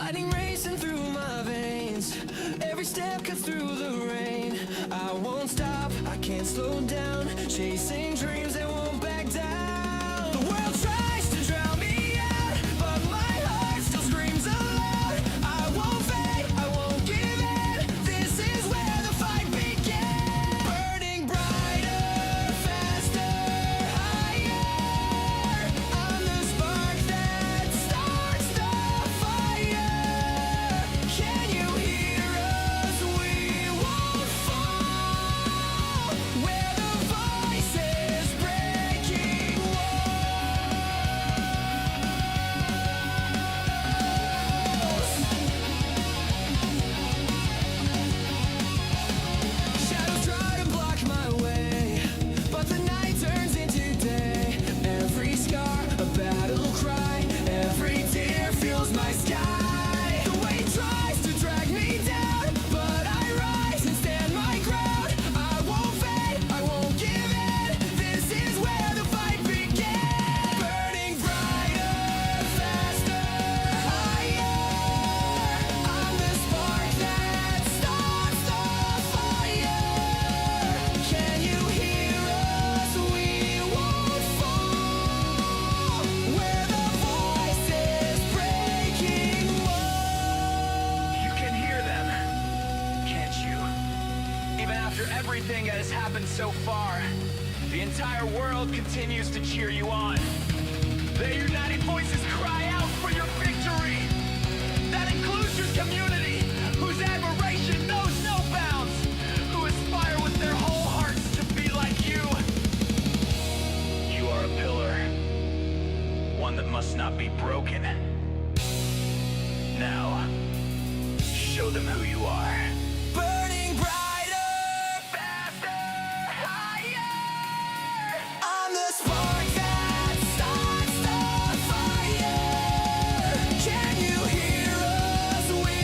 Lightning racing through my veins. Every step cuts through the rain. I won't stop, I can't slow down. Chasing dreams that won't back down. The world tries to drown me out, but my heart still screams aloud. I won't fade, I won't give in. This is where the fight begins. Burning brighter, faster, higher. I'm the spark that starts the fire. Can you hear us? We won't fall. Where the voices breaking walls. Shadows try to block my way, but the night turns into day. Every scar, a battle cry. Every tear fills my sky. The weight tries to drag me down, but I rise and stand my ground. I won't fade, I won't give in. This is where the fight begins. Burning brighter, faster, higher. I'm the spark that starts the fire. Can you hear us? We won't fall. Where the voices breaking walls. You can hear them, can't you? Even after everything that has happened so far, the entire world continues to cheer you on. Their united voices cry out for your victory. That includes your community, whose admiration knows no bounds, who aspire with their whole hearts to be like you. You are a pillar, one that must not be broken. Now, show them who you are. Burning brighter, faster, higher. I'm the spark that starts the fire. Can you hear us? We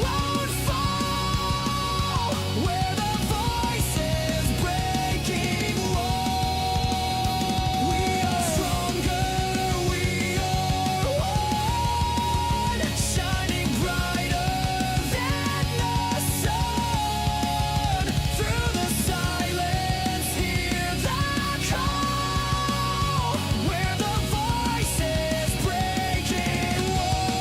won't fall. Where the voices breaking walls. We are stronger, we are one. Shining brighter than the sun. Through the silence, hear the call. Where the voices breaking walls.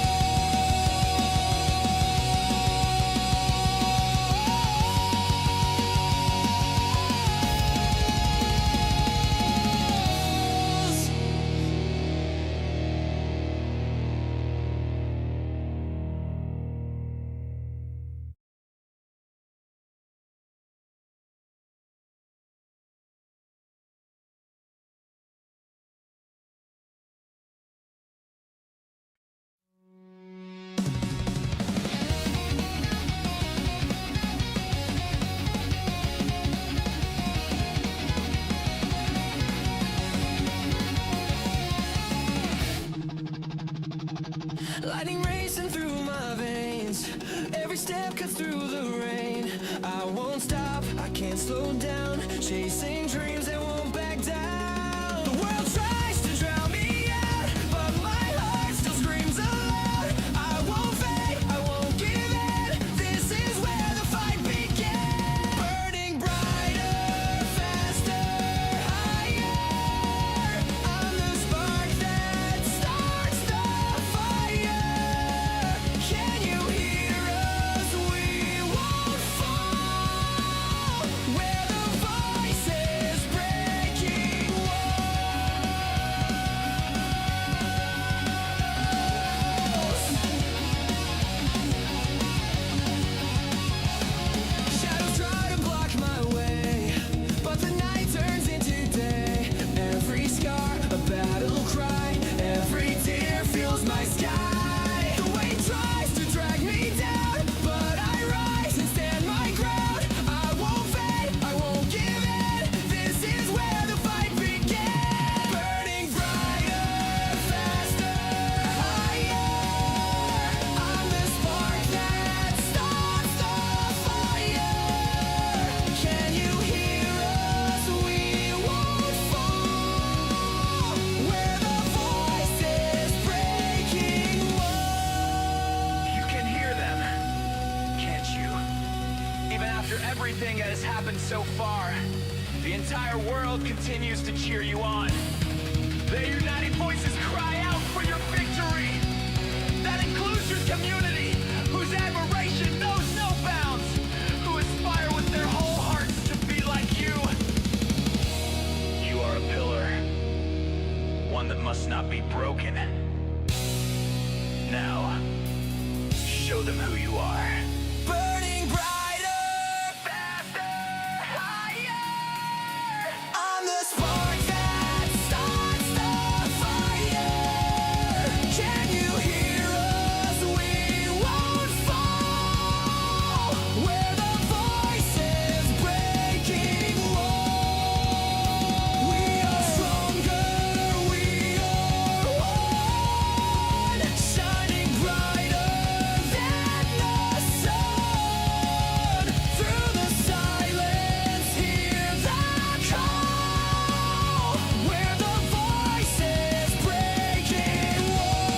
Lightning racing through my veins. Every step cuts through the rain. I won't stop, I can't slow down. Chasing dreams that won't back down. The world tries to drown me out, but my heart still screams aloud. I won't fade, I won't give in. This is where the fight begins. Burning brighter, faster, higher. I'm the spark that starts the fire. Can you hear us? We won't fall. Where the voices after everything that has happened so far, the entire world continues to cheer you on. Their united voices cry out for your victory. That includes your community, whose admiration knows no bounds, who aspire with their whole hearts to be like you. You are a pillar, one that must not be broken. Now, show them who you are. Burning brighter, faster, higher. I'm the spark that starts the fire. Can you hear us? We won't fall. We're the voices breaking walls. We are stronger, we are one. Shining brighter than the sun. Through the silence, hear the call. We're the voices breaking walls.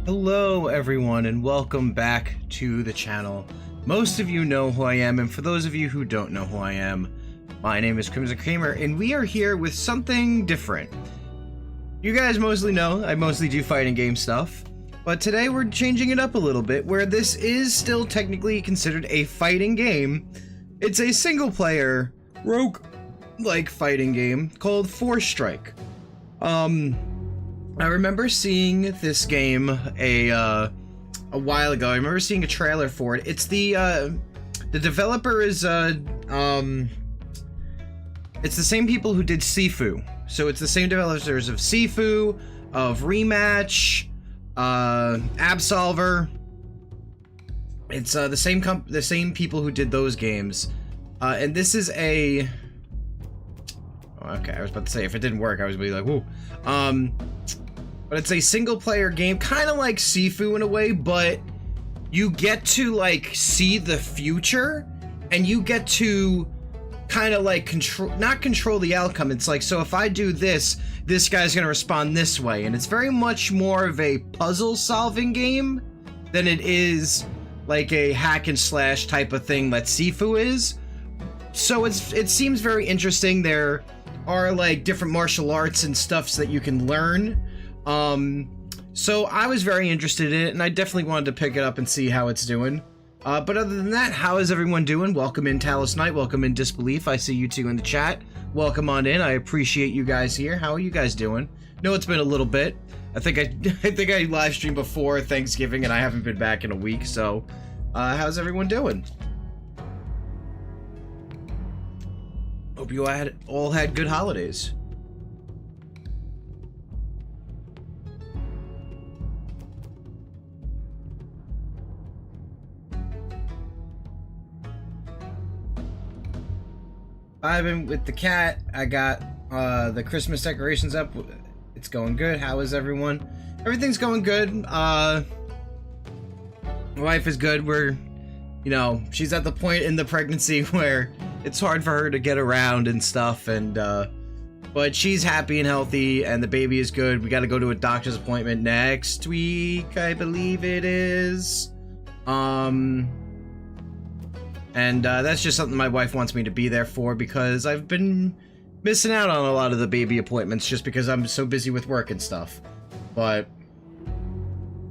Hello everyone and welcome back to the channel. Most of you know who I am, and for those of you who don't know who I am, my name is Crimson and we are here with something different. You guys mostly know I mostly do fighting game stuff, but today we're changing it up a little bit where this is still technically considered a fighting game. It's a single player rogue-like fighting game called Forestrike. I remember seeing this game a while ago. I remember seeing a trailer for it. It's the developer is it's the same people who did Sifu. So it's the same developers of Sifu, of Rematch, Absolver. It's the same people who did those games. And this is a okay, I was about to say if it didn't work, I was gonna be like, woo. But it's a single player game, kind of like Sifu in a way, but you get to like see the future and you get to kind of like not control the outcome. It's like, so if I do this, this guy's gonna respond this way, and it's very much more of a puzzle solving game than it is like a hack and slash type of thing that Sifu is. So it seems very interesting. There are like different martial arts and stuffs that you can learn. So I was very interested in it, and I definitely wanted to pick it up and see how it's doing. But other than that, how is everyone doing? Welcome in Talos Knight, welcome in Disbelief. I see you two in the chat. Welcome on in. I appreciate you guys here. How are you guys doing? No, it's been a little bit. I think I live streamed before Thanksgiving, and I haven't been back in a week. So, how's everyone doing? Hope you all had good holidays. I've been with the cat. I got the Christmas decorations up. It's going good. How is everyone? Everything's going good. My wife is good. We're, you know, she's at the point in the pregnancy where it's hard for her to get around and stuff, and but she's happy and healthy, and the baby is good. We got to go to a doctor's appointment next week, I believe it is. And that's just something my wife wants me to be there for, because I've been missing out on a lot of the baby appointments just because I'm so busy with work and stuff. But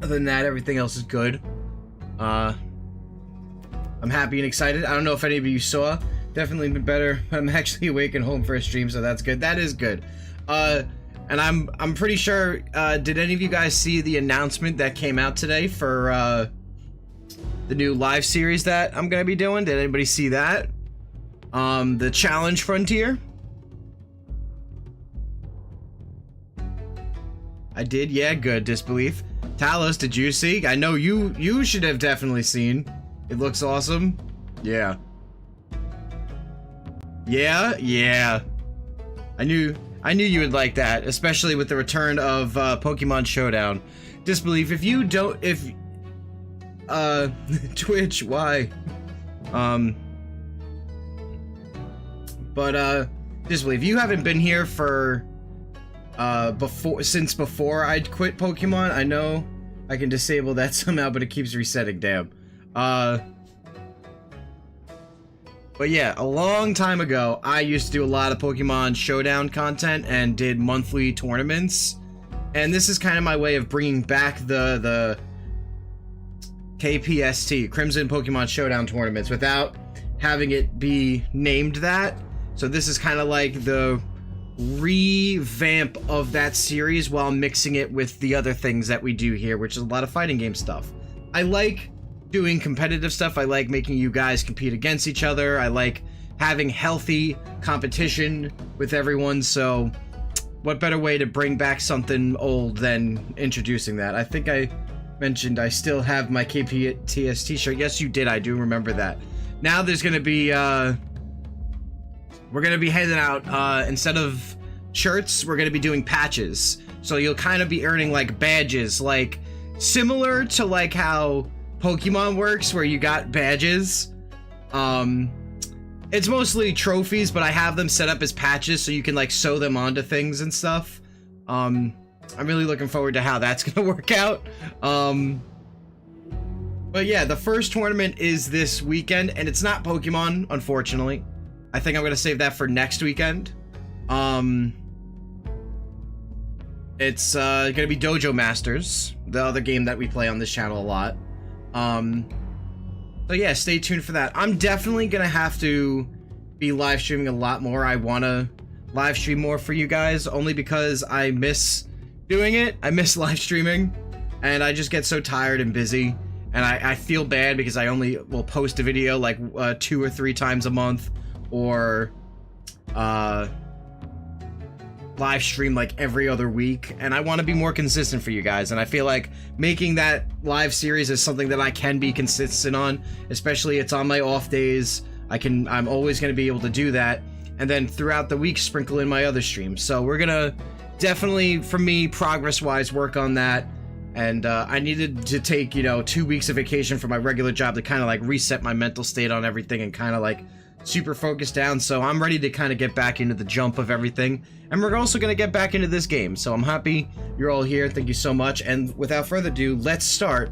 other than that, everything else is good. I'm happy and excited. I don't know if any of you saw. Definitely been better. I'm actually awake and home for a stream, so that's good. That is good. And I'm pretty sure, did any of you guys see the announcement that came out today for the new live series that I'm gonna be doing? Did anybody see that? The Challenge Frontier? I did, yeah, good. Disbelief. Talos, did you see? I know you should have definitely seen. It looks awesome. Yeah. Yeah. I knew I knew you would like that, especially with the return of Pokemon Showdown. Disbelief, if you don't, if Twitch, why? Disbelief, you haven't been here for since before I'd quit Pokemon. I know I can disable that somehow, but it keeps resetting, damn. But yeah, a long time ago, I used to do a lot of Pokemon Showdown content and did monthly tournaments. And this is kind of my way of bringing back the KPST, Crimson Pokemon Showdown tournaments, without having it be named that. So this is kind of like the revamp of that series while mixing it with the other things that we do here, which is a lot of fighting game stuff. I like doing competitive stuff. I like making you guys compete against each other. I like having healthy competition with everyone. So what better way to bring back something old than introducing that? I think I mentioned I still have my KPTS t-shirt. Yes, you did. I do remember that. Now there's going to be, we're going to be handing out, instead of shirts, we're going to be doing patches. So you'll kind of be earning like badges, like similar to like how Pokemon works, where you got badges. It's mostly trophies, but I have them set up as patches so you can like sew them onto things and stuff. I'm really looking forward to how that's gonna work out. But yeah, the first tournament is this weekend, and it's not Pokemon, unfortunately. I think I'm gonna save that for next weekend. It's gonna be Dojo Masters, the other game that we play on this channel a lot. So yeah, stay tuned for that. I'm definitely gonna have to be live streaming a lot more. I wanna live stream more for you guys, only because I miss doing it. I miss live streaming, and I just get so tired and busy, and I feel bad because I only will post a video like 2 or 3 times a month, or live stream like every other week, and I want to be more consistent for you guys, and I feel like making that live series is something that I can be consistent on, especially it's on my off days. I'm always going to be able to do that, and then throughout the week sprinkle in my other streams. So we're gonna definitely, for me, progress wise, work on that. And I needed to take, 2 weeks of vacation from my regular job to kind of like reset my mental state on everything and kind of like super focused down. So I'm ready to kind of get back into the jump of everything, and we're also going to get back into this game. So I'm happy you're all here. Thank you so much. And without further ado, let's start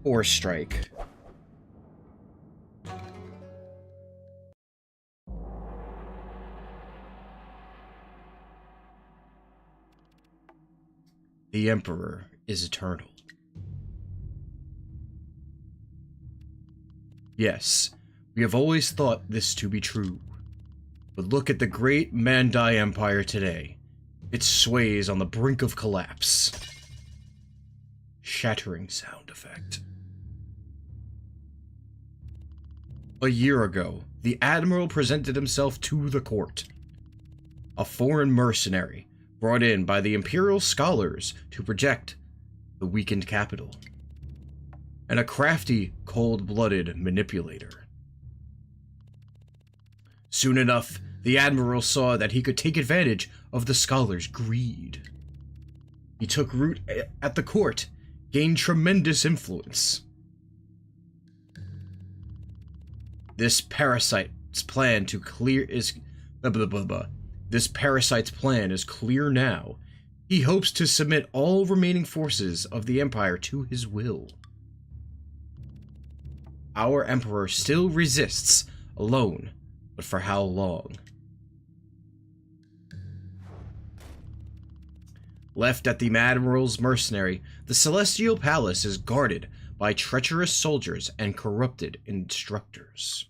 Forestrike. The Emperor is eternal. Yes, we have always thought this to be true. But look at the great Mandai Empire today. It sways on the brink of collapse. Shattering sound effect. A year ago, the Admiral presented himself to the court. A foreign mercenary brought in by the Imperial scholars to project the weakened capital. And a crafty, cold-blooded manipulator. Soon enough, the Admiral saw that he could take advantage of the scholars' greed. He took root at the court, gained tremendous influence. This parasite's plan is clear now. He hopes to submit all remaining forces of the Empire to his will. Our Emperor still resists, alone, but for how long? Left at the Admiral's mercenary, the Celestial Palace is guarded by treacherous soldiers and corrupted instructors.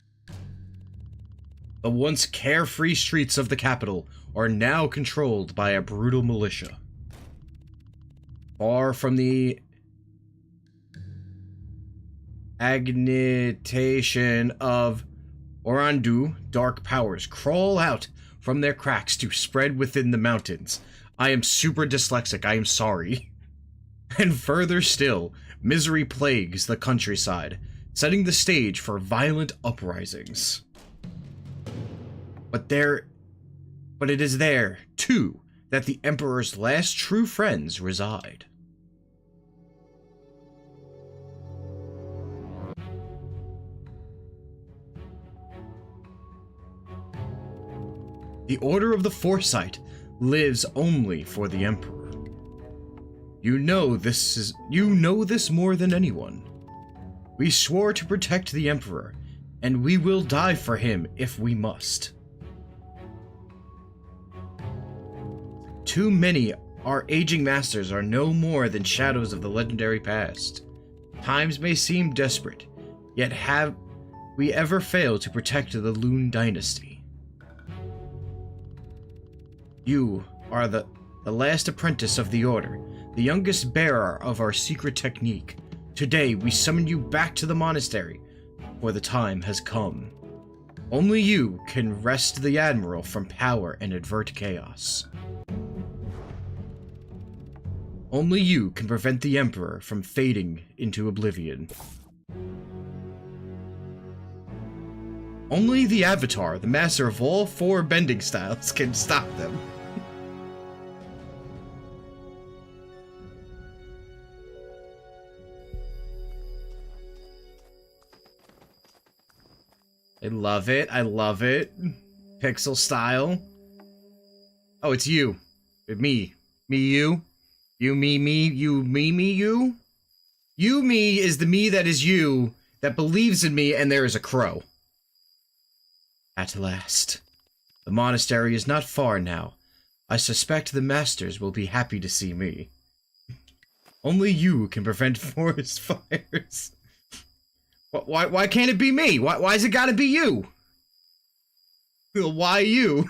The once carefree streets of the capital are now controlled by a brutal militia. Far from the agitation of Orandu, dark powers crawl out from their cracks to spread within the mountains. I am super dyslexic, I am sorry. And further still, misery plagues the countryside, setting the stage for violent uprisings. But it is there, too, that the Emperor's last true friends reside. The Order of the Foresight lives only for the Emperor. You know this more than anyone. We swore to protect the Emperor, and we will die for him if we must. Too many our aging masters are no more than shadows of the legendary past. Times may seem desperate, yet have we ever failed to protect the Loon Dynasty? You are the last apprentice of the Order, the youngest bearer of our secret technique. Today we summon you back to the monastery, for the time has come. Only you can wrest the Admiral from power and avert chaos. Only you can prevent the Emperor from fading into oblivion. Only the Avatar, the master of all 4 bending styles, can stop them. I love it. I love it. Pixel style. Oh, it's you. Me. Me, you. You, me, you, me, you. You, me is the me that is you, that believes in me, and there is a crow. At last. The monastery is not far now. I suspect the masters will be happy to see me. Only you can prevent forest fires. Why can't it be me? Why's it gotta be you? Why you?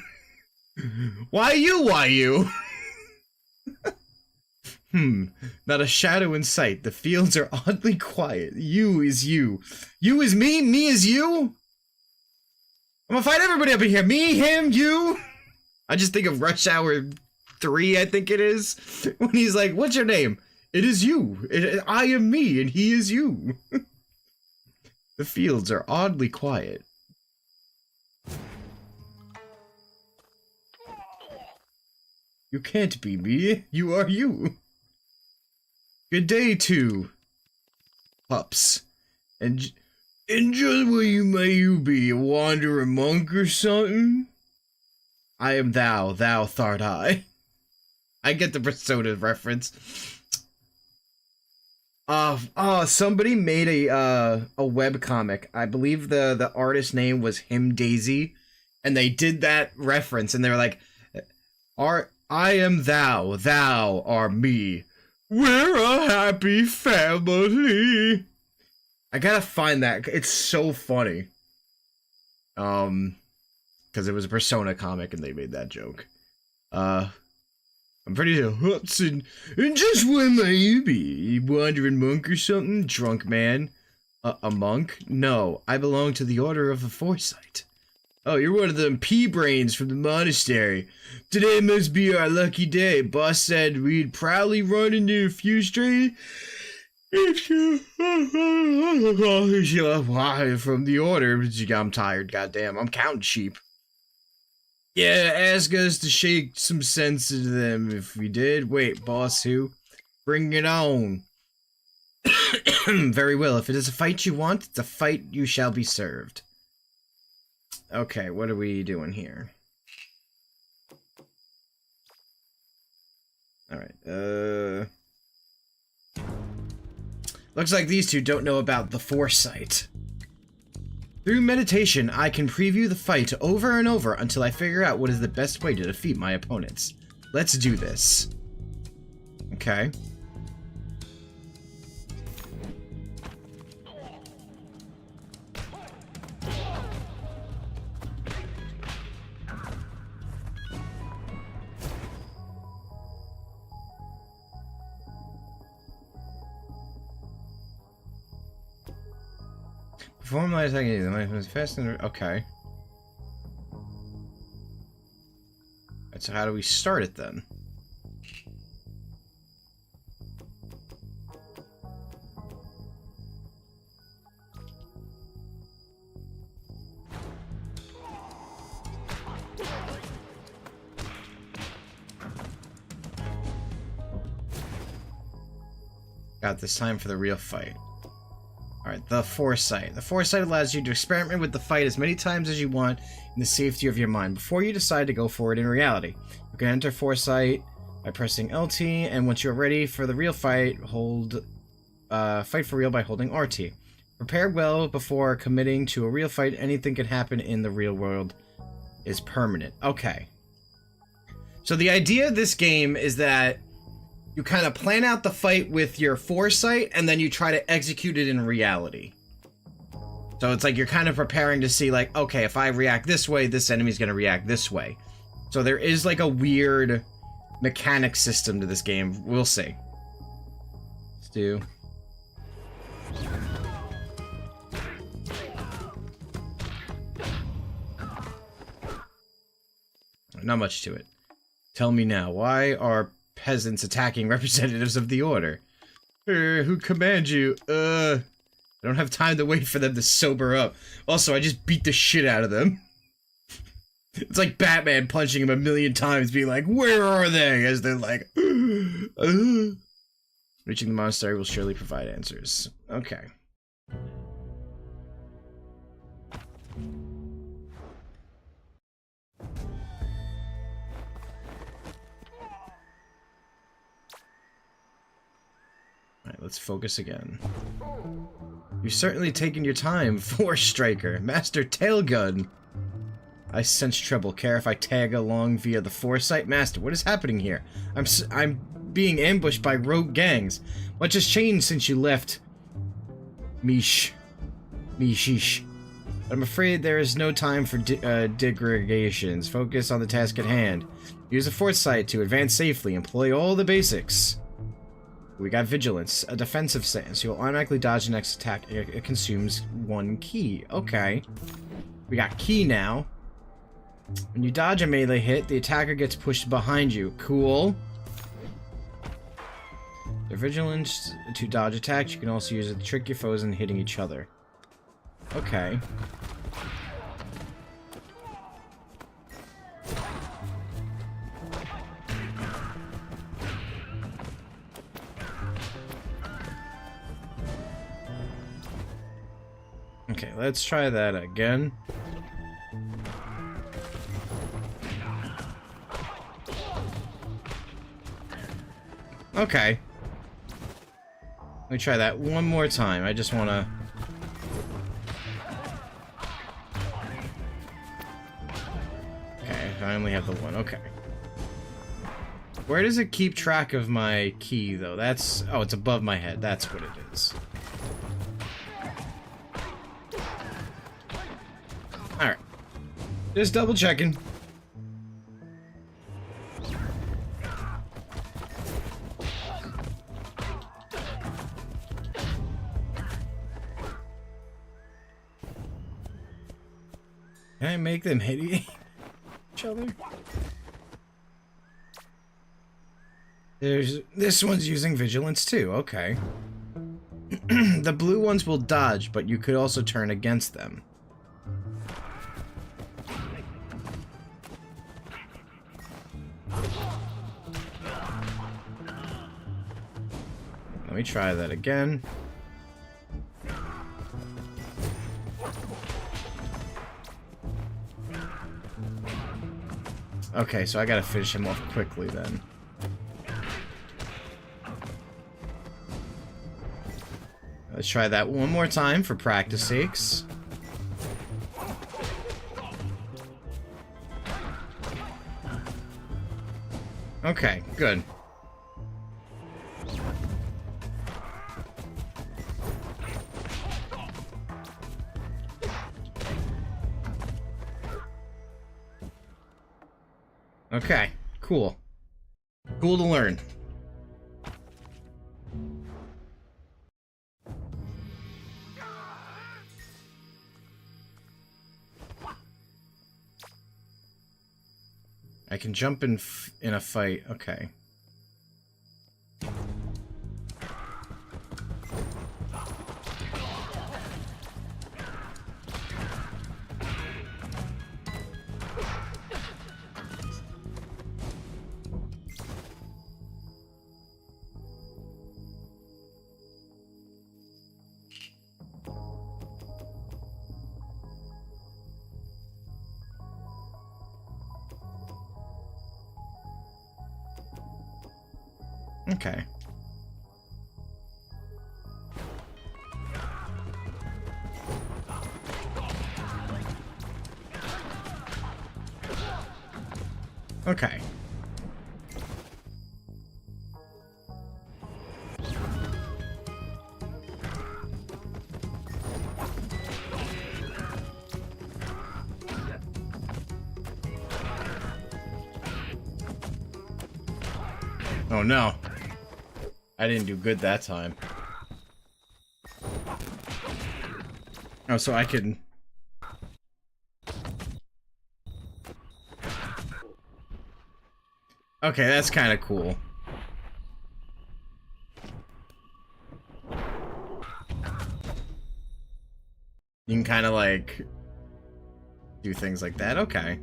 Why you? Not a shadow in sight. The fields are oddly quiet. You is you. You is me? Me is you? I'm gonna fight everybody up in here. Me, him, you. I just think of Rush Hour 3, I think it is. When he's like, what's your name? It is you. I am me, and he is you. The fields are oddly quiet. You can't be me. You are you. Good day, two pups. And just what you may you be, a wandering monk or something? I am thou thart I. I get the Persona reference. Somebody made a webcomic. I believe the artist name was Him Daisy, and they did that reference, and they were like, I am thou are me. We're a happy family. I gotta find that. It's so funny. Because it was a Persona comic, and they made that joke. I'm pretty sure Hudson, and just where may you be? Wandering monk or something? Drunk man? A monk? No, I belong to the Order of the Foresight. Oh, you're one of them pea-brains from the monastery. Today must be our lucky day. Boss said we'd probably run into a few stray from the Order. I'm tired, goddamn. I'm counting sheep. Yeah, ask us to shake some sense into them if we did. Wait, boss who? Bring it on. Very well, if it is a fight you want, it's a fight you shall be served. Okay, what are we doing here? Alright, looks like these two don't know about the Foresight. Through meditation, I can preview the fight over and over until I figure out what is the best way to defeat my opponents. Let's do this. Okay. Perform my attack, my fast and okay. Right, so how do we start it then? Got this time for the real fight. Alright, the Foresight. The Foresight allows you to experiment with the fight as many times as you want in the safety of your mind before you decide to go for it in reality. You can enter Foresight by pressing LT, and once you're ready for the real fight, hold fight for real by holding RT. Prepare well before committing to a real fight. Anything can happen in the real world is permanent. Okay. So the idea of this game is that you kind of plan out the fight with your Foresight, and then you try to execute it in reality. So it's like you're kind of preparing to see, like, okay, if I react this way, this enemy's going to react this way. So there is, like, a weird mechanic system to this game. We'll see. Let's do... Not much to it. Tell me now, why are peasants attacking representatives of the order? Who commands you? I don't have time to wait for them to sober up. Also, I just beat the shit out of them. It's like Batman punching him a million times, being like, where are they? As they're like, Reaching the monastery will surely provide answers. Okay. Alright, let's focus again. You've certainly taken your time, Forestriker, Master Tailgun. I sense trouble. Care if I tag along via the Foresight? Master, what is happening here? I'm being ambushed by rogue gangs. Much has changed since you left. Mishish. I'm afraid there is no time for degradations. Focus on the task at hand. Use the Foresight to advance safely. Employ all the basics. We got Vigilance, a defensive stance. You'll automatically dodge the next attack. It consumes 1 key. Okay. We got key now. When you dodge a melee hit, the attacker gets pushed behind you. Cool. The Vigilance to dodge attacks. You can also use it to trick your foes in hitting each other. Okay. Okay, let's try that again. Okay. Let me try that one more time. I just want to... Okay, I only have the one. Okay. Where does it keep track of my key, though? That's... Oh, it's above my head. That's what it is. Alright. Just double checking. Can I make them hit each other? This one's using Vigilance too, okay. The blue ones will dodge, but you could also turn against them. Let me try that again. Okay, so I gotta finish him off quickly then. Let's try that one more time for practice sakes. Okay, good. Okay, cool. Cool to learn. I can jump in a fight. Okay. Okay. Okay. Oh no. I didn't do good that time. Oh, so I can... Okay, that's kind of cool. You can kind of like do things like that. Okay.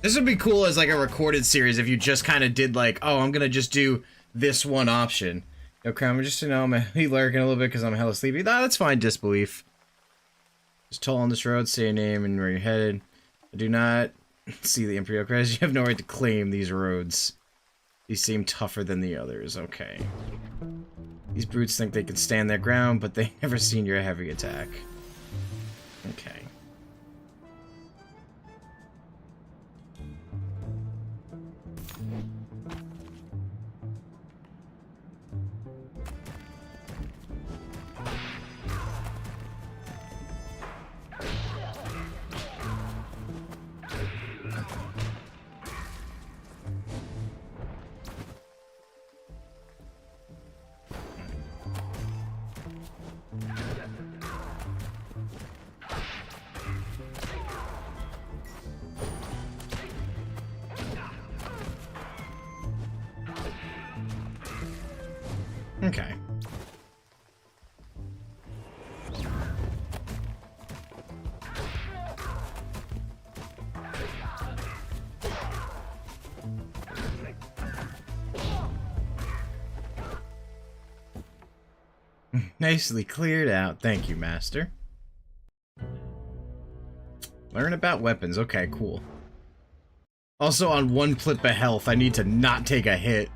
This would be cool as like a recorded series if you just kind of did like, oh, I'm gonna just do this one option. Okay, I'm just, you know, I'm lurking a little bit because I'm hella sleepy. Nah, that's fine, disbelief. Just toll on this road, say your name and where you're headed. I do not see the Imperial Crest. You have no right to claim these roads. These seem tougher than the others. Okay. These brutes think they can stand their ground, but they've never seen your heavy attack. Okay. Okay. Nicely cleared out. Thank you, Master. Learn about weapons. Okay, cool. Also, on one clip of health, I need to not take a hit.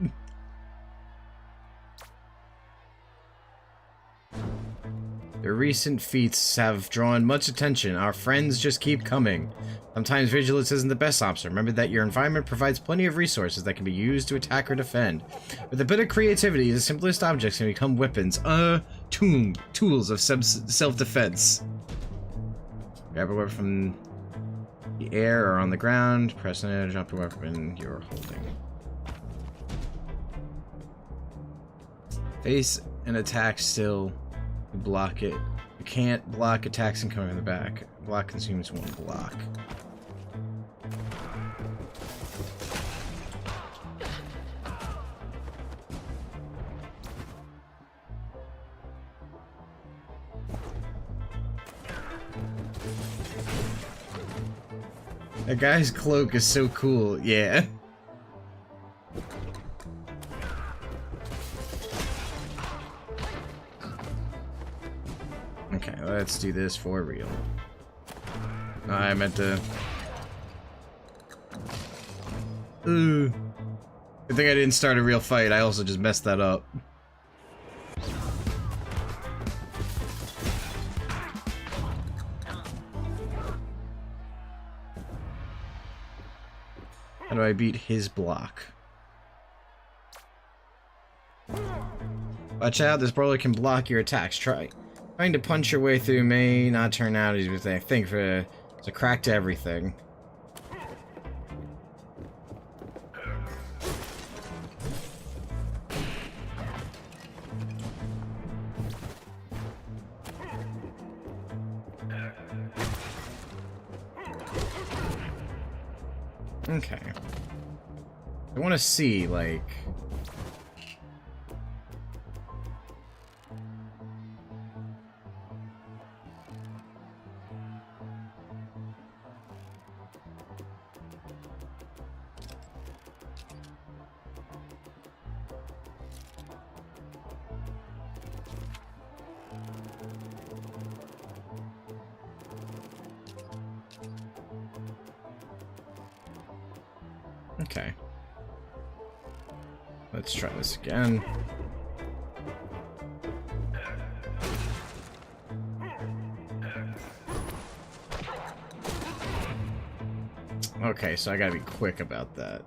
Their recent feats have drawn much attention. Our friends just keep coming. Sometimes vigilance isn't the best option. Remember that your environment provides plenty of resources that can be used to attack or defend. With a bit of creativity, the simplest objects can become weapons. Tools of self-defense. Grab a weapon from the air or on the ground. Press on it, jump a weapon you're holding. Face an attack still. Block it. You can't block attacks incoming from the back. Block consumes one block. That guy's cloak is so cool, yeah. Okay, let's do this for real. I meant to... Ooh. Good thing I didn't start a real fight, I also just messed that up. How do I beat his block? Watch out, this brawler can block your attacks. Trying to punch your way through may not turn out as you think. There's a crack to everything. Okay. I want to see, like... Okay. Let's try this again. Okay, so I gotta be quick about that.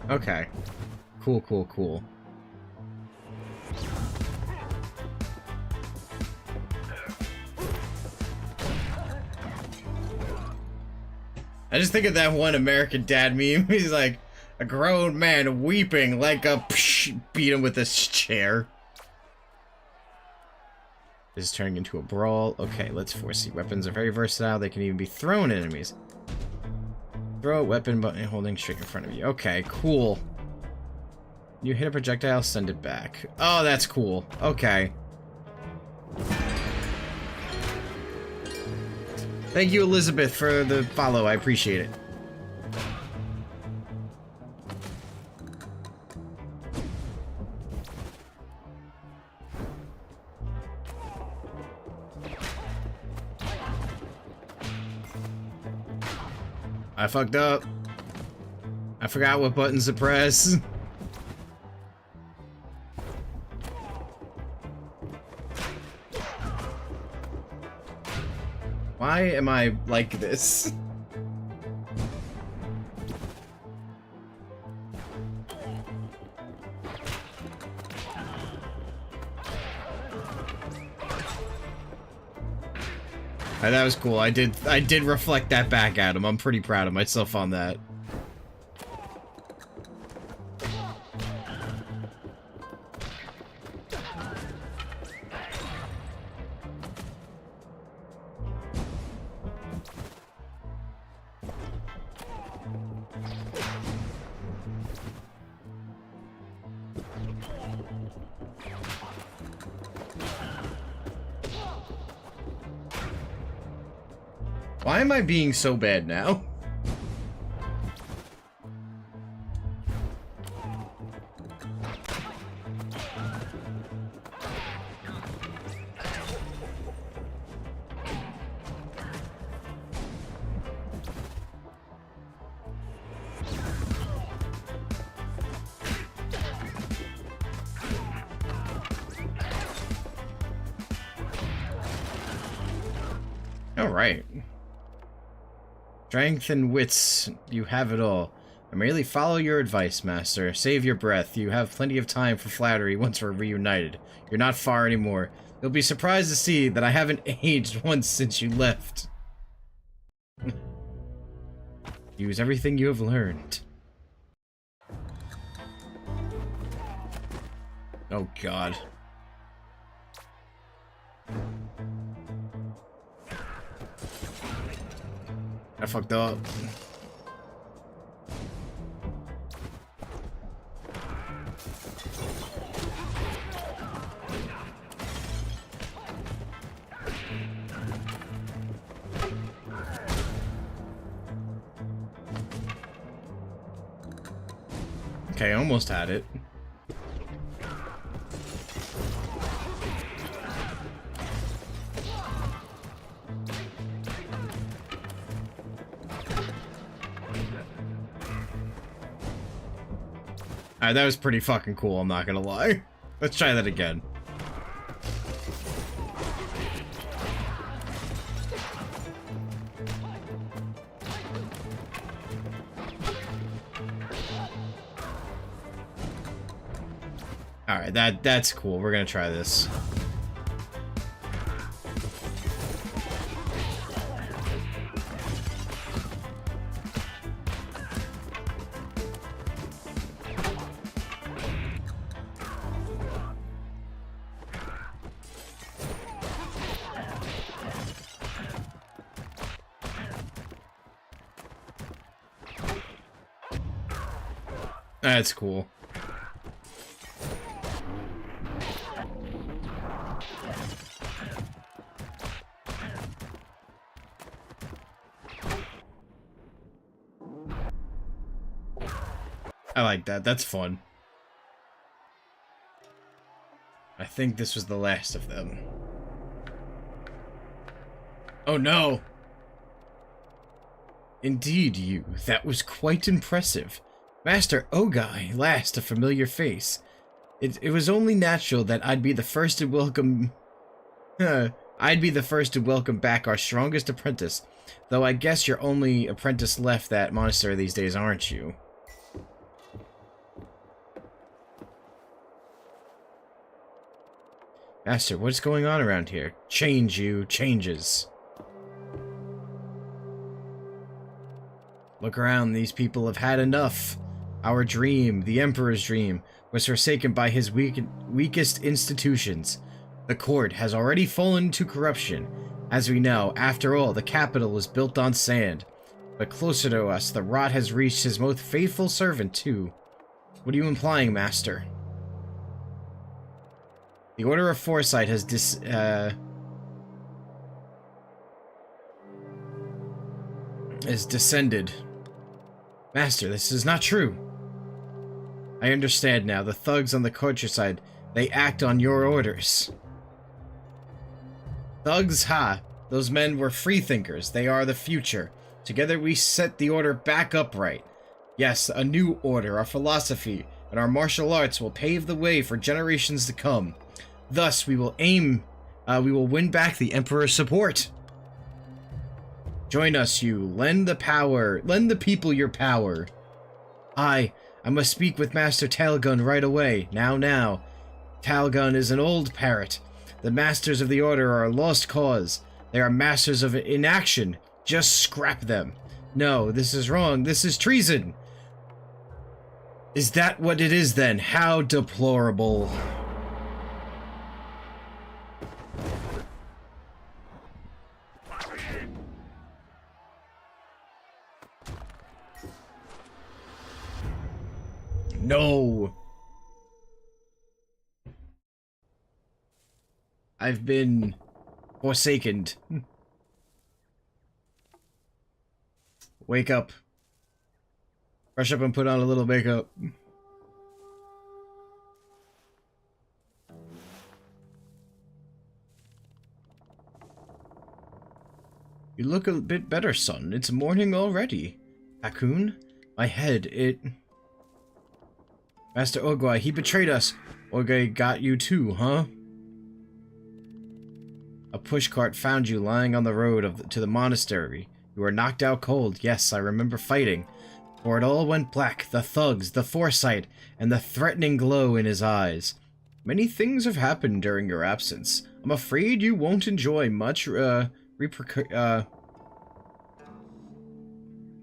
Okay. Cool, cool, cool. I just think of that one American Dad meme. He's like, a grown man weeping like a psh, beat him with this chair. This is turning into a brawl. Okay, let's foresee. Weapons are very versatile. They can even be thrown at enemies. Throw a weapon button holding straight in front of you. Okay, cool. You hit a projectile, send it back. Oh, that's cool. Okay. Thank you, Elizabeth, for the follow. I appreciate it. I fucked up. I forgot what buttons to press. Why am I like this? That was cool. I did reflect that back at him. I'm pretty proud of myself on that. Why am I being so bad now? All right. Strength and wits, you have it all. I merely follow your advice, master. Save your breath. You have plenty of time for flattery once we're reunited. You're not far anymore. You'll be surprised to see that I haven't aged once since you left. Use everything you have learned. Oh, God. I fucked up. Okay, almost had it. Alright, that was pretty fucking cool, I'm not gonna lie. Let's try that again. Alright, that's cool. We're gonna try this. That's cool. I like that. That's fun. I think this was the last of them. Oh no! Indeed, you. That was quite impressive. Master Ogai, last a familiar face. It was only natural that I'd be the first to welcome... I'd be the first to welcome back our strongest apprentice. Though I guess you're only apprentice left that monastery these days, aren't you? Master, what's going on around here? Change, you. Changes. Look around, these people have had enough. Our dream, the Emperor's dream, was forsaken by his weakest institutions. The court has already fallen to corruption. As we know, after all, the capital was built on sand. But closer to us, the rot has reached his most faithful servant, too. What are you implying, Master? The Order of Foresight has descended. Master, this is not true. I understand now. The thugs on the countryside, they act on your orders. Thugs, ha! Those men were freethinkers. They are the future. Together we set the order back upright. Yes, a new order, our philosophy, and our martial arts will pave the way for generations to come. Thus, we will win back the Emperor's support. Join us, you. Lend the people your power. I must speak with Master Talgun right away. Now. Talgun is an old parrot. The masters of the order are a lost cause. They are masters of inaction. Just scrap them. No, this is wrong. This is treason. Is that what it is then? How deplorable. No. I've been forsaken. Wake up. Brush up and put on a little makeup. You look a bit better, son. It's morning already. Akun? My head, Master Ogai, he betrayed us. Ogai got you too, huh? A pushcart found you lying on the road to the monastery. You were knocked out cold. Yes, I remember fighting. For it all went black. The thugs, the foresight, and the threatening glow in his eyes. Many things have happened during your absence. I'm afraid you won't enjoy much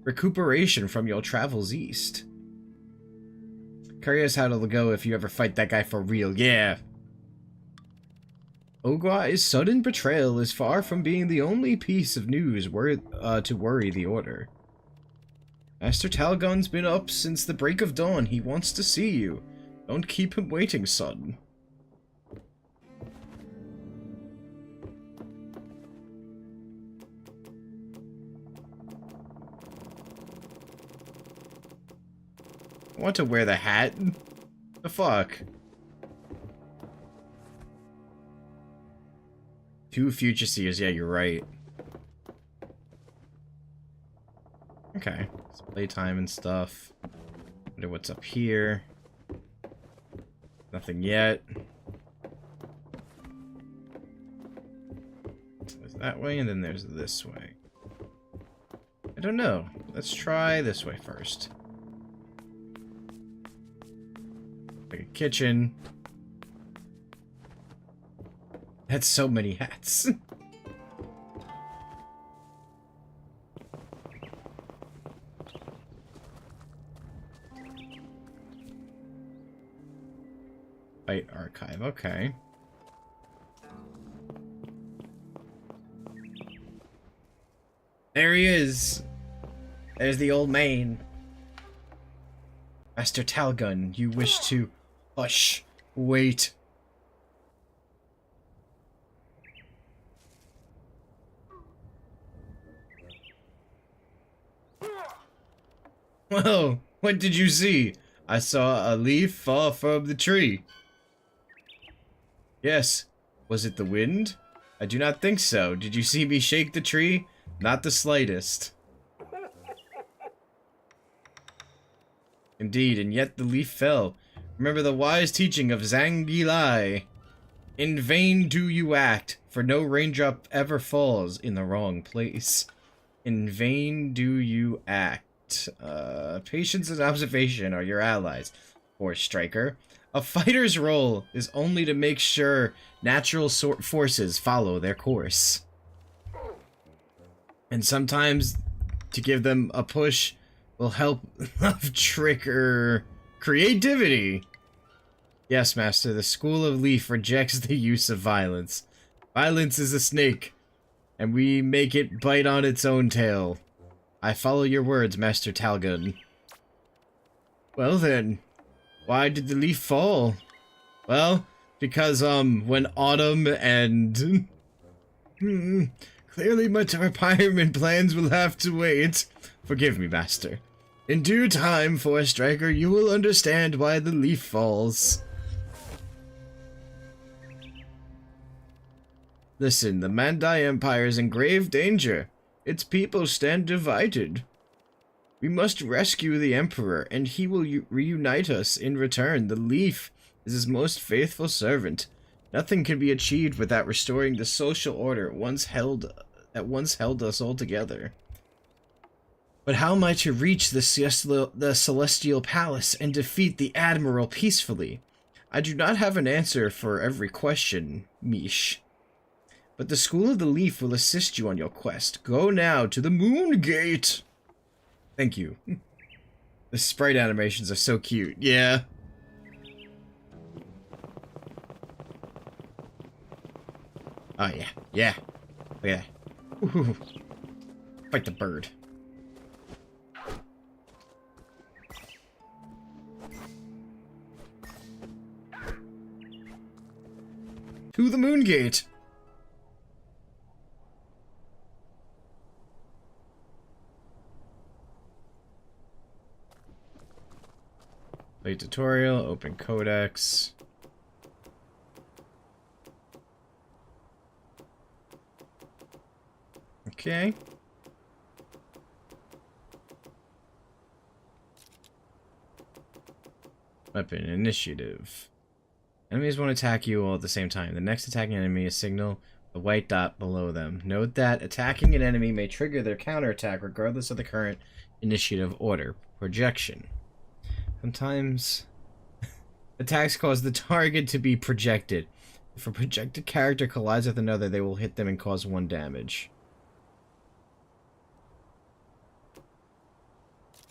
recuperation from your travels east. Curious how it'll go if you ever fight that guy for real. Yeah. Ogai's sudden betrayal is far from being the only piece of news to worry the Order. Master Talgun's been up since the break of dawn. He wants to see you. Don't keep him waiting, son. I want to wear the hat. The fuck? 2 future seers. Yeah, you're right. Okay. It's playtime and stuff. Wonder what's up here. Nothing yet. There's that way, and then there's this way. I don't know. Let's try this way first. Like a kitchen. That's so many hats. Fight archive, okay. There he is. There's the old man. Master Talgun, you wish to... Hush. Wait. Whoa, what did you see? I saw a leaf fall from the tree. Yes. Was it the wind? I do not think so. Did you see me shake the tree? Not the slightest. Indeed, and yet the leaf fell. Remember the wise teaching of Zangilai. In vain do you act, for no raindrop ever falls in the wrong place. In vain do you act. Patience and observation are your allies, Forestriker. A fighter's role is only to make sure natural forces follow their course. And sometimes, to give them a push will help of trick or creativity. Yes, Master, the School of Leaf rejects the use of violence. Violence is a snake, and we make it bite on its own tail. I follow your words, Master Talgun. Well then, why did the leaf fall? Well, because, when autumn and... clearly my retirement plans will have to wait. Forgive me, Master. In due time, Forestriker, you will understand why the leaf falls. Listen, the Mandai Empire is in grave danger. Its people stand divided. We must rescue the Emperor, and he will reunite us in return. The leaf is his most faithful servant. Nothing can be achieved without restoring the social order that once held us all together. But how am I to reach the Celestial Palace and defeat the Admiral peacefully? I do not have an answer for every question, Mish. But the School of the Leaf will assist you on your quest. Go now to the Moon Gate! Thank you. The sprite animations are so cute. Yeah. Oh, yeah. Yeah. Look at that. Ooh. Fight the bird. To the Moon Gate! Play tutorial, open codex. Okay. Weapon initiative. Enemies won't attack you all at the same time. The next attacking enemy is signal the white dot below them. Note that attacking an enemy may trigger their counterattack regardless of the current initiative order. Projection. Sometimes attacks cause the target to be projected. If a projected character collides with another, they will hit them and cause 1 damage.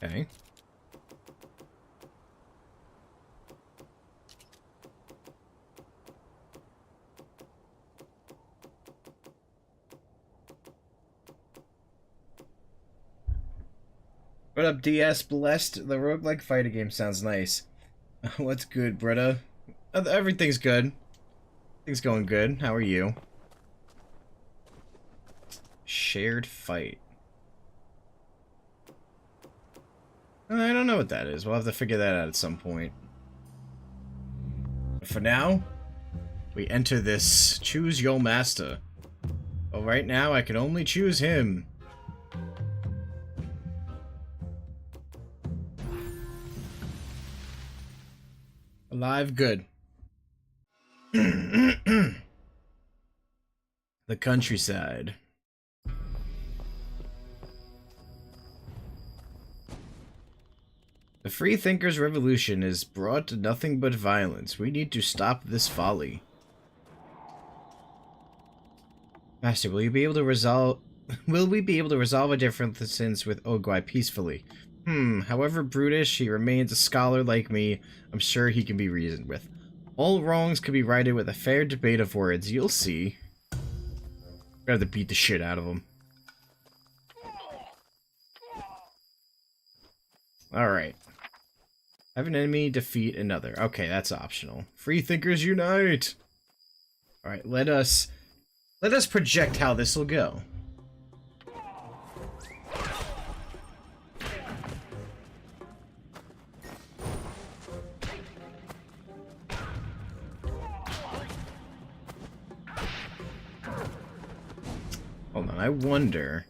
Okay. What up, DS? Blessed. The roguelike fighting game sounds nice. What's good, brother? Everything's good. Things going good. How are you? Shared fight. I don't know what that is. We'll have to figure that out at some point. But for now, we enter this choose your master. Well, right now I can only choose him. Alive, good. The countryside. The Freethinkers' revolution is brought to nothing but violence. We need to stop this folly. Master, will we be able to resolve our differences with Ogwai peacefully? However brutish he remains a scholar like me, I'm sure he can be reasoned with. All wrongs can be righted with a fair debate of words. You'll see. We're gonna have to beat the shit out of him. Alright. Have an enemy defeat another. Okay, that's optional. Freethinkers unite! Alright, let us project how this will go. Hold on, I wonder...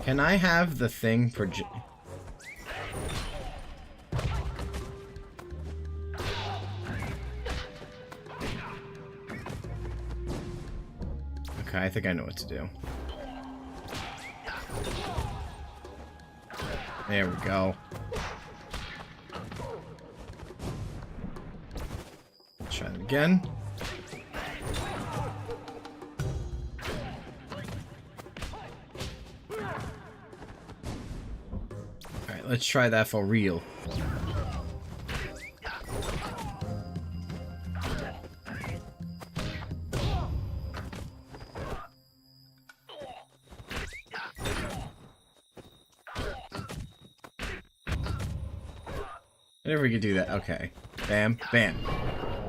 Can I have the thing project... Okay, I think I know what to do. There we go. Try it again. Alright, let's try that for real. Whenever we could do that. Okay. Bam, bam.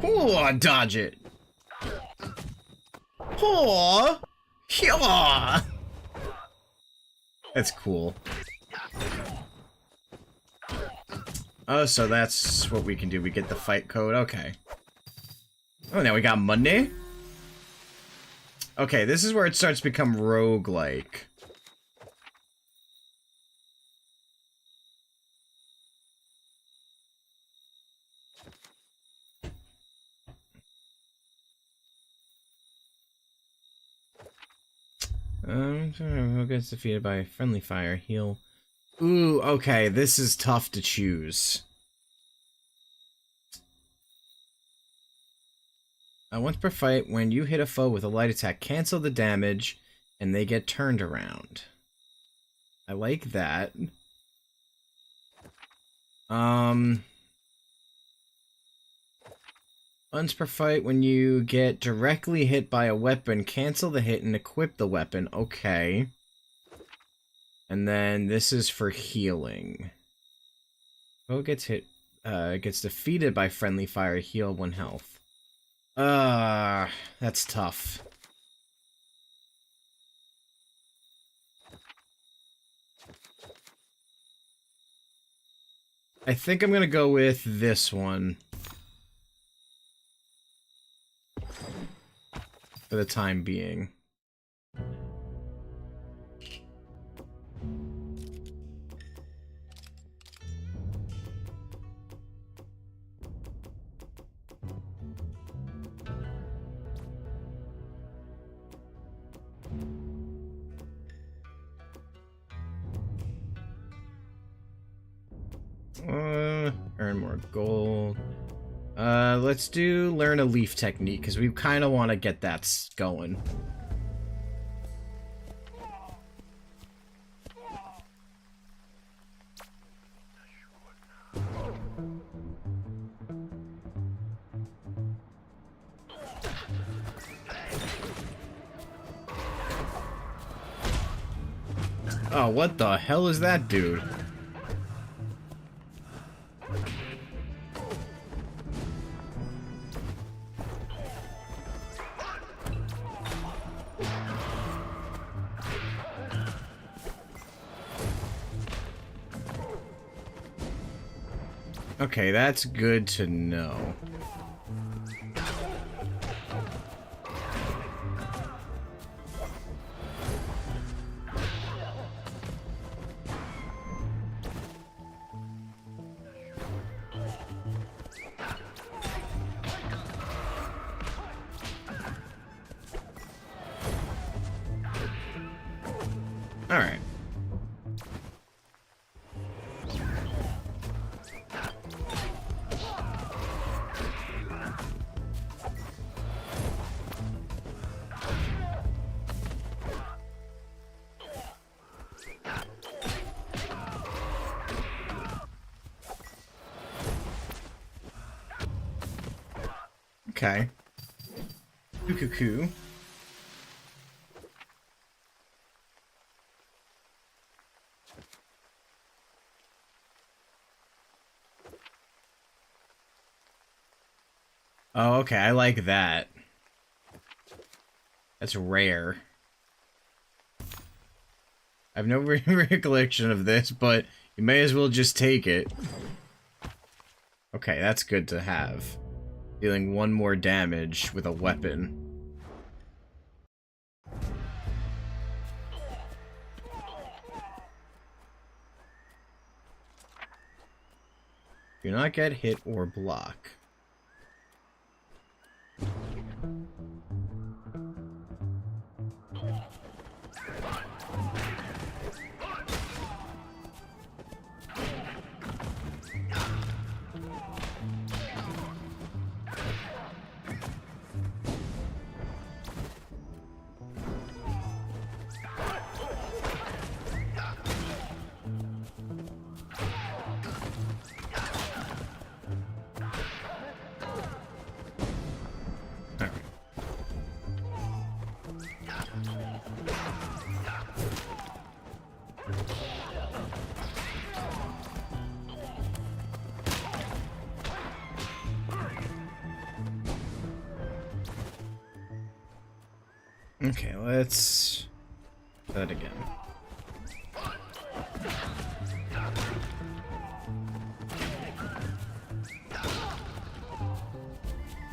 Oh, dodge it. Oh, yeah. That's cool. Oh, so that's what we can do. We get the fight code. Okay. Oh, now we got Monday. Okay, this is where it starts to become roguelike. Who gets defeated by friendly fire? Heal. Ooh, okay, this is tough to choose. Once per fight, when you hit a foe with a light attack, cancel the damage, and they get turned around. I like that. Once per fight, when you get directly hit by a weapon, cancel the hit and equip the weapon. Okay. And then this is for healing. Foe gets hit, gets defeated by friendly fire, heal 1 health. That's tough. I think I'm gonna go with this one. For the time being. Earn more gold. Let's do learn a leaf technique, because we kind of want to get that going. Oh, what the hell is that dude? Okay, that's good to know. All right. Okay. Cuckoo. Oh, okay, I like that. That's rare. I have no recollection of this, but you may as well just take it. Okay, that's good to have. Dealing 1 more damage with a weapon. Do not get hit or block. Okay, let's do that again.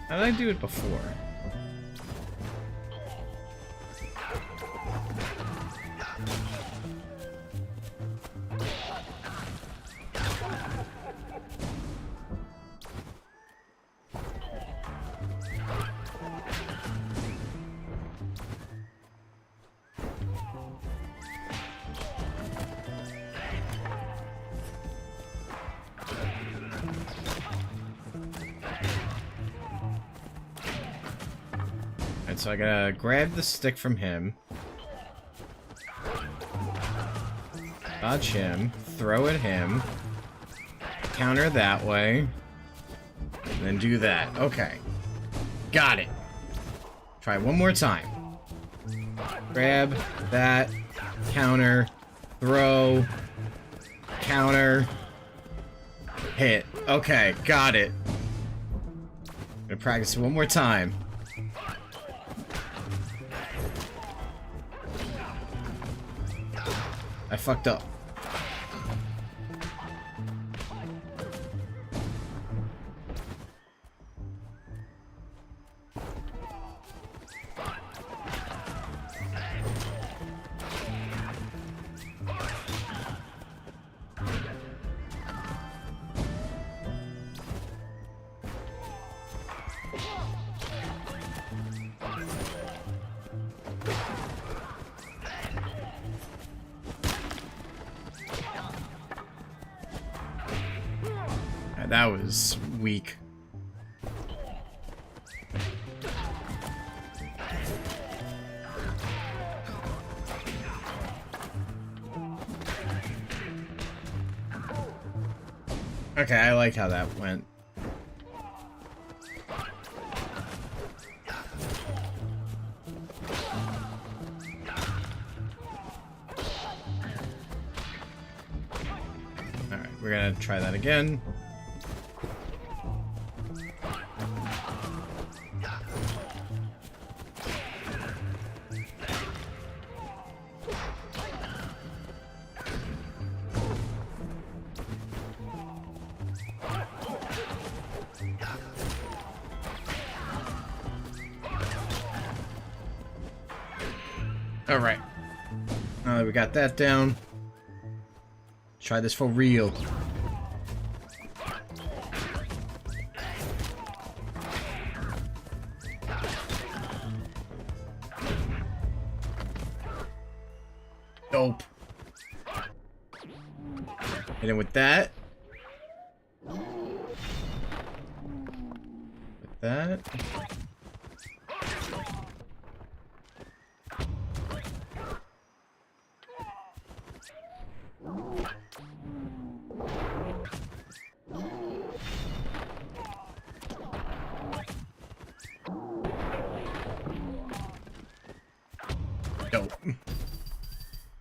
How did I do it before? So I gotta grab the stick from him, dodge him, throw at him, counter that way, and then do that. Okay. Got it. Try one more time. Grab that, counter, throw, counter, hit. Okay, got it. I'm gonna practice it one more time. I fucked up. That was weak. Okay, I like how that went. Alright, we're gonna try that again. Alright. Now that we got that down, try this for real. Dope. Hit him with that. With that. Dope.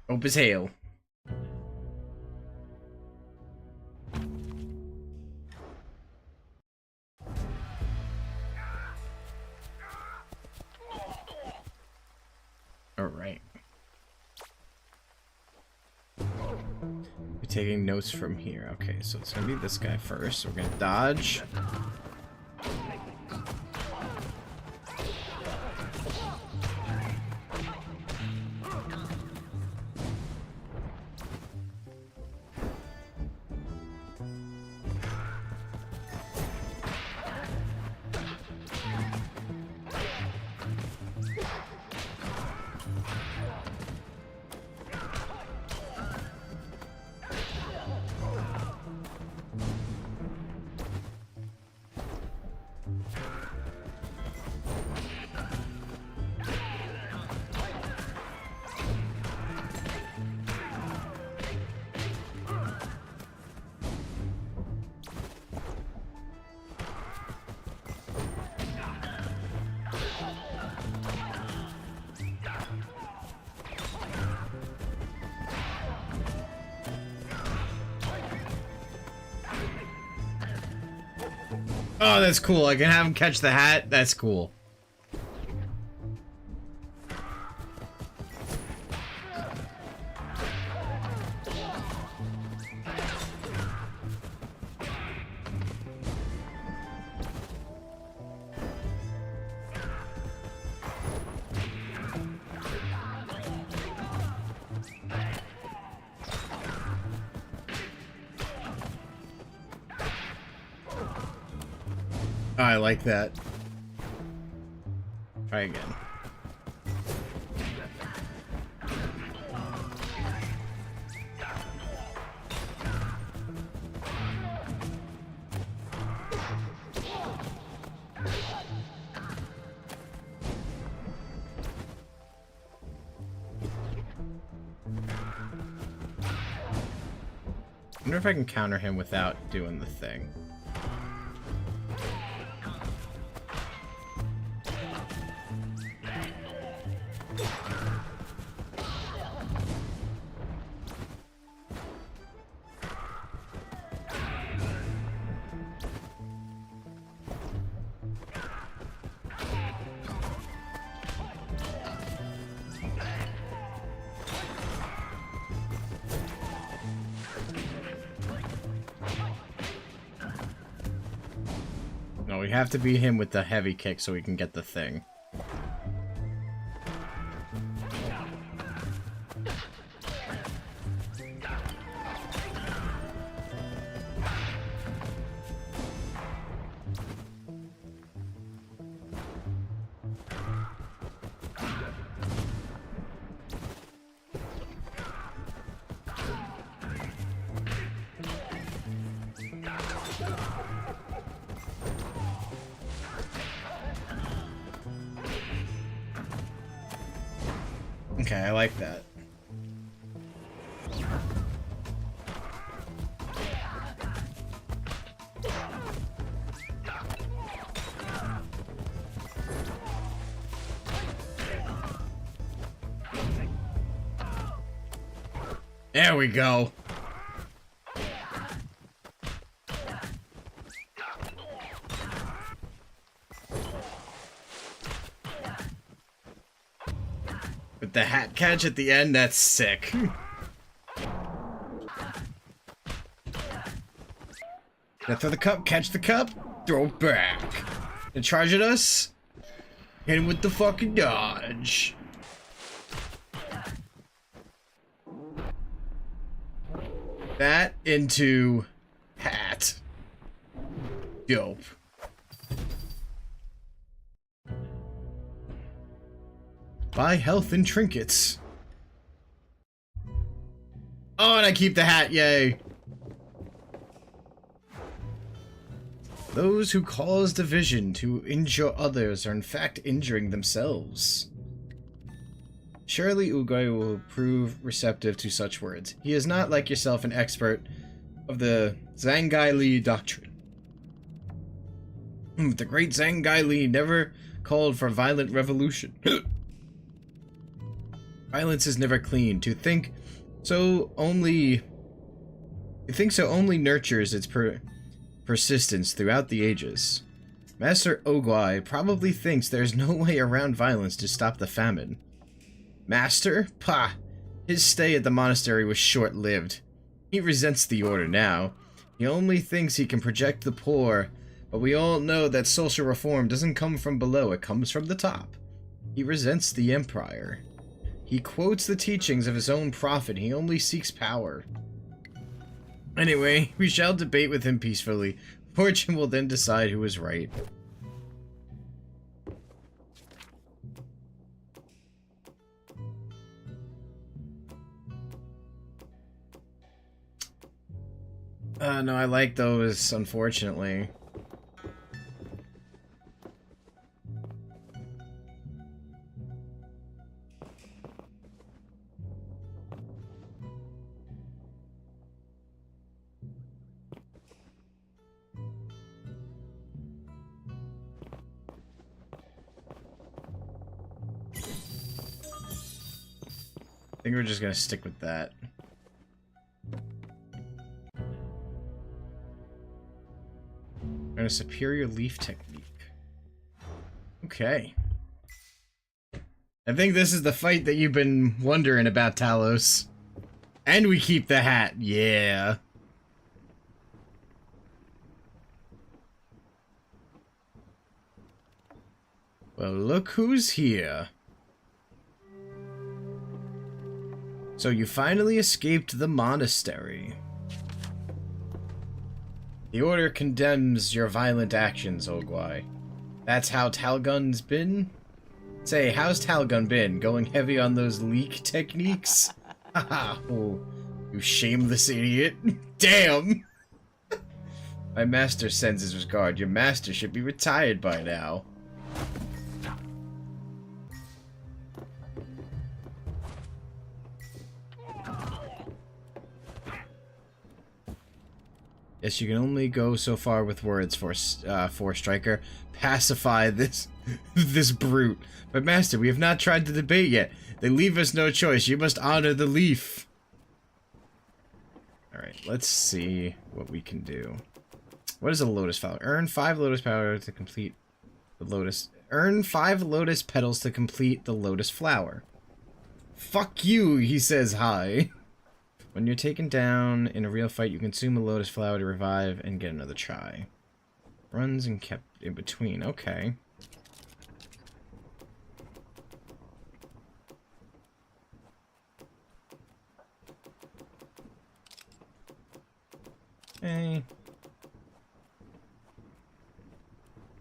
Dope as hell. Alright. We're taking notes from here. Okay, so it's gonna be this guy first. We're gonna dodge. Oh, that's cool. I can have him catch the hat. That's cool. I like that. Try again. I wonder if I can counter him without doing the thing. No, we have to beat him with the heavy kick so we can get the thing. Okay, I like that. There we go. With the hat catch at the end, that's sick. Now throw the cup, catch the cup, throw it back. And charge at us. Hit him with the fucking dodge. That into hat. Dope. Buy health and trinkets. Oh, and I keep the hat, yay. Those who cause division to injure others are in fact injuring themselves. Surely Ugai will prove receptive to such words. He is not, like yourself, an expert of the Zangai Li doctrine. The great Zangai Li never called for violent revolution. Violence is never clean. To think so only nurtures its persistence throughout the ages. Master Ogwai probably thinks there's no way around violence to stop the famine. Master? Pah! His stay at the monastery was short-lived. He resents the order now. He only thinks he can project the poor, but we all know that social reform doesn't come from below, it comes from the top. He resents the Empire. He quotes the teachings of his own prophet. He only seeks power. Anyway, we shall debate with him peacefully. Fortune will then decide who is right. No, I like those, unfortunately. I think we're just gonna stick with that. I'm Learn a superior leaf technique. Okay. I think this is the fight that you've been wondering about, Talos. And we keep the hat. Yeah. Well, look who's here. So you finally escaped the monastery. The Order condemns your violent actions, Ogwai. That's how Talgun's been? Say, how's Talgun been? Going heavy on those leak techniques? Haha, oh, you shameless idiot. Damn! My master sends his regard. Your master should be retired by now. Yes, you can only go so far with words, Forestriker. Pacify this this brute. But master, we have not tried to debate yet. They leave us no choice. You must honor the leaf. Alright, let's see what we can do. What is a lotus flower? Earn 5 lotus power to complete the lotus. Earn 5 lotus petals to complete the lotus flower. Fuck you, he says hi. When you're taken down in a real fight, you consume a lotus flower to revive and get another try. Runs and kept in between. Okay. Hey.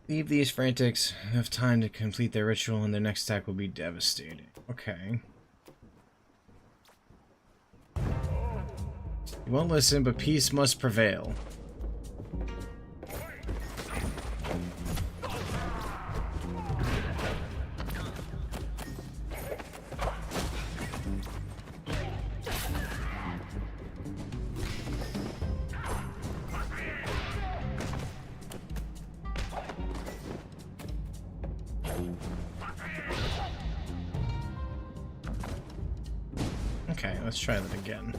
Leave these frantics. Have time to complete their ritual and their next attack will be devastating. Okay. You won't listen, but peace must prevail. Okay, let's try that again.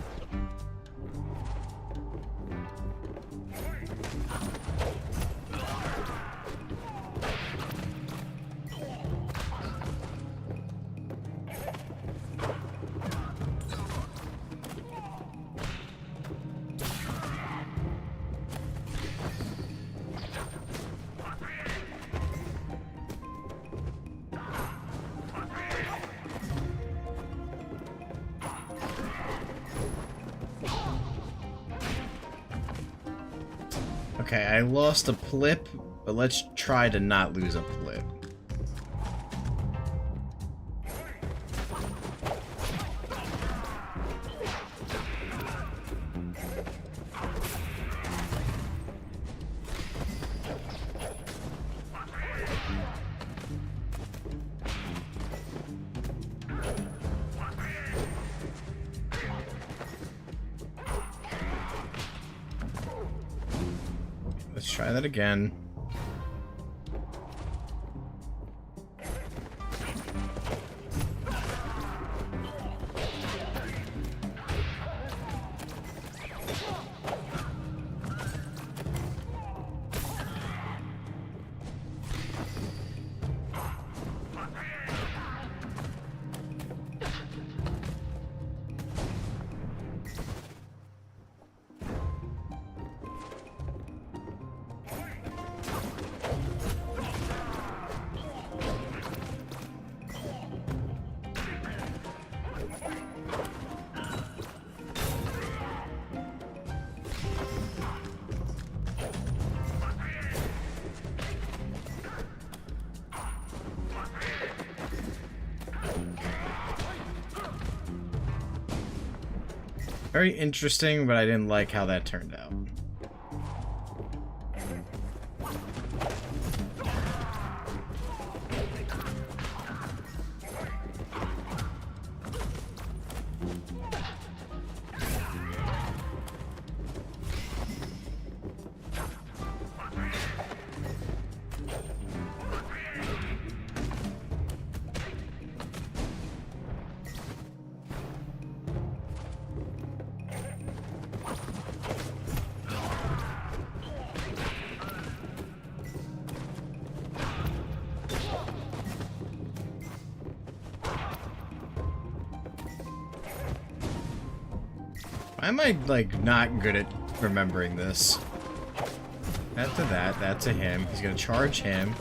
Okay, I lost a plip, but let's try to not lose a plip. Let's try that again. Very interesting, but I didn't like how that turned out. Why am I, like, not good at remembering this? That to that to him. He's gonna charge him.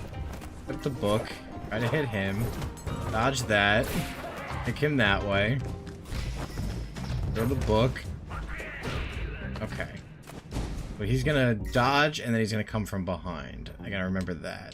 Put the book. Try to hit him. Dodge that. Pick him that way. Throw the book. Okay. But he's gonna dodge, and then he's gonna come from behind. I gotta remember that.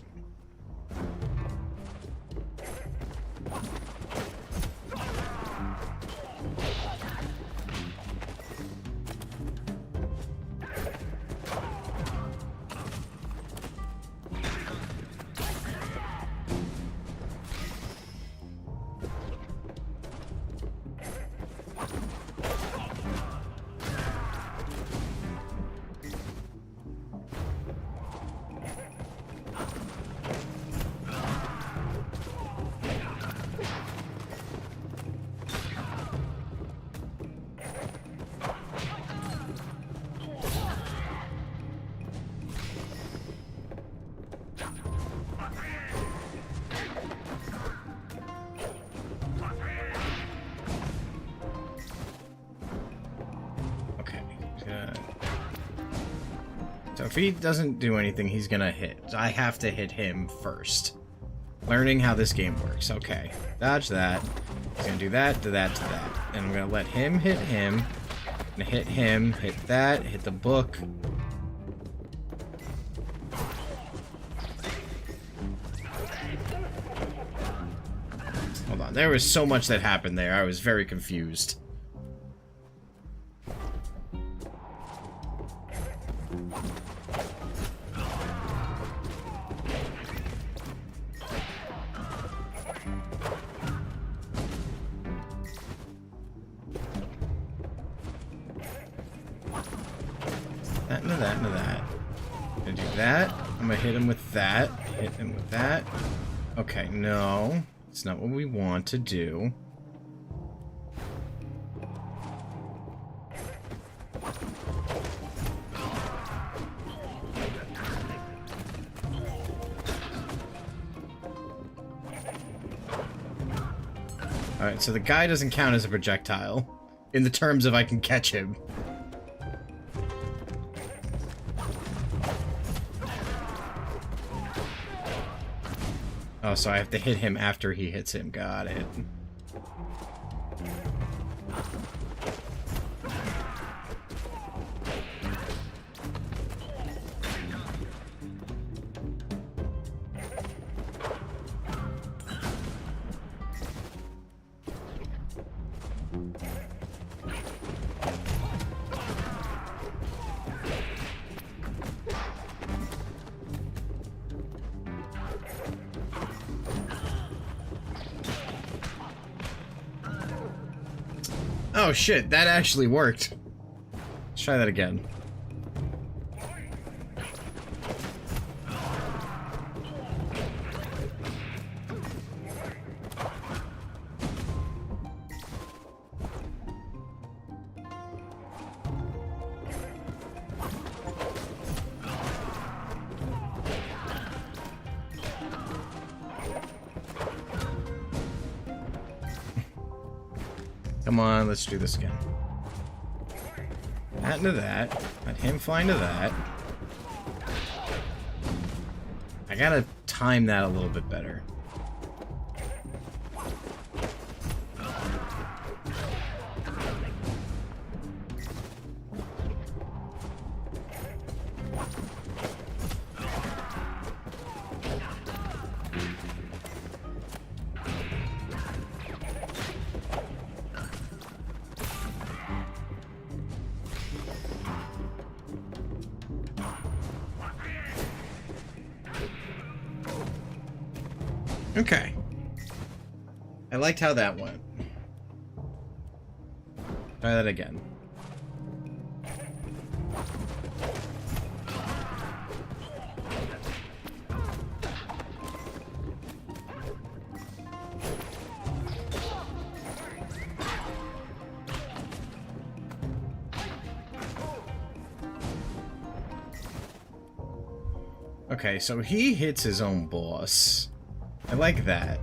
So if he doesn't do anything, he's gonna hit. I have to hit him first. Learning how this game works. Okay. Dodge that. He's gonna do that, to that, to that. And I'm gonna let him hit him. I'm gonna hit him, hit that, hit the book. Hold on. There was so much that happened there. I was very confused. That into that into that. I'm gonna do that. I'm gonna hit him with that. Hit him with that. Okay, no. It's not what we want to do. Alright, so the guy doesn't count as a projectile. In the terms of I can catch him. Oh, so I have to hit him after he hits him. Got it. Oh shit, that actually worked. Let's try that again. Come on, let's do this again. That into that. Let him fly into that. I gotta time that a little bit better. Okay. I liked how that went. Try that again. Okay, so he hits his own boss. I like that.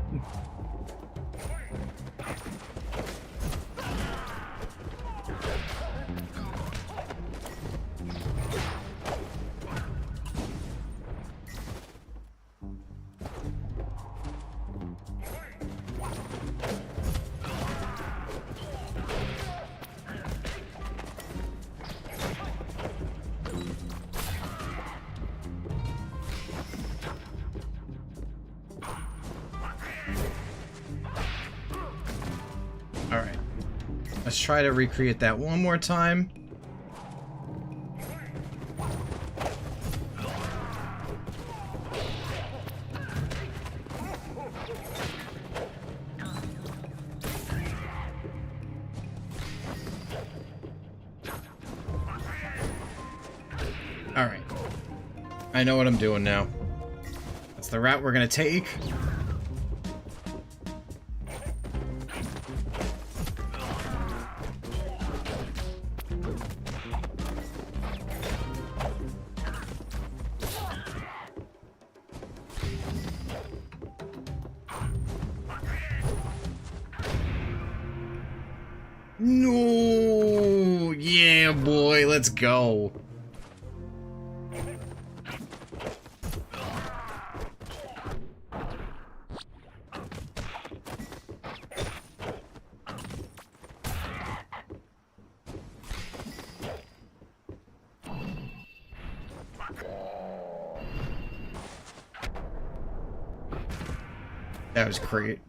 Let's try to recreate that one more time. Alright. I know what I'm doing now. That's the route we're gonna take. No! Yeah, boy, let's go. That was great.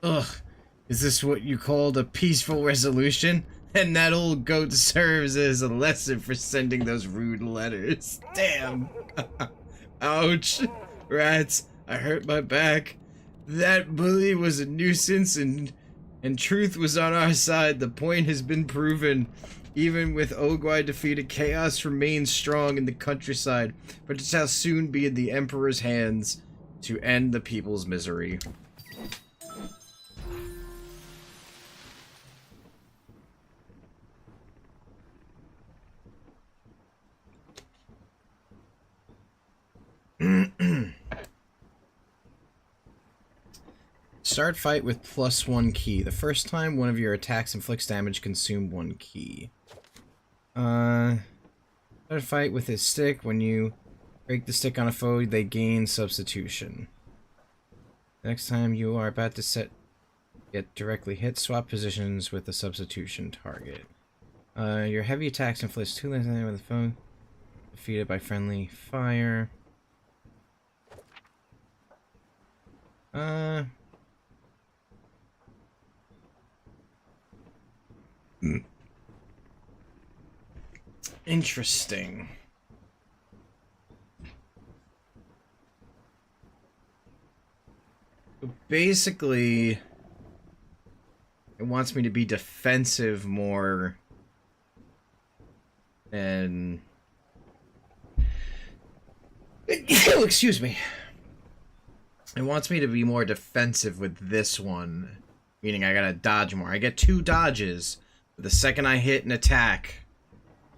Ugh. Is this what you called a peaceful resolution? And that old goat serves as a lesson for sending those rude letters. Damn. Ouch. Rats, I hurt my back. That bully was a nuisance and truth was on our side. The point has been proven. Even with Ogwai defeated, chaos remains strong in the countryside, but it shall soon be in the Emperor's hands to end the people's misery. Start fight with +1 key. The first time one of your attacks inflicts damage, consume 1 key. Start a fight with his stick. When you break the stick on a foe, they gain substitution. Next time you are about to get directly hit, swap positions with the substitution target. Your heavy attacks inflict 2 less damage with the foe. Defeated by friendly fire. Interesting. Basically, it wants me to be defensive more than... Excuse me. It wants me to be more defensive with this one, meaning I gotta dodge more. I get 2 dodges. But the second I hit an attack,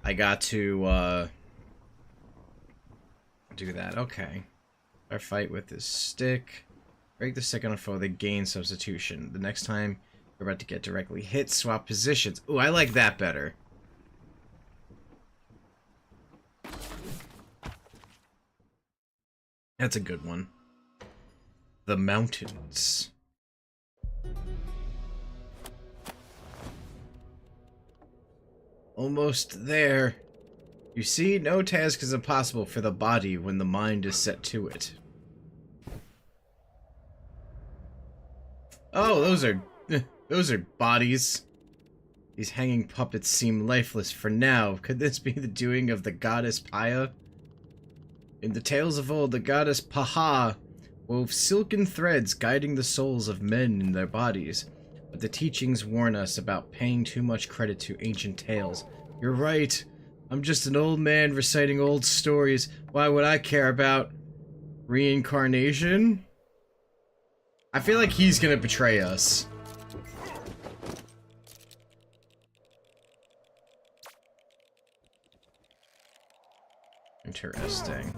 I got to do that. Okay. Our fight with this stick. Break the stick on a foe, they gain substitution. The next time you're about to get directly hit, swap positions. Ooh, I like that better. That's a good one. The mountains. Almost there. You see, no task is impossible for the body when the mind is set to it. Oh, those are bodies. These hanging puppets seem lifeless for now. Could this be the doing of the goddess Paya? In the tales of old, the goddess Paha wove silken threads guiding the souls of men in their bodies. But the teachings warn us about paying too much credit to ancient tales. You're right. I'm just an old man reciting old stories. Why would I care about reincarnation? I feel like he's gonna betray us. Interesting.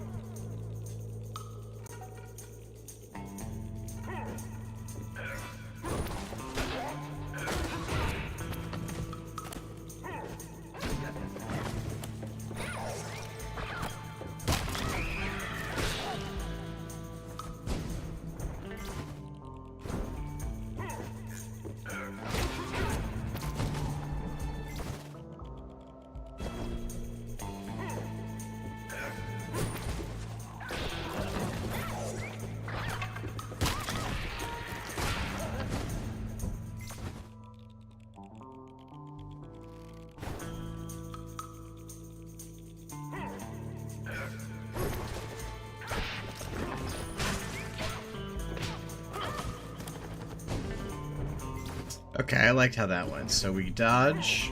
Okay, I liked how that went. So we dodge,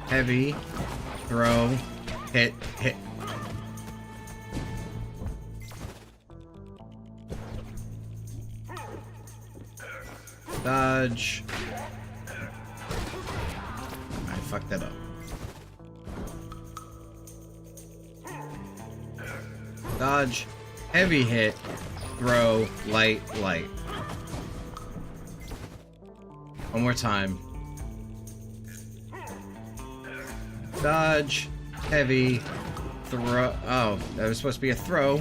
heavy, throw, hit, hit. Dodge. I fucked that up. Dodge, heavy hit, throw, light, light. One more time. Dodge, heavy, throw. Oh, that was supposed to be a throw.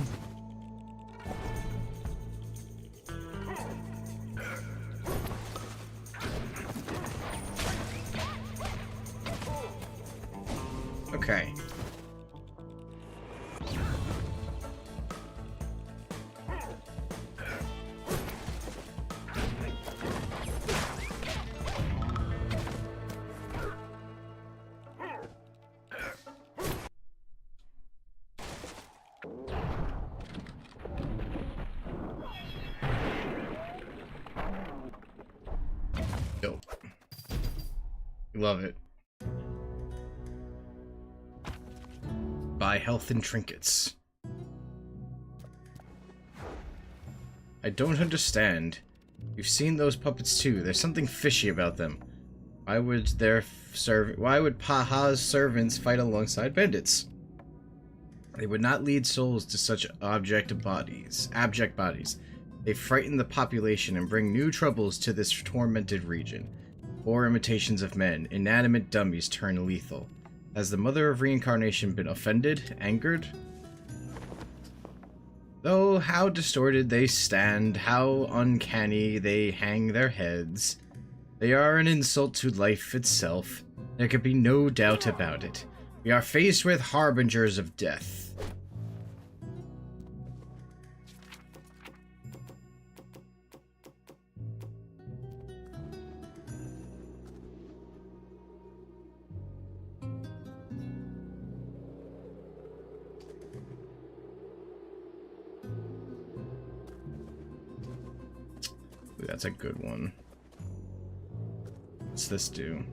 Okay. Dope. Love it. Buy health and trinkets. I don't understand. You've seen those puppets too. There's something fishy about them. Why would Paha's servants fight alongside bandits? They would not lead souls to such abject bodies. They frighten the population and bring new troubles to this tormented region. Poor imitations of men, inanimate dummies turn lethal. Has the Mother of Reincarnation been offended, angered? Though how distorted they stand, how uncanny they hang their heads. They are an insult to life itself. There could be no doubt about it. We are faced with harbingers of death. Ooh, that's a good one. What's this do?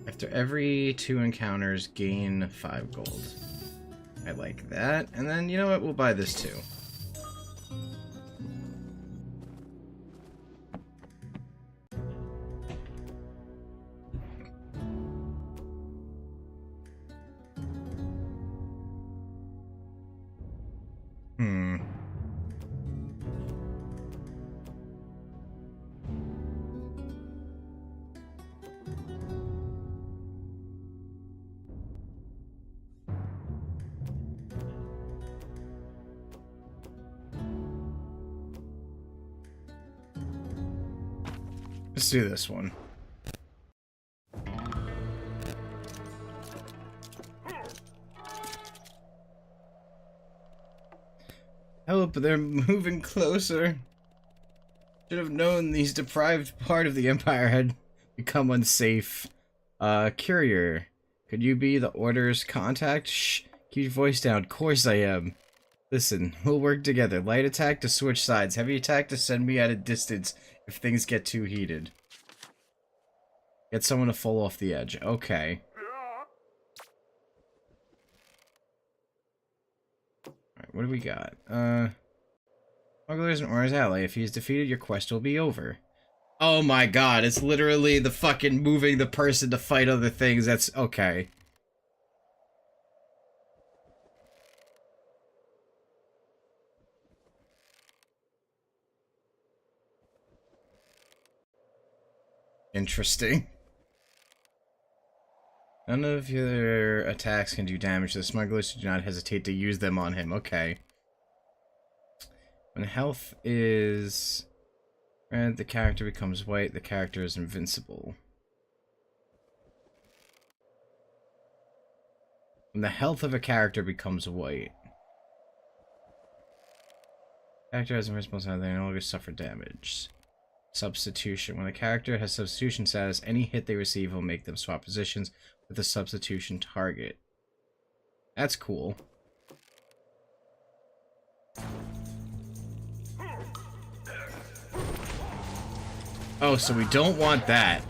After every 2 encounters, gain 5 gold. I like that. And then, you know what? We'll buy this too. Let's do this one. Help, they're moving closer. Should have known these deprived part of the Empire had become unsafe. Courier, could you be the Order's contact? Shh, keep your voice down. Of course I am. Listen, we'll work together. Light attack to switch sides. Heavy attack to send me at a distance if things get too heated. Get someone to fall off the edge. Okay. Alright, what do we got? Smuggler is an Order's ally. If he is defeated, your quest will be over. Oh my god, it's literally the fucking moving the person to fight other things. That's okay. Interesting. None of your attacks can do damage to the smuggler, so do not hesitate to use them on him. Okay. When health is red, the character becomes white. The character is invincible. When the health of a character becomes white, character has invincible status, they no longer suffer damage. Substitution. When a character has substitution status, any hit they receive will make them swap positions with the substitution target. That's cool. Oh, so we don't want that.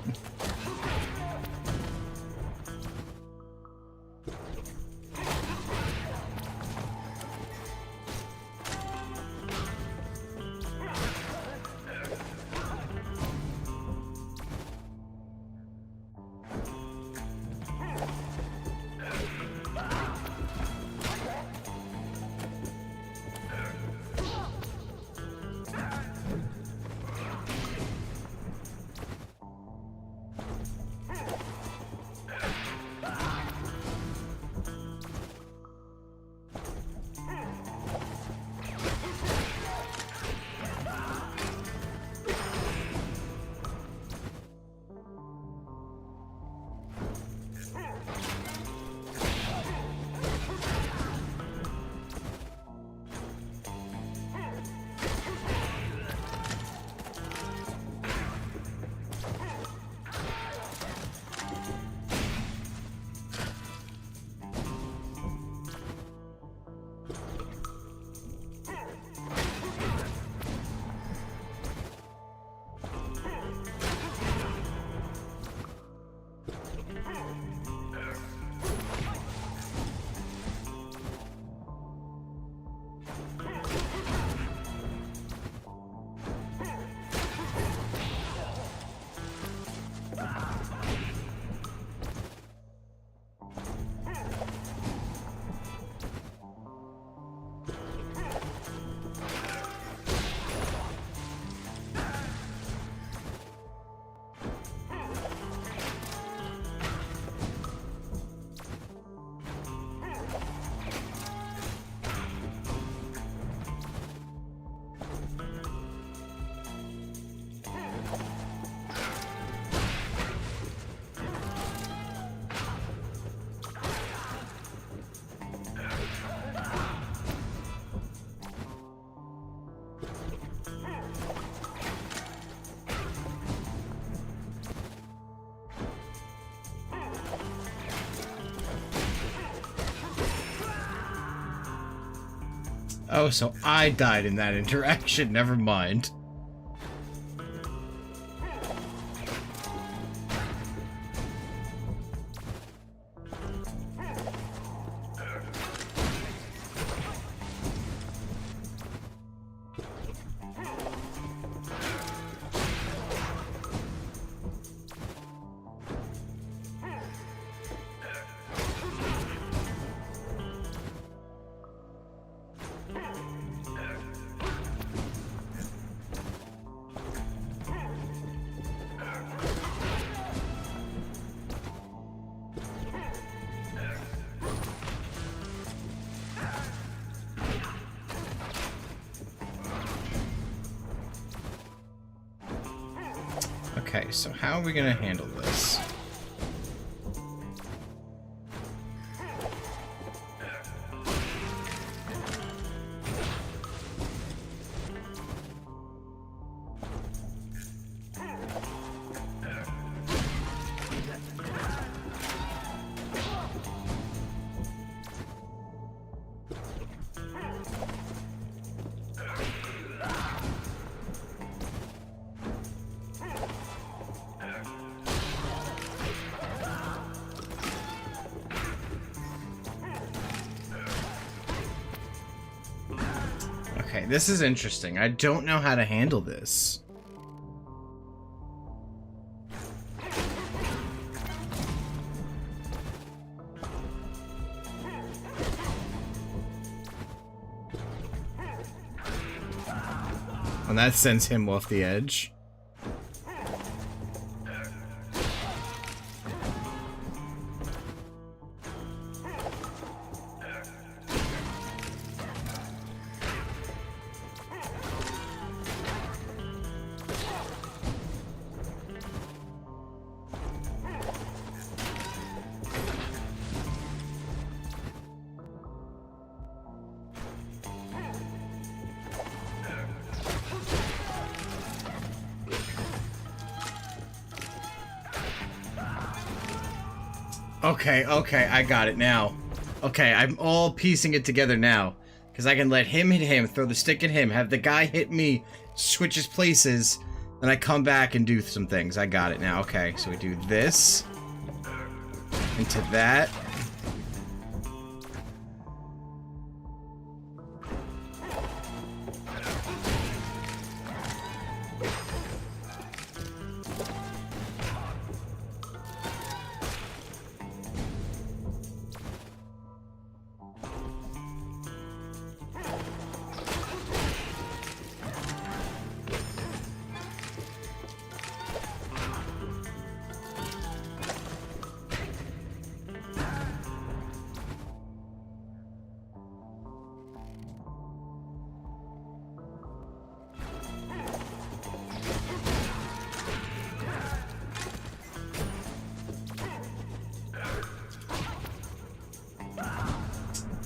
Oh, so I died in that interaction. Never mind. Okay, so how are we gonna handle this? Okay, this is interesting. I don't know how to handle this. And that sends him off the edge. Okay, I got it now. Okay, I'm all piecing it together now. Because I can let him hit him, throw the stick at him, have the guy hit me, switches places, Then I come back and do some things. I got it now. Okay, so we do this into that.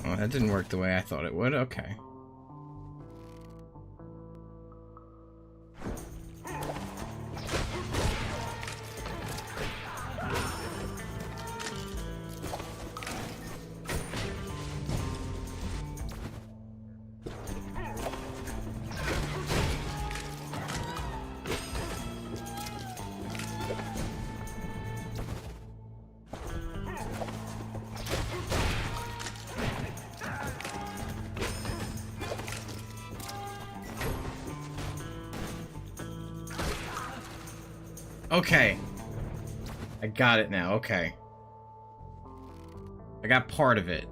Oh, that didn't work the way I thought it would. Okay. Okay. I got it now. Okay. I got part of it.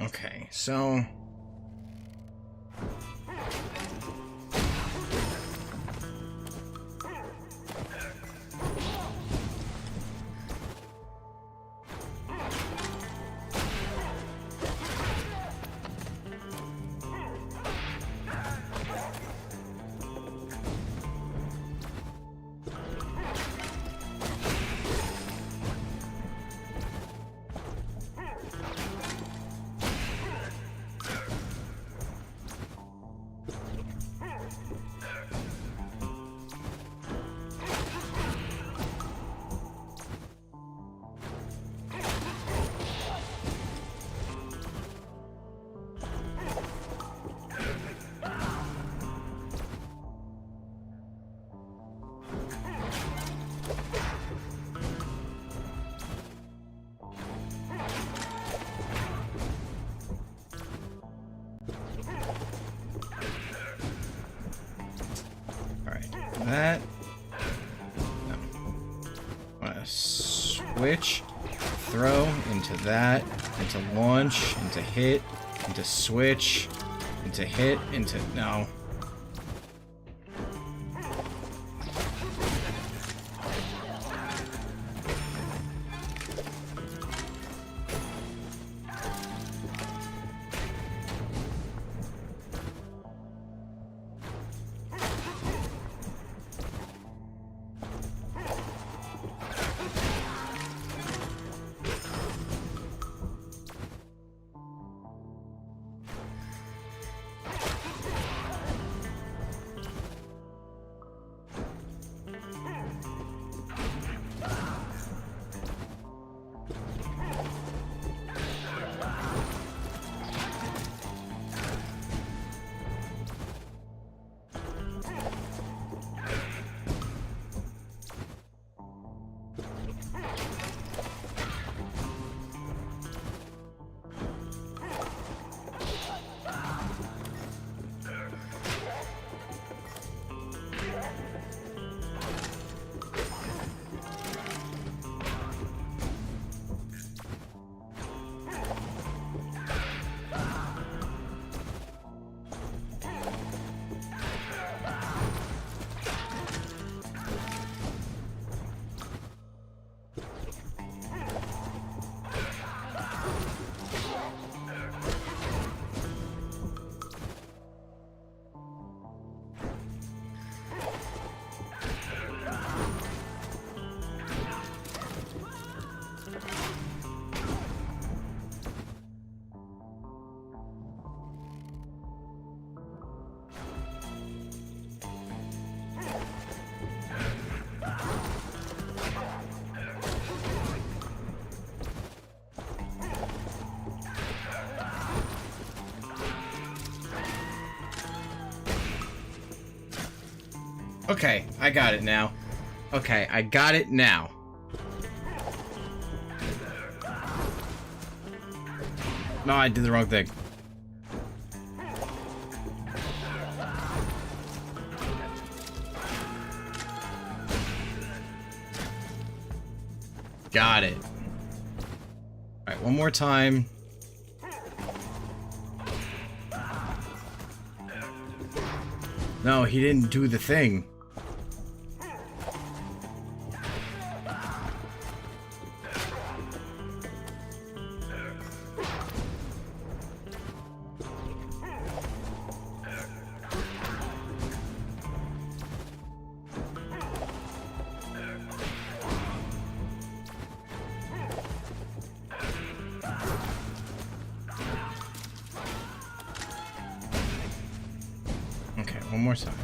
Okay, so... that. No. Switch, throw into that, into launch, into hit, into switch, into hit, into no. Okay, I got it now. Okay, I got it now. No, I did the wrong thing. Got it. Alright, one more time. No, he didn't do the thing. Okay, one more time.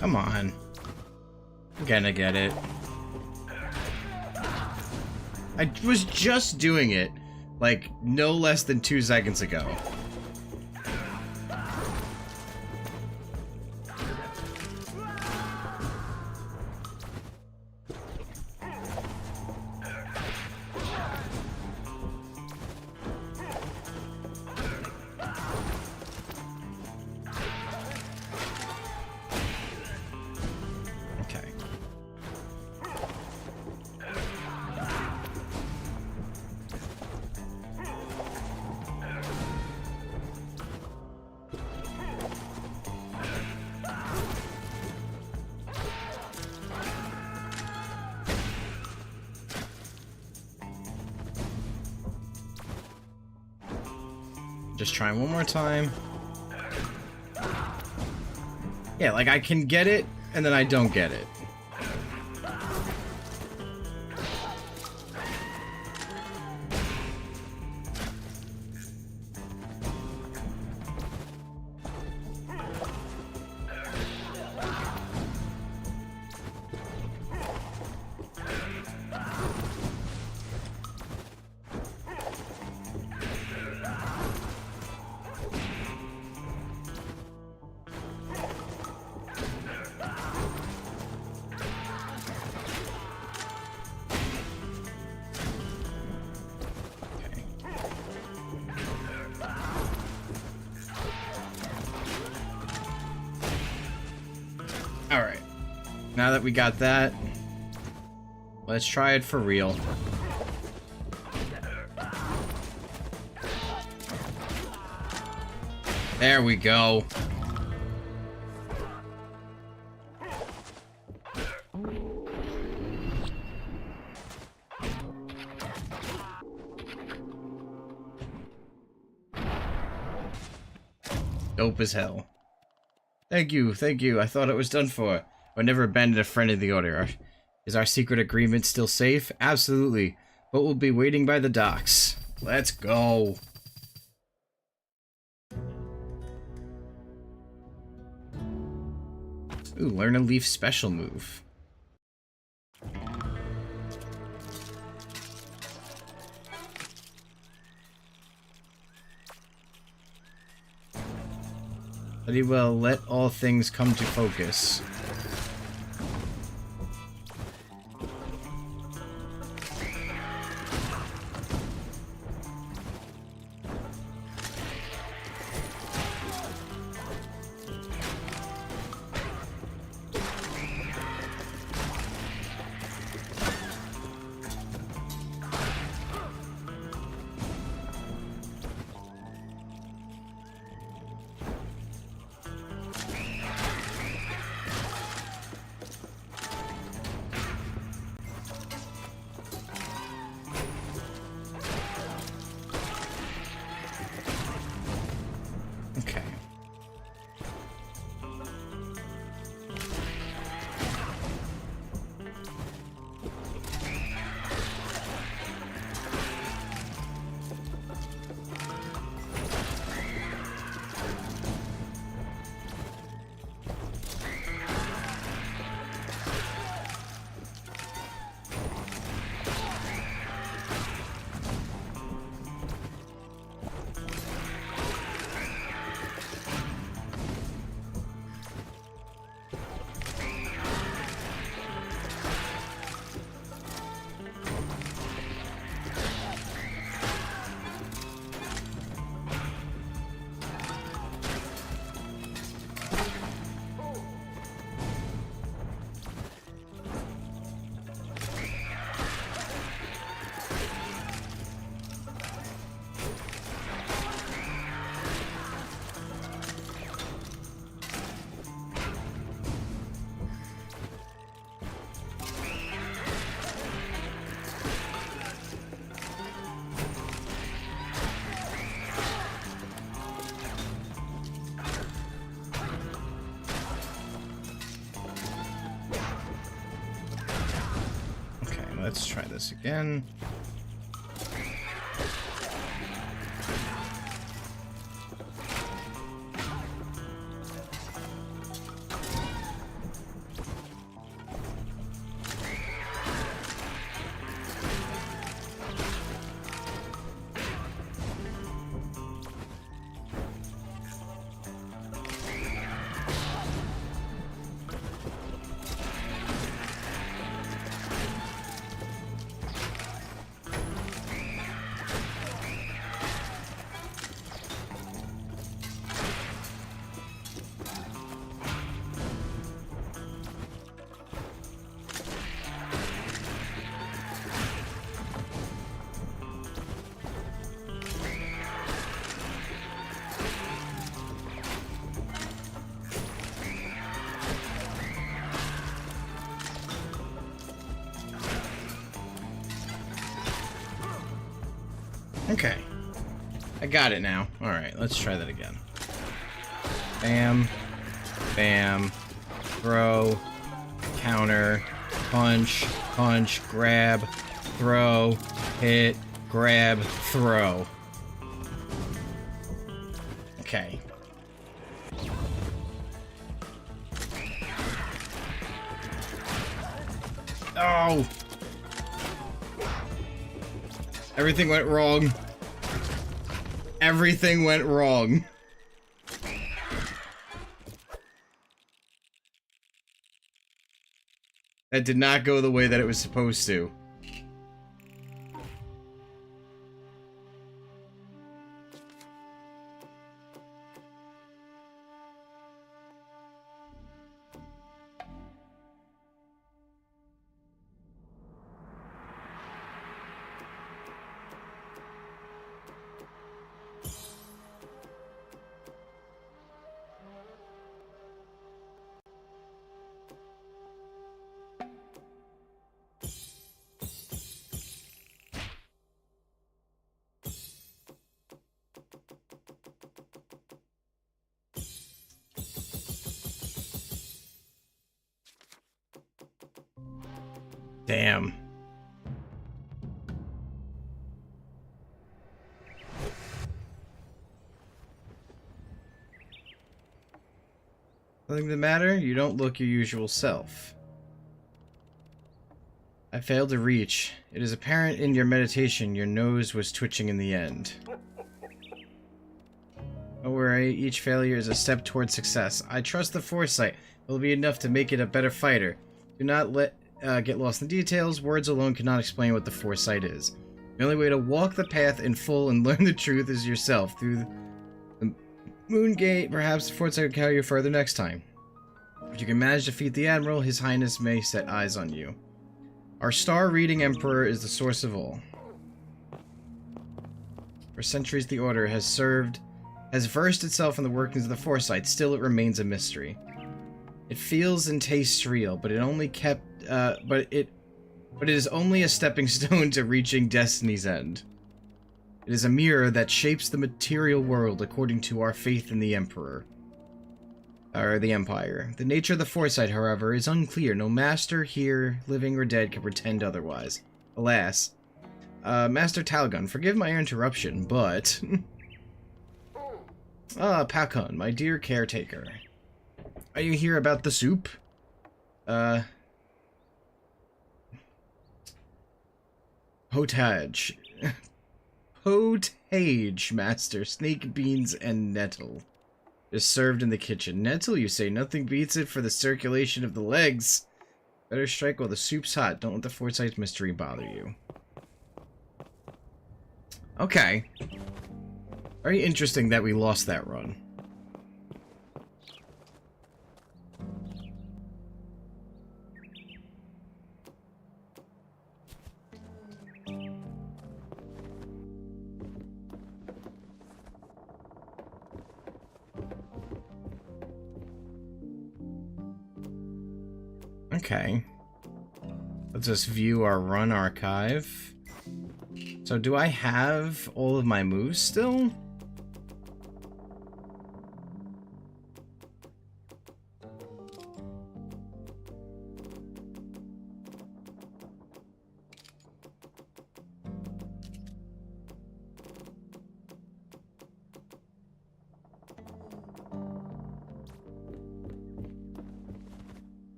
Come on. I'm gonna get it. I was just doing it, like, no less than 2 seconds ago. Just trying one more time. Yeah, like I can get it, and then I don't get it. Alright, now that we got that, let's try it for real. There we go. Dope as hell. Thank you, thank you. I thought it was done for. I would never abandon a friend in the order. Is our secret agreement still safe? Absolutely. But we'll be waiting by the docks. Let's go. Ooh, learn a leaf special move. Very well, let all things come to focus. let's try this again. Okay. I got it now. Alright, let's try that again. Bam. Bam. Throw. Counter. Punch. Punch. Grab. Throw. Hit. Grab. Throw. Okay. Oh! Everything went wrong. Everything went wrong. That did not go the way that it was supposed to. Damn. Nothing the matter? You don't look your usual self. I failed to reach. It is apparent in your meditation your nose was twitching in the end. Don't worry, each failure is a step towards success. I trust the foresight will be enough to make it a better fighter. Do not get lost in details. Words alone cannot explain what the foresight is. The only way to walk the path in full and learn the truth is yourself. Through the Moon Gate, perhaps the foresight will carry you further next time. If you can manage to defeat the Admiral, His Highness may set eyes on you. Our star-reading Emperor is the source of all. For centuries the Order has versed itself in the workings of the foresight. Still it remains a mystery. It feels and tastes real, but it is only a stepping stone to reaching destiny's end. It is a mirror that shapes the material world according to our faith in the Emperor. Or the Empire. The nature of the foresight, however, is unclear. No master here, living or dead, can pretend otherwise. Alas. Master Talgun, forgive my interruption, but... Pakun, my dear caretaker. Are you here about the soup? Potage. Potage, master. Snake beans and nettle. Is served in the kitchen. Nettle, you say? Nothing beats it for the circulation of the legs. Better strike while the soup's hot. Don't let the foresight mystery bother you. Okay. Very interesting that we lost that run. Okay. Let's just view our run archive. So do I have all of my moves still?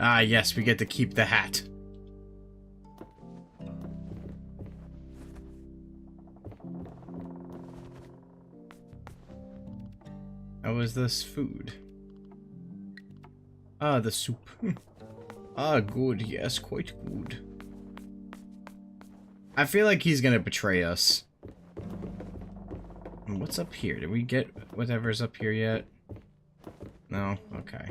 Ah, yes, we get to keep the hat. How is this food? Ah, the soup. Ah, good. Yes, quite good. I feel like he's gonna betray us. What's up here? Did we get whatever's up here yet? No? Okay.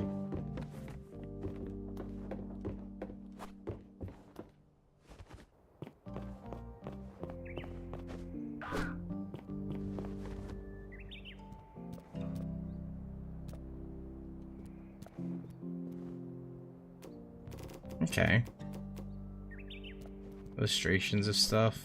Okay. Illustrations of stuff.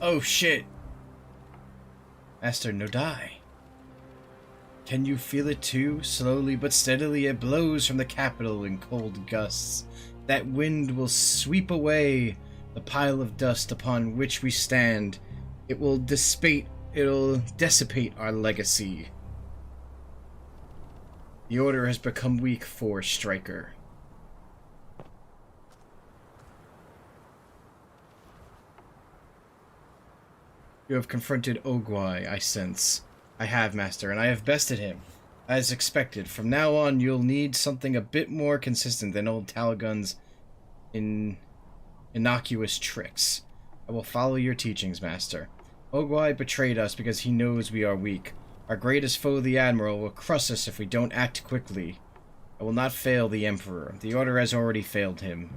Oh shit. Master, no die. Can you feel it too? Slowly but steadily it blows from the capital in cold gusts. That wind will sweep away the pile of dust upon which we stand. It'll dissipate our legacy. The order has become weak, Forestriker. You have confronted Ogwai, I sense. I have, Master, and I have bested him. As expected, from now on you'll need something a bit more consistent than old Talagun's innocuous tricks. I will follow your teachings, Master. Ogwai betrayed us because he knows we are weak. Our greatest foe, the Admiral, will crush us if we don't act quickly. I will not fail the Emperor. The Order has already failed him.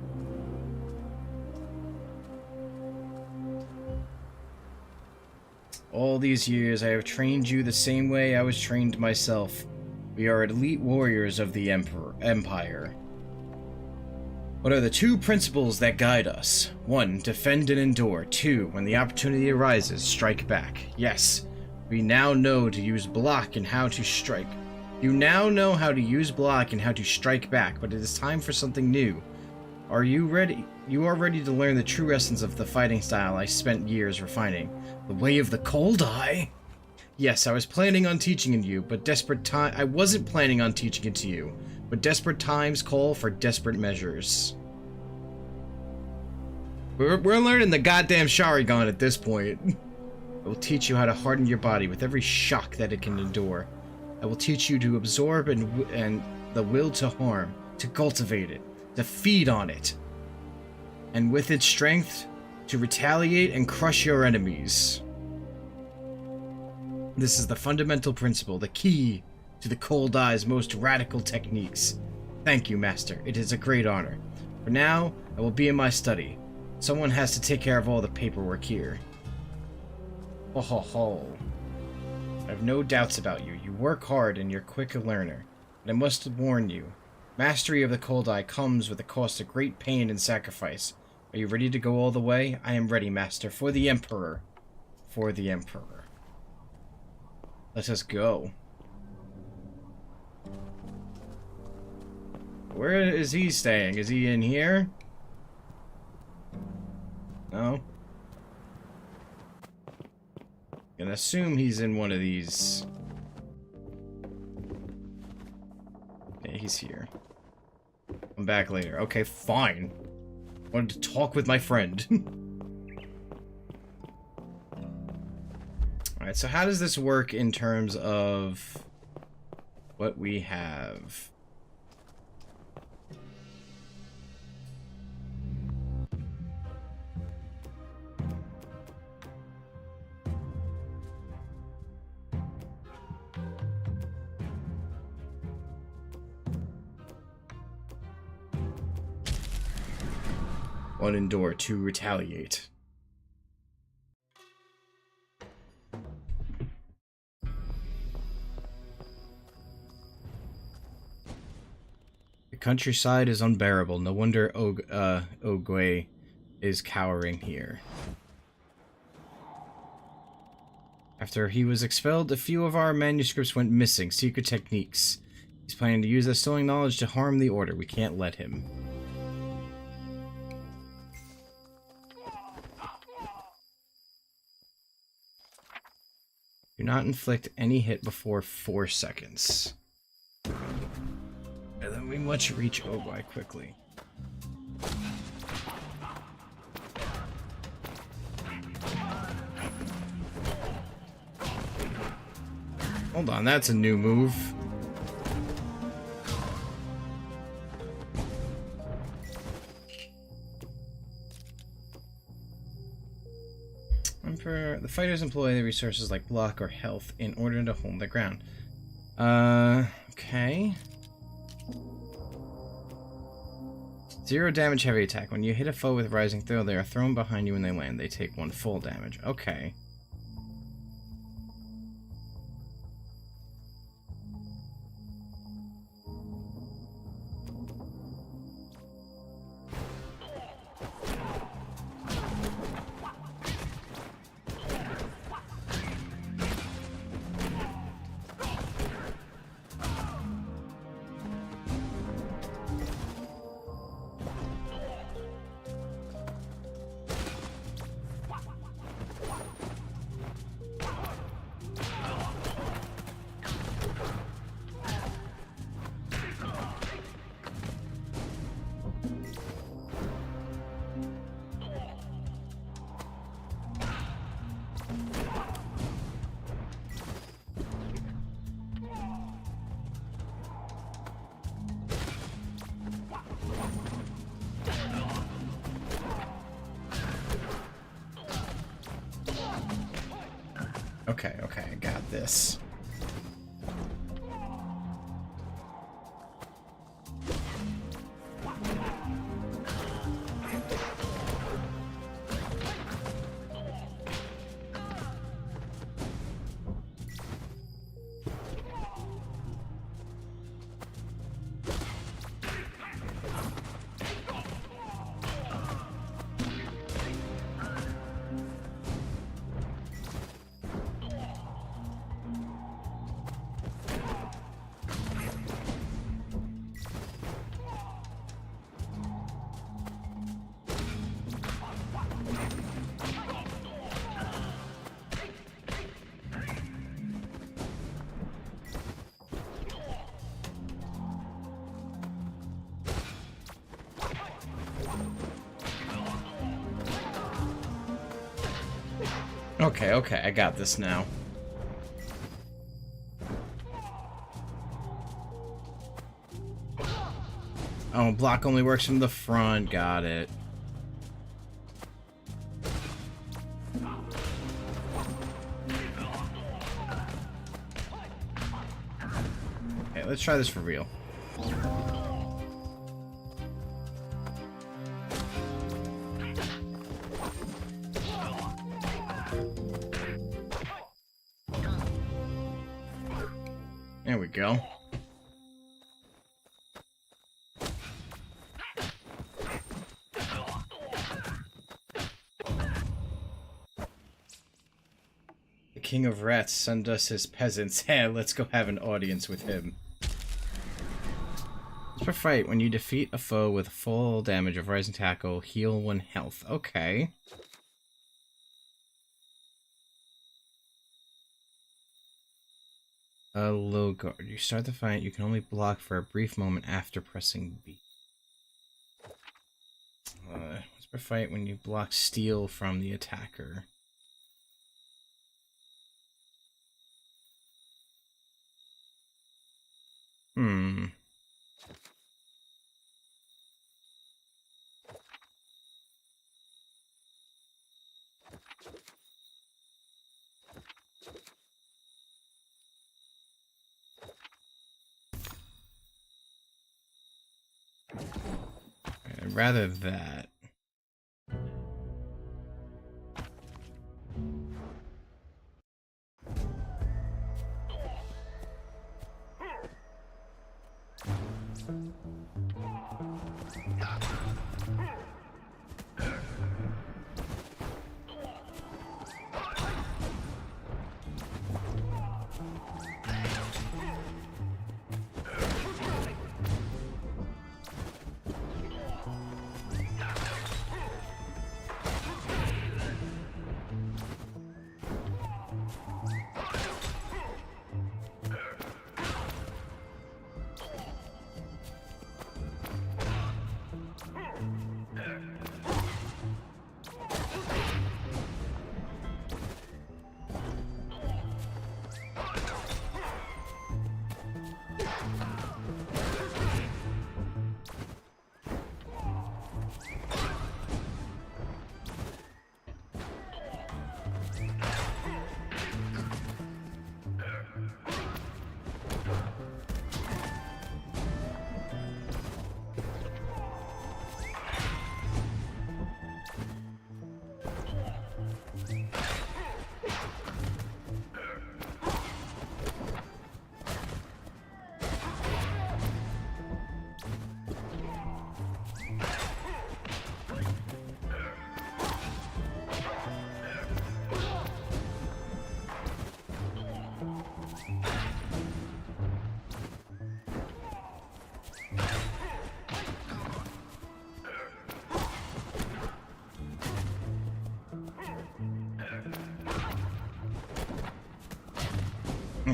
All these years I have trained you the same way I was trained myself. We are elite warriors of the Empire. What are the two principles that guide us? 1. Defend and endure. 2. When the opportunity arises, strike back. Yes, we now know to use block and how to strike. You now know how to use block and how to strike back, but it is time for something new. Are you ready? You are ready to learn the true essence of the fighting style I spent years refining. The way of the cold eye? Yes, I was planning on teaching it to you, but I wasn't planning on teaching it to you, but desperate times call for desperate measures. We're learning the goddamn Sharingan at this point. I will teach you how to harden your body with every shock that it can endure. I will teach you to absorb and the will to harm, to cultivate it, to feed on it, and with its strength, to retaliate and crush your enemies. This is the fundamental principle, the key to the Cold Eye's most radical techniques. Thank you, Master. It is a great honor. For now, I will be in my study. Someone has to take care of all the paperwork here. Ho ho ho. I have no doubts about you. You work hard and you're quick a learner. But I must warn you, mastery of the Cold Eye comes with a cost of great pain and sacrifice. Are you ready to go all the way? I am ready, Master. For the Emperor. For the Emperor. Let us go. Where is he staying? Is he in here? No? I'm gonna assume he's in one of these. Yeah, he's here. Come back later. Okay, fine. Wanted to talk with my friend. Alright, so how does this work in terms of what we have? One, endure. 2, retaliate. The countryside is unbearable. No wonder Ogway is cowering here. After he was expelled, a few of our manuscripts went missing. Secret techniques. He's planning to use that stolen knowledge to harm the Order. We can't let him. Do not inflict any hit before 4 seconds. And then we must reach Ogwai quickly. Hold on, that's a new move. The fighters employ the resources like block or health in order to hold their ground. Okay. 0 damage heavy attack. When you hit a foe with rising throw, they are thrown behind you when they land. They take 1 full damage. Okay. Okay, I got this. Okay, I got this now. Oh, block only works from the front. Got it. Okay, let's try this for real. There we go. The King of Rats sent us his peasants. Hey, let's go have an audience with him. For fight, when you defeat a foe with full damage of rising tackle, heal 1 health. Okay. Low guard. You start the fight, you can only block for a brief moment after pressing B. Whisper fight when you block steal from the attacker. I'd rather that.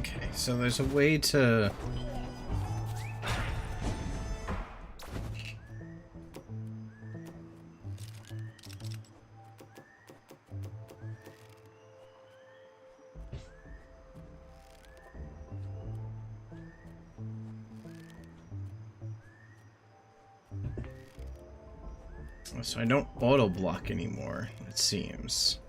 Okay, so there's a way to... So I don't auto-block anymore, it seems.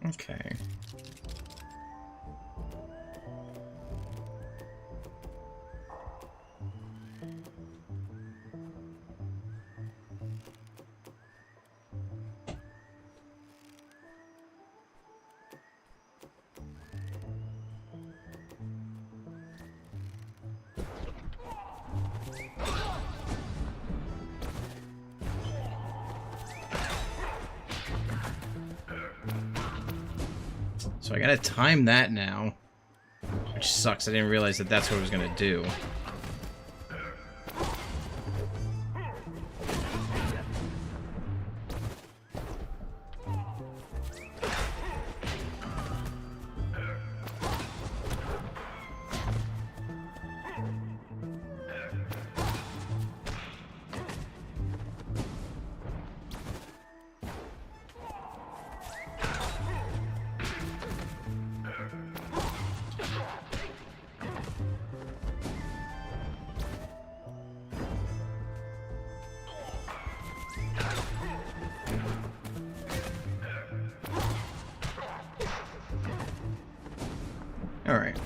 Okay. So I gotta time that now, which sucks. I didn't realize that that's what I was gonna do. Alright.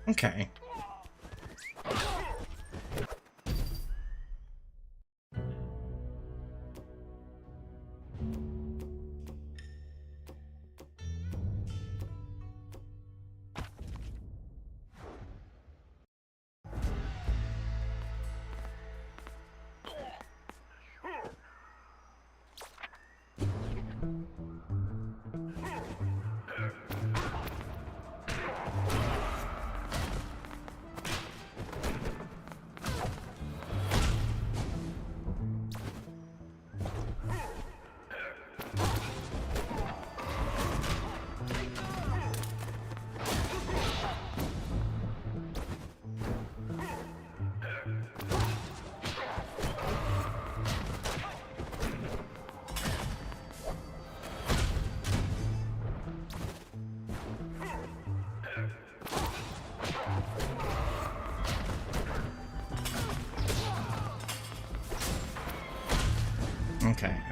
Okay.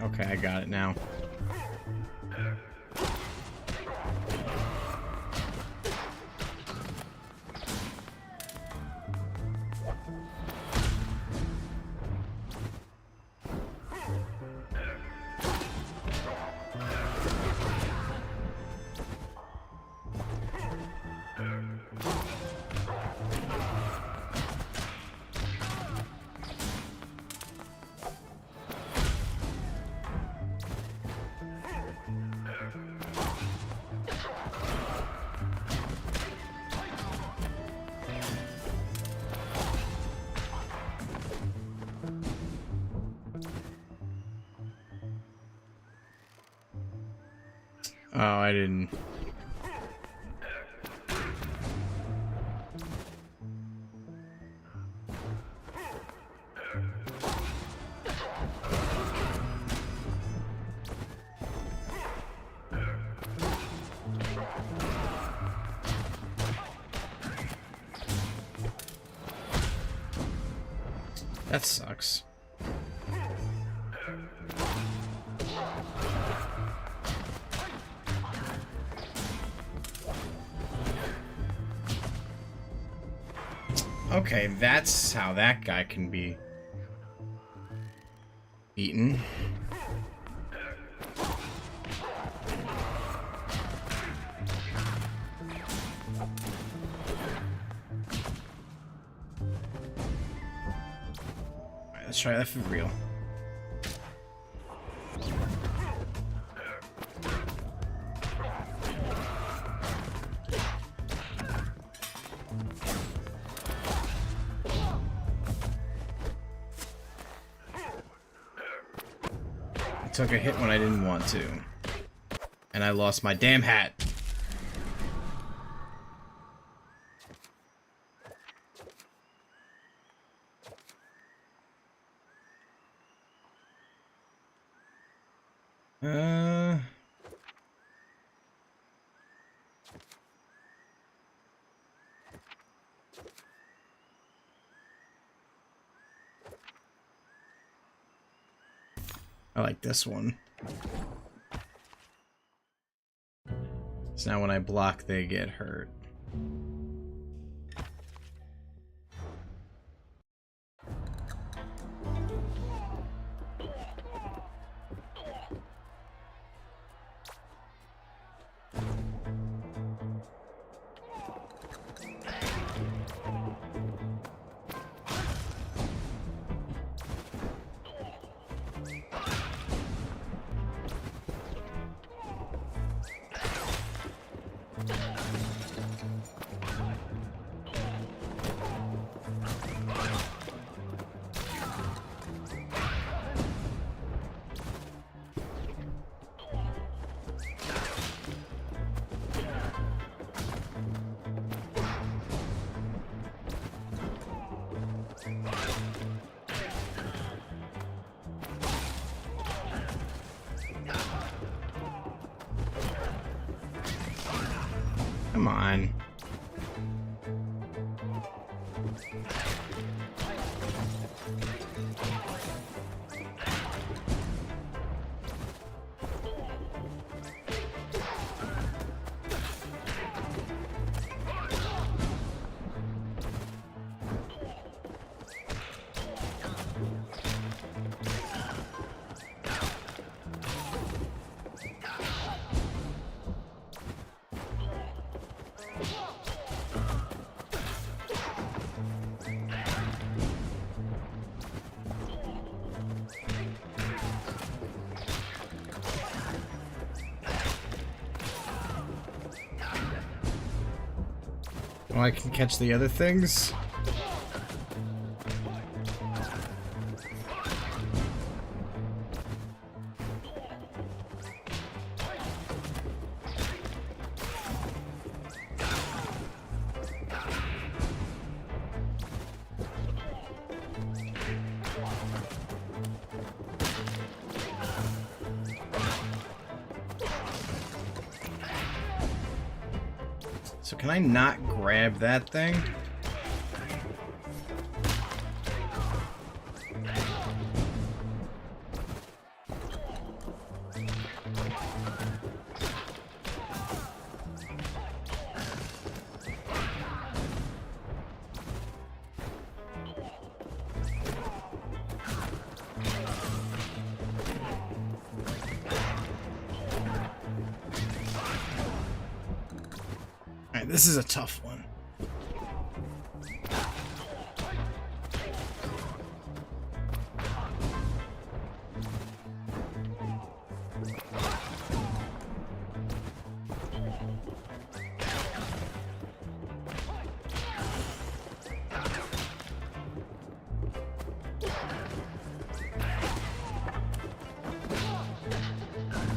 Okay, I got it now. Oh, I didn't. That sucks. Okay, that's how that guy can be eaten. Alright, let's try that for real. Took a hit when I didn't want to. And I lost my damn hat. I like this one. So now when I block, they get hurt. Come on. Oh, I can catch the other things? So can I not grab that thing? Alright, this is a tough one.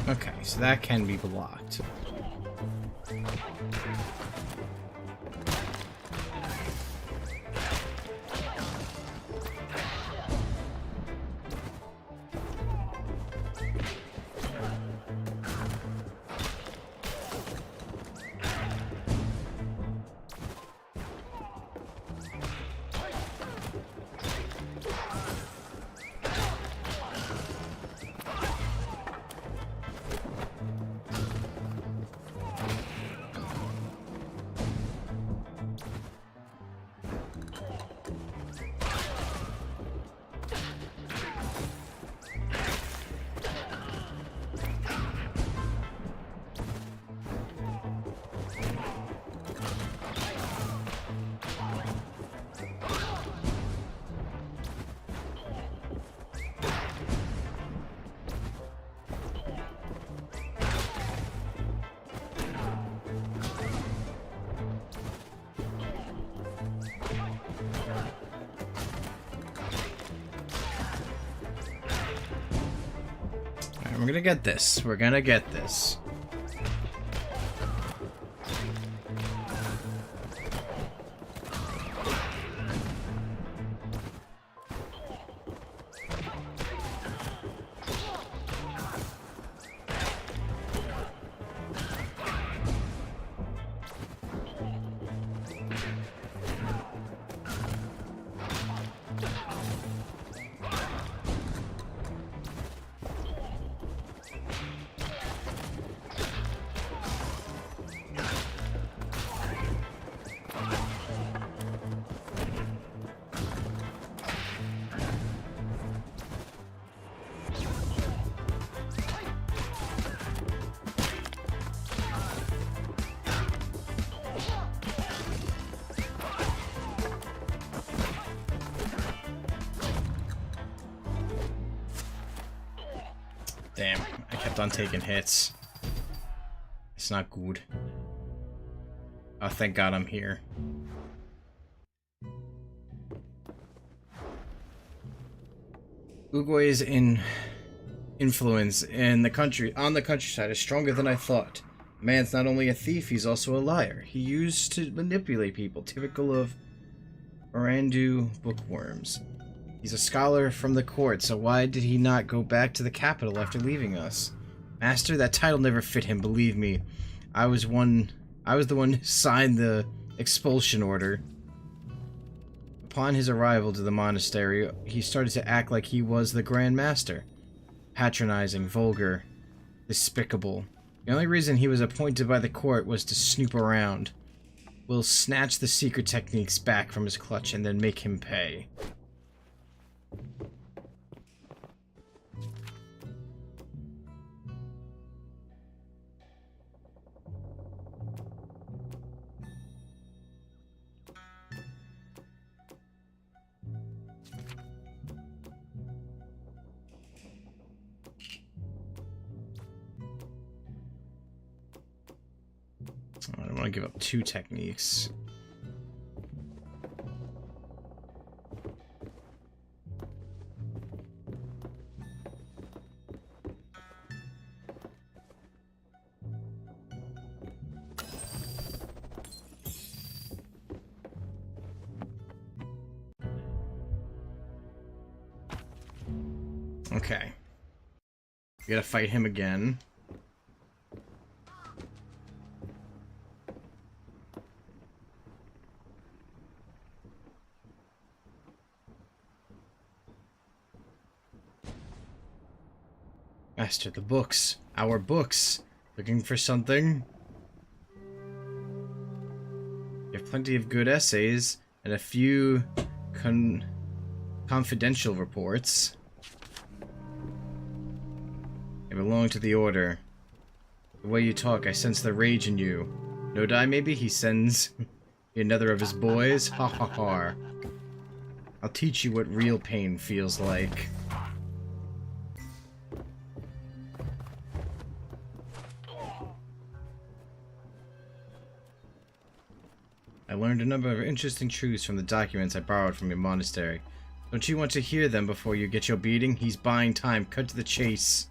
Okay, so that can be blocked. I'm gonna get this. We're gonna get this. Damn, I kept on taking hits. It's not good. Oh, thank God I'm here. Uguay's influence in the countryside is stronger than I thought. Man's not only a thief, he's also a liar. He used to manipulate people, typical of Orandu bookworms. He's a scholar from the court, so why did he not go back to the capital after leaving us? Master, that title never fit him, believe me. I was the one who signed the expulsion order. Upon his arrival to the monastery, he started to act like he was the Grand Master. Patronizing, vulgar, despicable. The only reason he was appointed by the court was to snoop around. We'll snatch the secret techniques back from his clutch and then make him pay. I don't want to give up 2 techniques. Okay. We gotta fight him again. Master, the books. Our books. Looking for something? You have plenty of good essays and a few confidential reports. They belong to the Order. The way you talk, I sense the rage in you. No die, maybe? He sends another of his boys? Ha ha ha. I'll teach you what real pain feels like. I learned a number of interesting truths from the documents I borrowed from your monastery. Don't you want to hear them before you get your beating? He's buying time. Cut to the chase.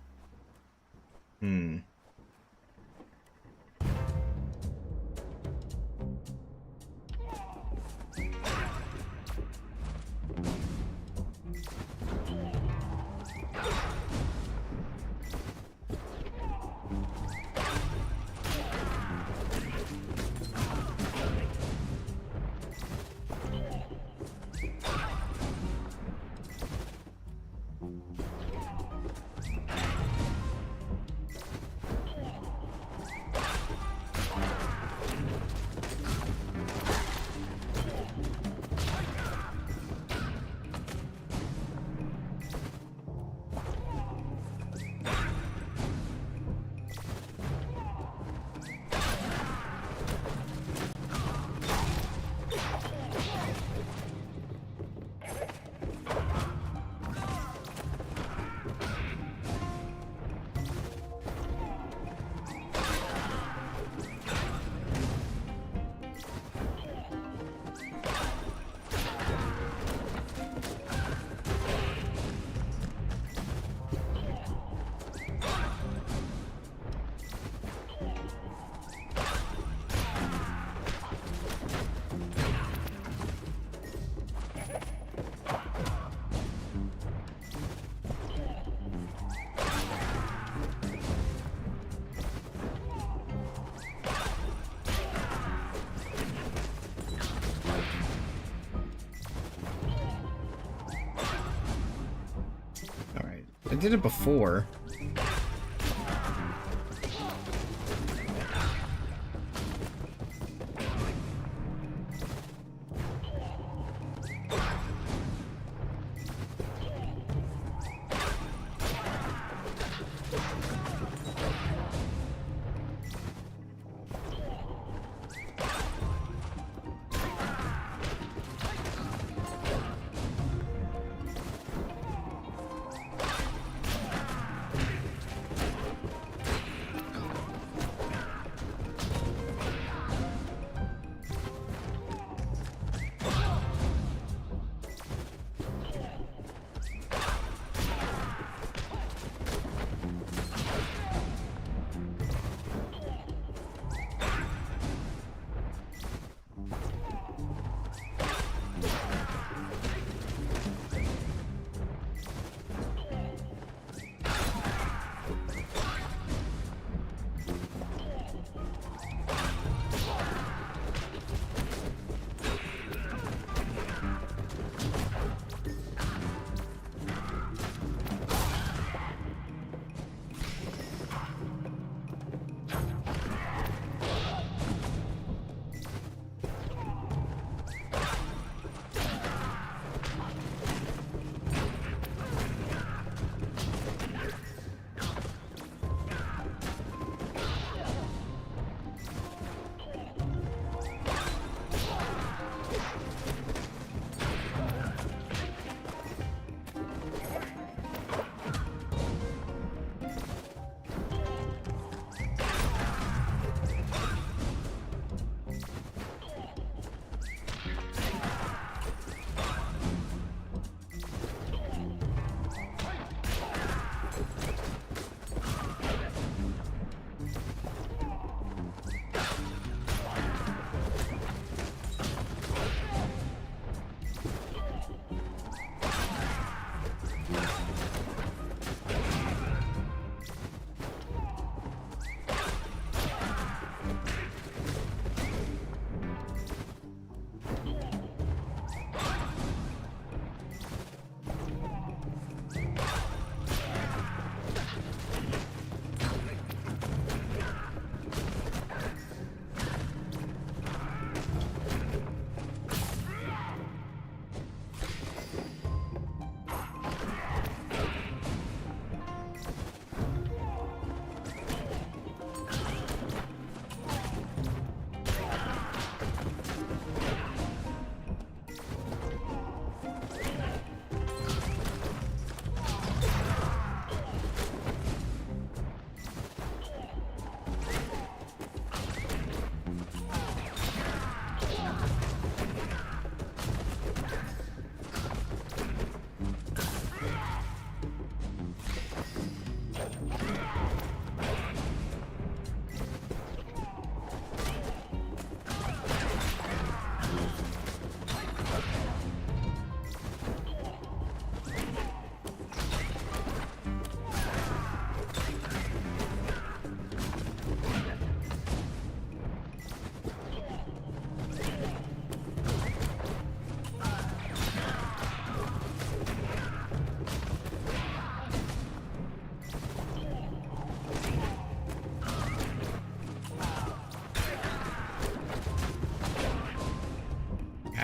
did it before.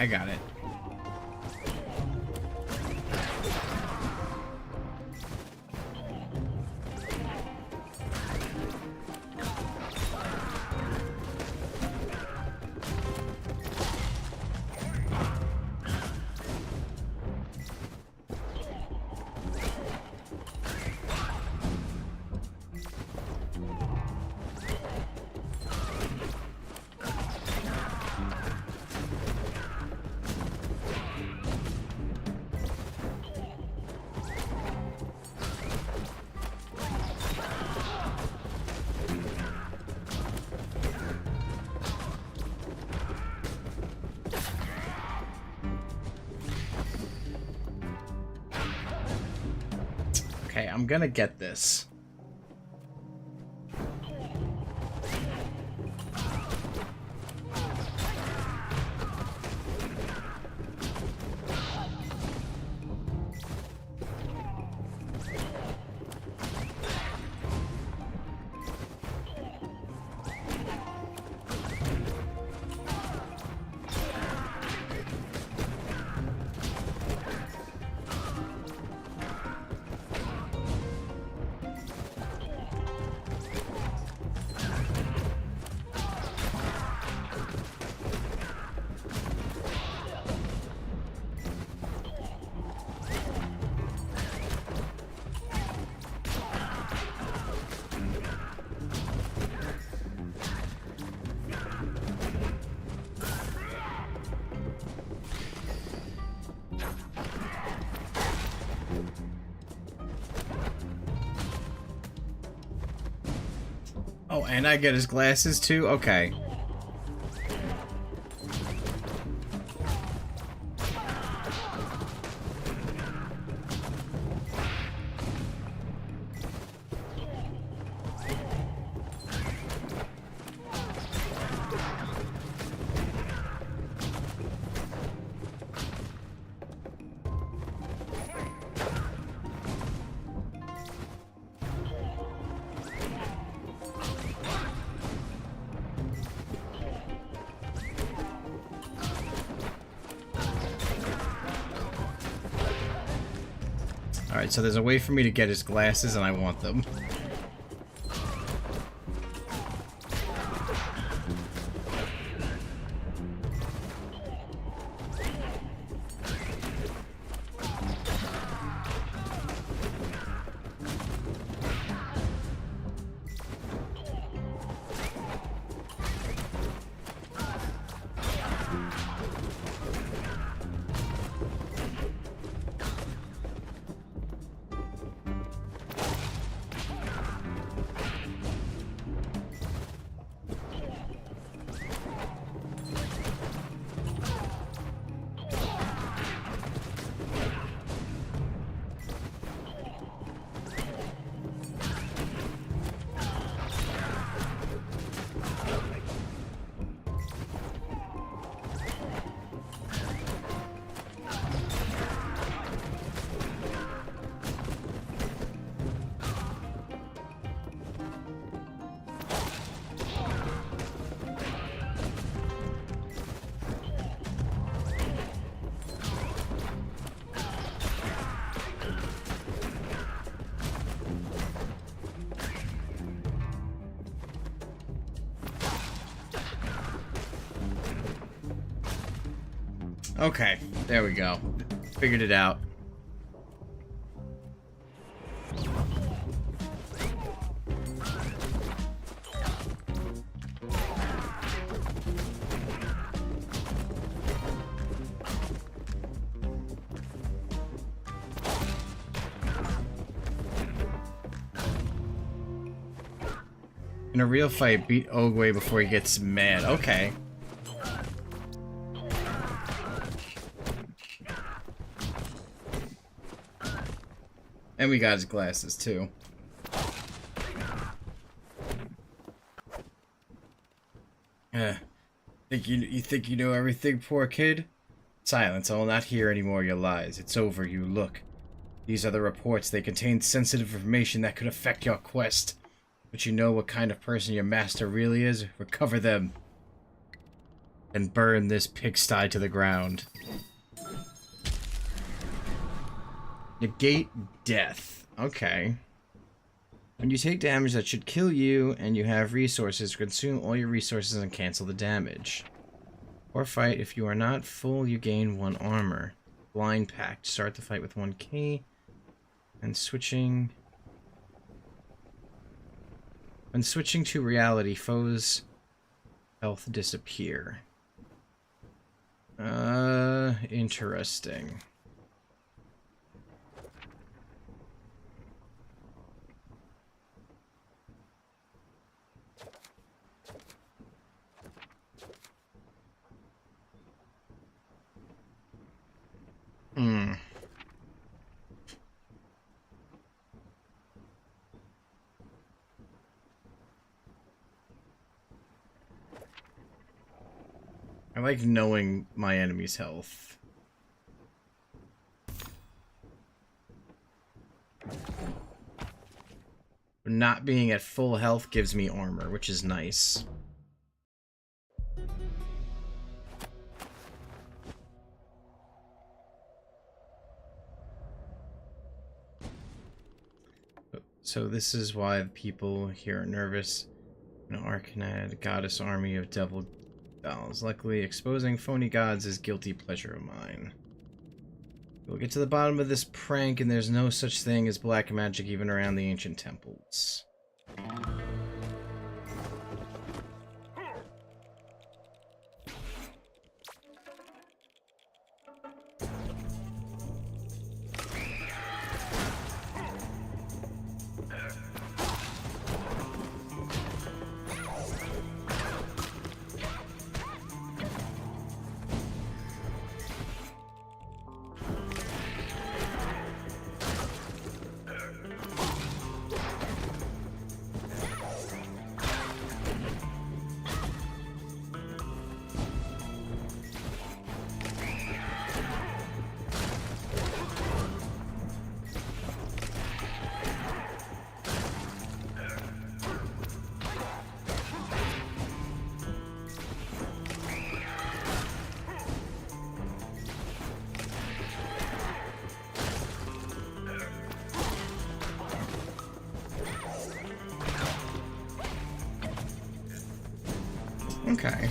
I got it. Okay, I'm gonna get this. Oh, and I get his glasses too? Okay. Alright, so there's a way for me to get his glasses, and I want them. Okay, there we go. Figured it out. In a real fight, beat Ogwe before he gets mad. Okay. And we got his glasses, too. You think you know everything, poor kid? Silence, I will not hear any more of your lies. It's over, you look. These are the reports. They contain sensitive information that could affect your quest. But you know what kind of person your master really is? Recover them. And burn this pigsty to the ground. Negate death. Okay. When you take damage that should kill you and you have resources, consume all your resources and cancel the damage. Or fight. If you are not full, you gain 1 armor. Blind Pact. Start the fight with 1 key. And switching... When switching to reality, foes' health disappear. Interesting. I like knowing my enemy's health. Not being at full health gives me armor, which is nice. So this is why the people here are nervous. An Arcanad, goddess army of devil dolls. Luckily, exposing phony gods is guilty pleasure of mine. We'll get to the bottom of this prank, and there's no such thing as black magic even around the ancient temples. Okay.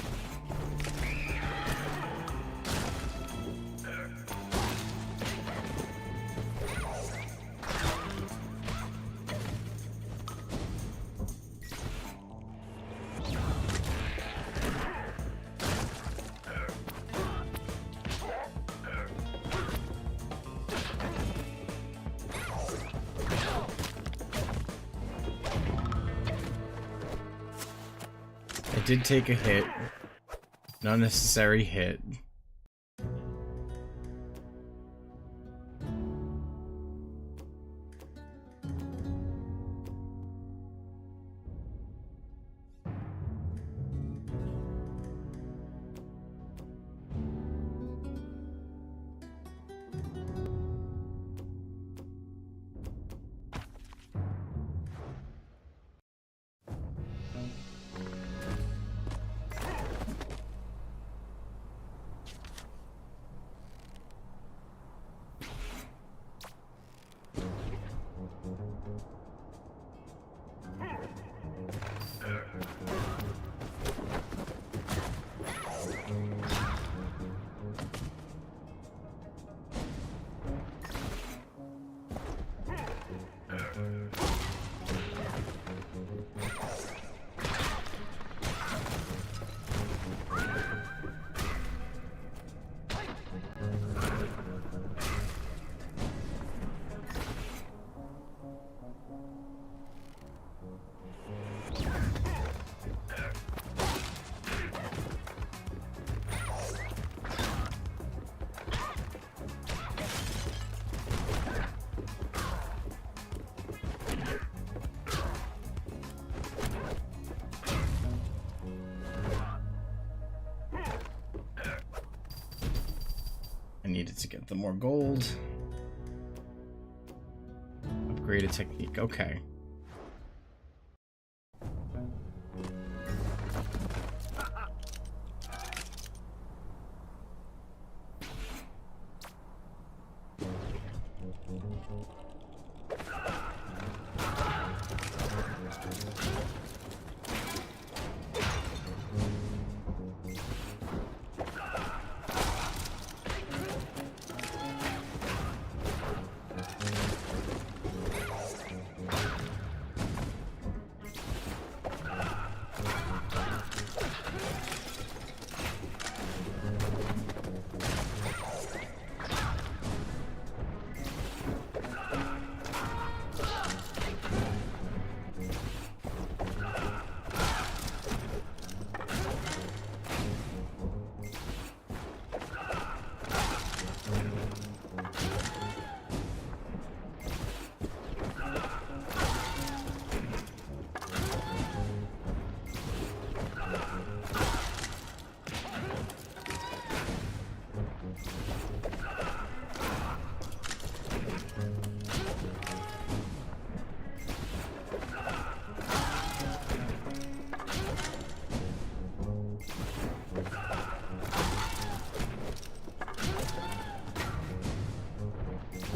I did take a hit. An unnecessary hit. Needed to get the more gold. Upgrade a technique. Okay.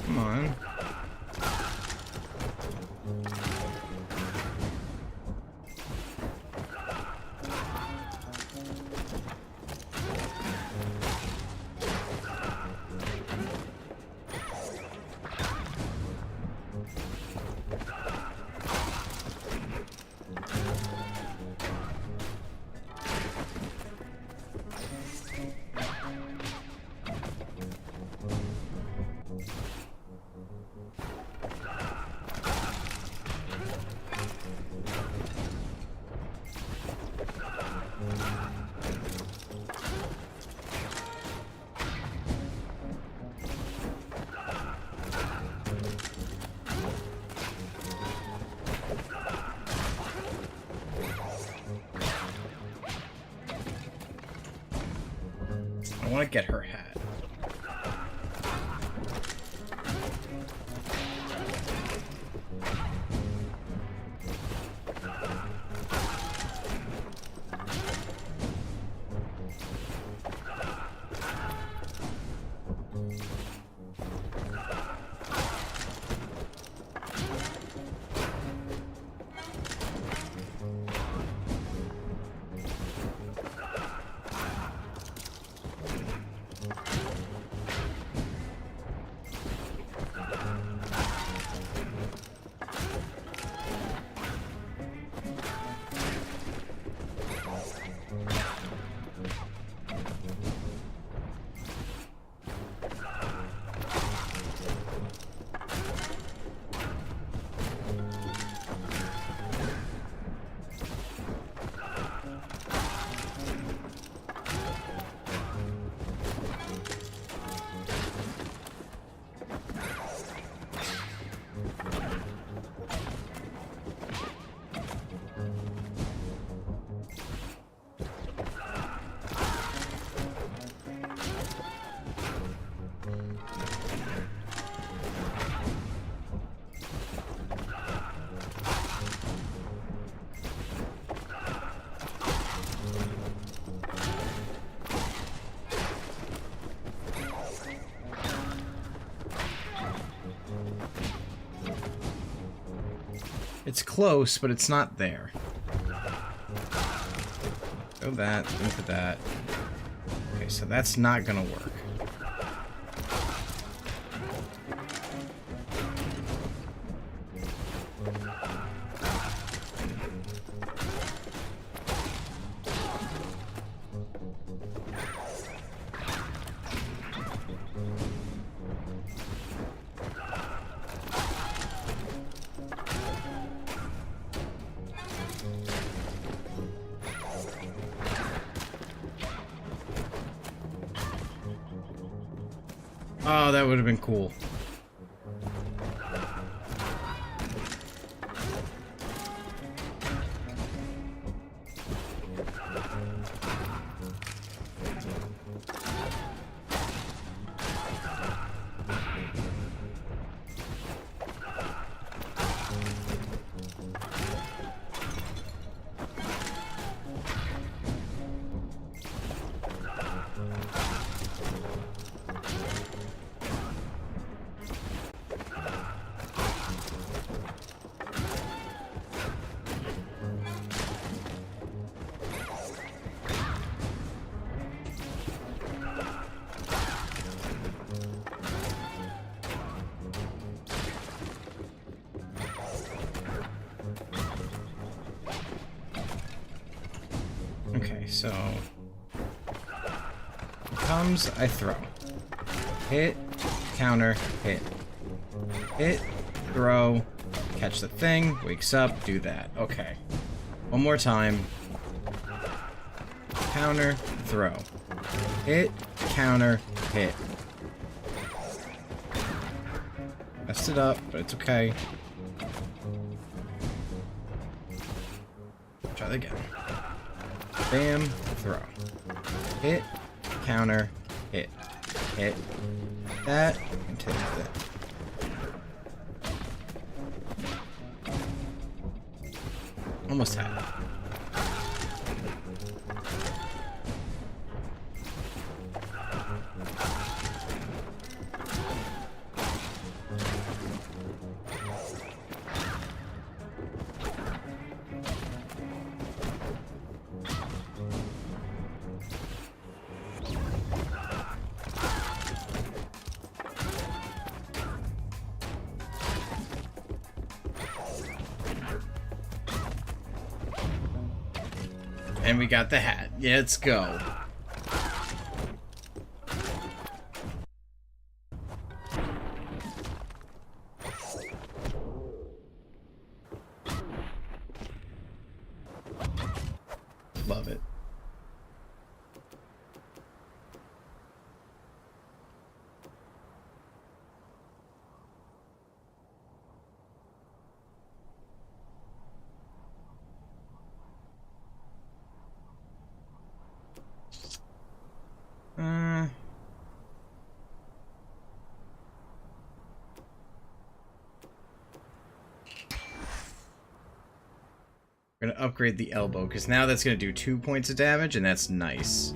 Come on. I want to get her hat. It's close, but it's not there. Go that, into that. Okay, so that's not gonna work. Oh, that would have been cool. Okay, so comes, I throw. Hit, counter, hit. Hit, throw, catch the thing, wakes up, do that. Okay. One more time. Counter, throw. Hit, counter, hit. Messed it up, but it's okay. Try that again. Bam, throw. Hit, counter, hit. Hit that, and take that. Almost had it. And we got the hat. Yeah, let's go. Love it. We're gonna upgrade the elbow, because now that's gonna do 2 points of damage, and that's nice.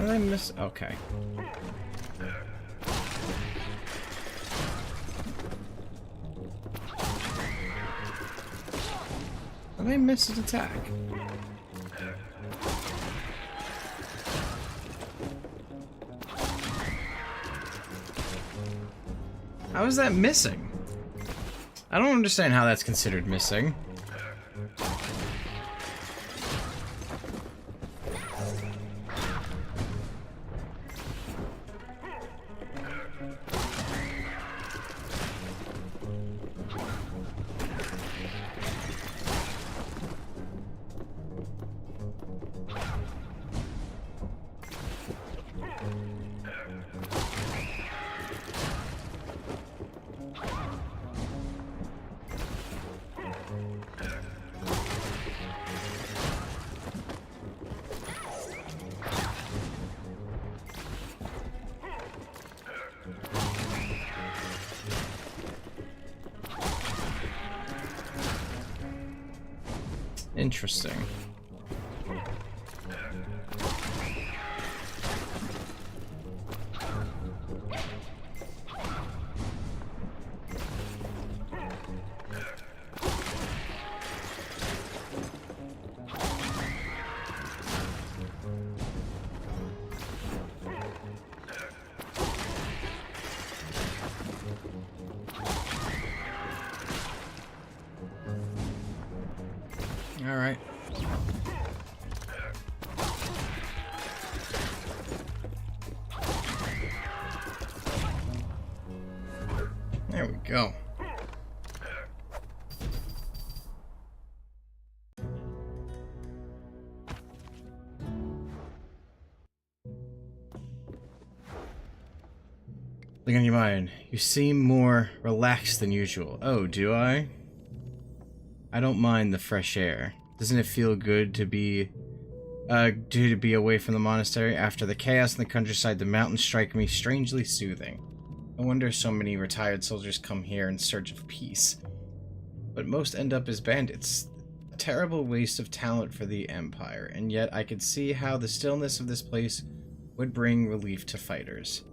What did I miss? Okay. How did I miss his attack? How is that missing? I don't understand how that's considered missing. Interesting. All right. There we go. Look on your mind. You seem more relaxed than usual. Oh, do I? I don't mind the fresh air. Doesn't it feel good to be away from the monastery? After the chaos in the countryside, the mountains strike me strangely soothing. No wonder so many retired soldiers come here in search of peace. But most end up as bandits. A terrible waste of talent for the Empire, and yet I could see how the stillness of this place would bring relief to fighters.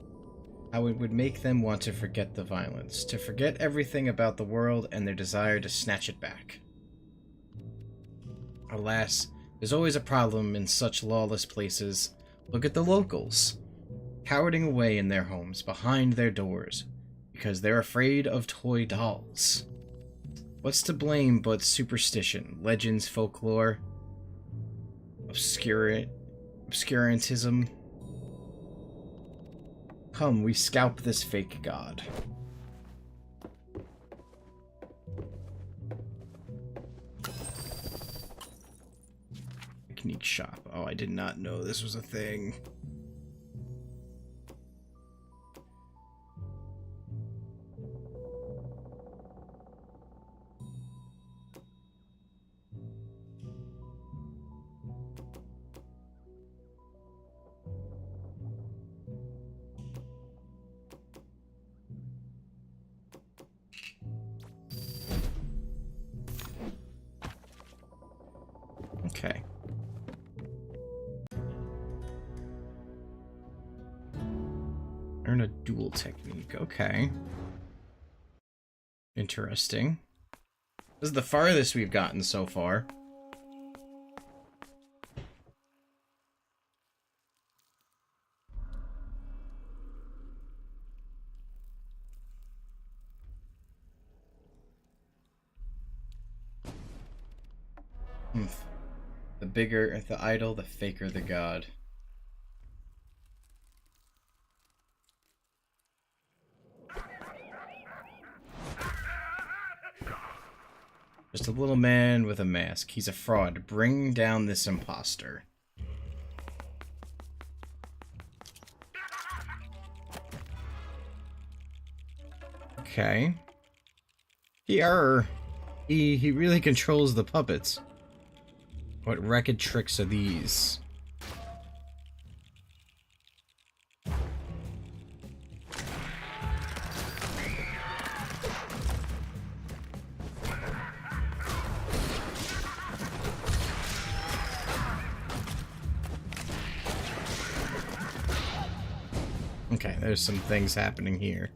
How it would make them want to forget the violence, to forget everything about the world and their desire to snatch it back. Alas, there's always a problem in such lawless places. Look at the locals, cowering away in their homes, behind their doors, because they're afraid of toy dolls. What's to blame but superstition, legends, folklore, obscurantism? Come, we scalp this fake god. Technique shop. Oh, I did not know this was a thing. Okay. Learn a duel technique. Okay. Interesting. This is the farthest we've gotten so far. The bigger the idol, the faker the god. Just a little man with a mask. He's a fraud. Bring down this imposter. Okay. He really controls the puppets. What wrecked tricks are these? Okay, there's some things happening here.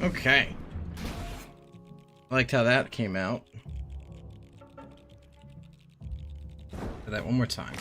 Okay. I liked how that came out. Do that one more time.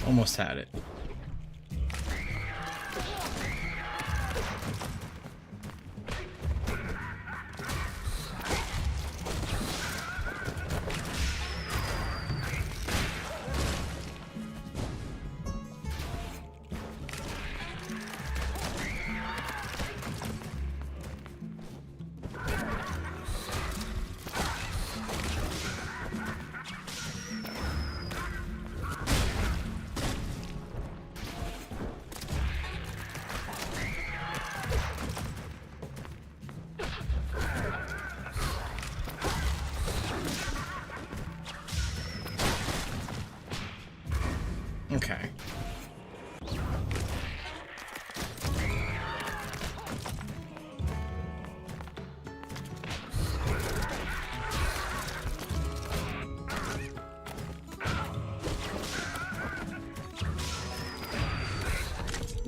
Almost had it.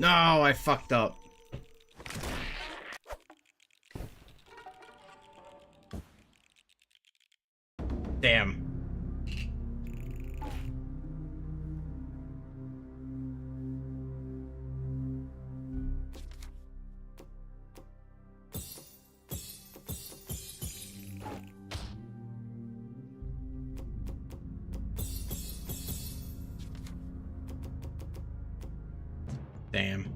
No, I fucked up. Damn. Damn.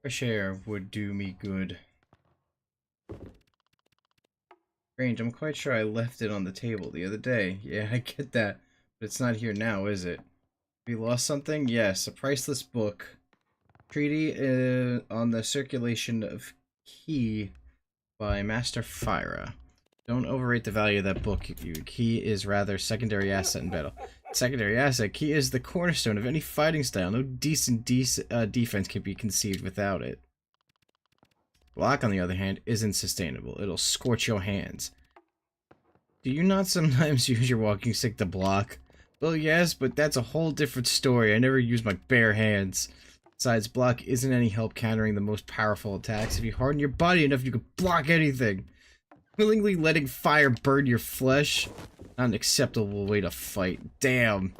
Fresh air would do me good. Strange, I'm quite sure I left it on the table the other day. Yeah, I get that. But it's not here now, is it? We lost something? Yes, a priceless book. Treaty on the circulation of Key by Master Fyra. Don't overrate the value of that book. Key is rather secondary asset in battle. Secondary asset? Key is the cornerstone of any fighting style. No decent defense can be conceived without it. Block, on the other hand, isn't sustainable. It'll scorch your hands. Do you not sometimes use your walking stick to block? Well, yes, but that's a whole different story. I never use my bare hands. Besides, block isn't any help countering the most powerful attacks. If you harden your body enough, you can block anything. Willingly letting fire burn your flesh? Not an acceptable way to fight. Damn.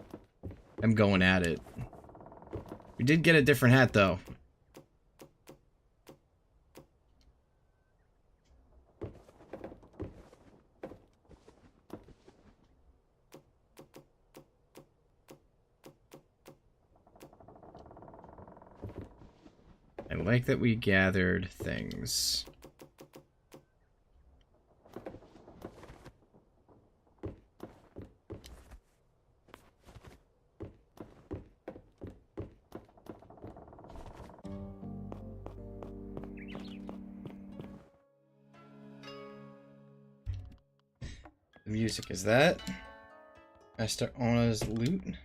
I'm going at it. We did get a different hat, though. I like that we gathered things. The music is that. Master Anna's loot.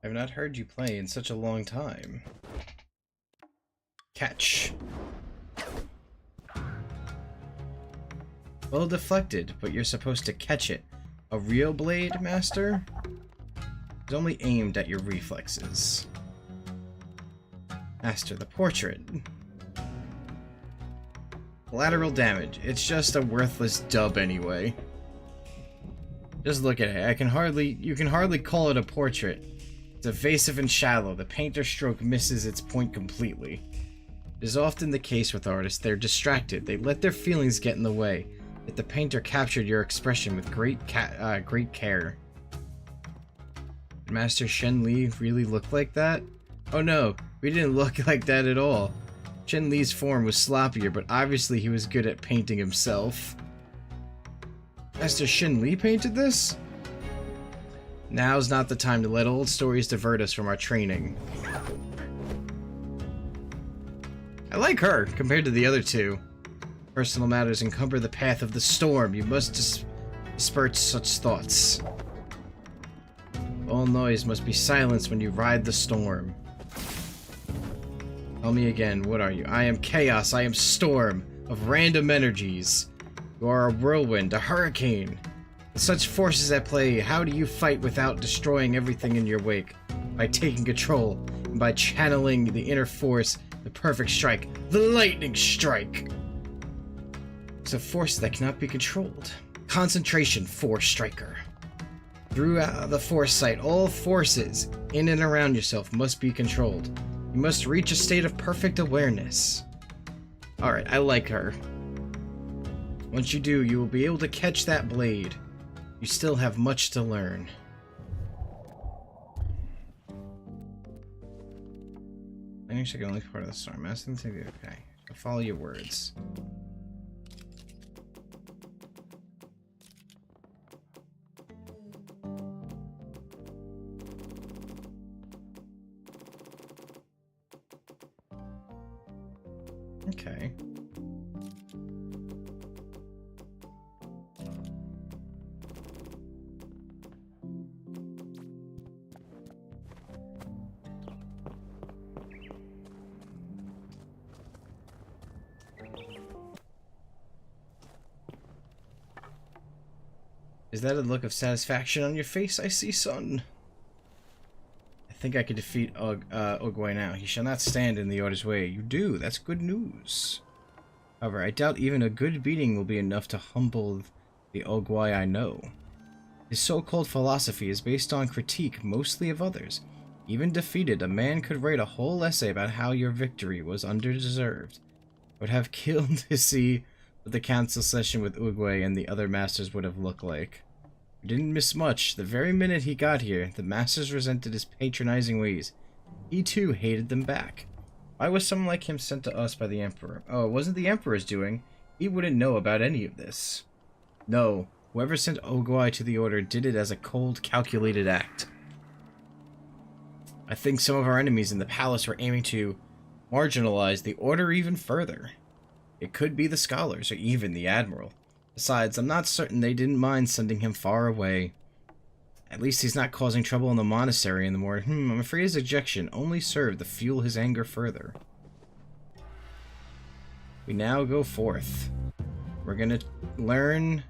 I've not heard you play in such a long time. Catch. Well deflected, but you're supposed to catch it. A real blade, Master? It's only aimed at your reflexes. Master, the portrait. Collateral damage. It's just a worthless dub anyway. Just look at it. You can hardly call it a portrait. It's evasive and shallow. The painter's stroke misses its point completely. It is often the case with artists. They're distracted. They let their feelings get in the way. Yet the painter captured your expression with great care. Did Master Shen Li really look like that? Oh no, we didn't look like that at all. Shen Li's form was sloppier, but obviously he was good at painting himself. Master Shen Li painted this? Now's not the time to let old stories divert us from our training. I like her, compared to the other two. Personal matters encumber the path of the storm. You must disperse such thoughts. All noise must be silenced when you ride the storm. Tell me again, what are you? I am chaos, I am storm, of random energies. You are a whirlwind, a hurricane. With such forces at play, how do you fight without destroying everything in your wake? By taking control, and by channeling the inner force, the perfect strike, the lightning strike! It's a force that cannot be controlled. Concentration, Forestriker. Through the foresight, all forces in and around yourself must be controlled. You must reach a state of perfect awareness. Alright, I like her. Once you do, you will be able to catch that blade. You still have much to learn. Lightning strike only part of the storm. Okay. I'll follow your words. Okay. Is that a look of satisfaction on your face I see, son? I think I could defeat Ogwai now. He shall not stand in the Order's way. You do. That's good news. However, I doubt even a good beating will be enough to humble the Ogwai I know. His so-called philosophy is based on critique, mostly of others. Even defeated, a man could write a whole essay about how your victory was underdeserved. I would have killed to see what the council session with Ogwai and the other masters would have looked like. We didn't miss much. The very minute he got here, the masters resented his patronizing ways. He too hated them back. Why was someone like him sent to us by the Emperor? Oh, it wasn't the Emperor's doing. He wouldn't know about any of this. No, whoever sent Ogwai to the Order did it as a cold, calculated act. I think some of our enemies in the palace were aiming to marginalize the Order even further. It could be the scholars, or even the Admiral. Besides, I'm not certain they didn't mind sending him far away. At least he's not causing trouble in the monastery anymore. I'm afraid his ejection only served to fuel his anger further. We now go forth. We're gonna learn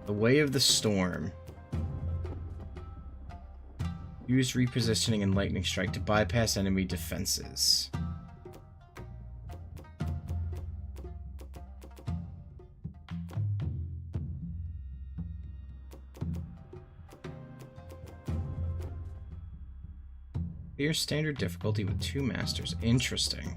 the Way of the Storm. Use repositioning and lightning strike to bypass enemy defenses. Clear standard difficulty with 2 masters. Interesting.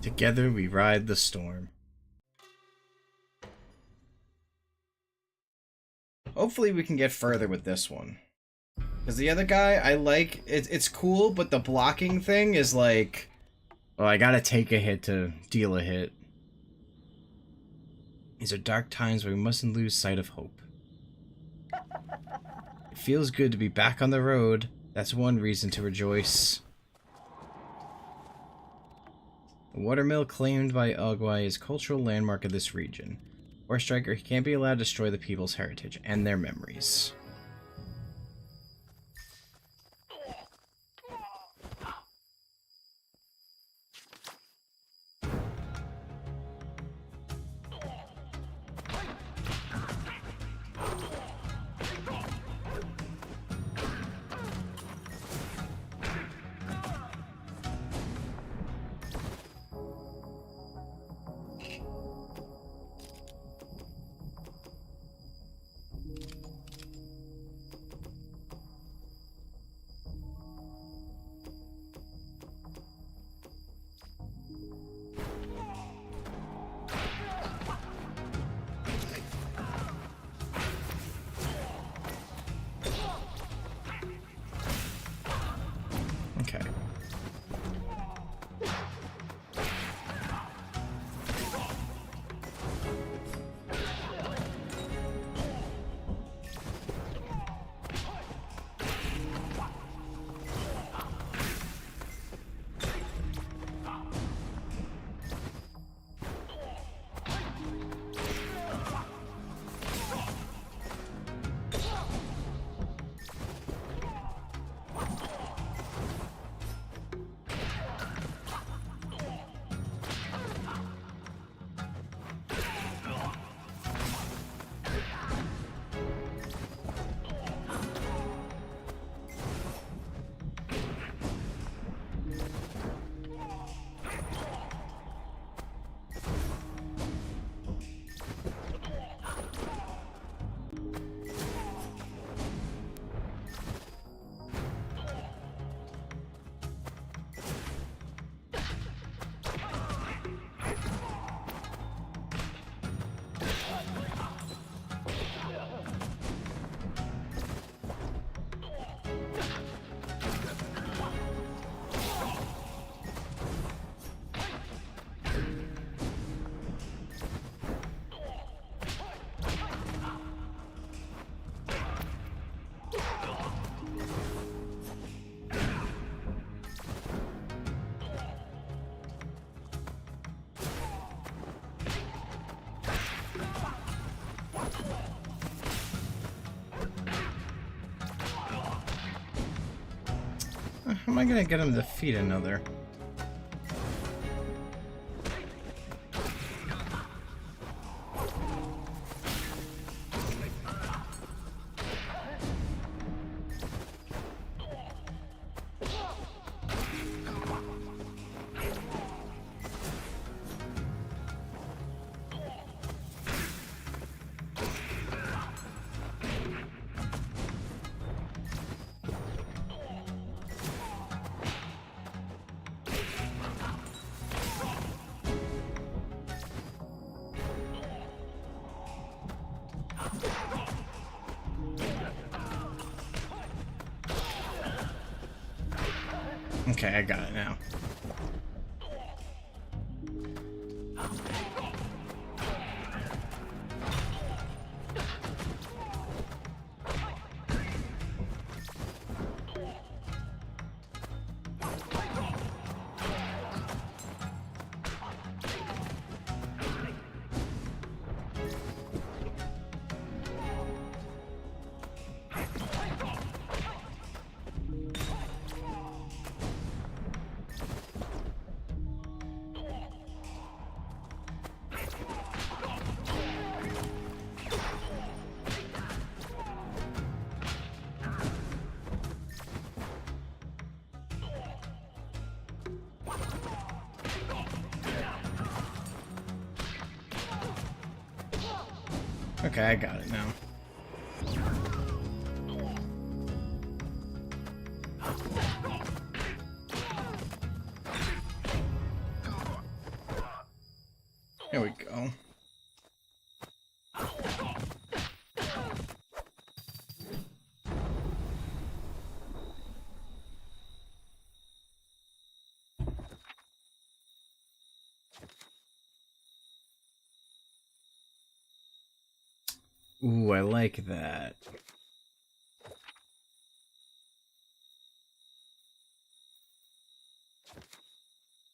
Together we ride the storm. Hopefully we can get further with this one. Because the other guy, I like, it's cool, but the blocking thing is like, well, I gotta take a hit to deal a hit. These are dark times where we mustn't lose sight of hope. It feels good to be back on the road. That's one reason to rejoice. The watermill claimed by Ogwai is cultural landmark of this region. Forestrike can't be allowed to destroy the people's heritage and their memories. Okay. How am I gonna get him to defeat another? Okay, I got it now. Okay, I got it now. There we go. Ooh, I like that.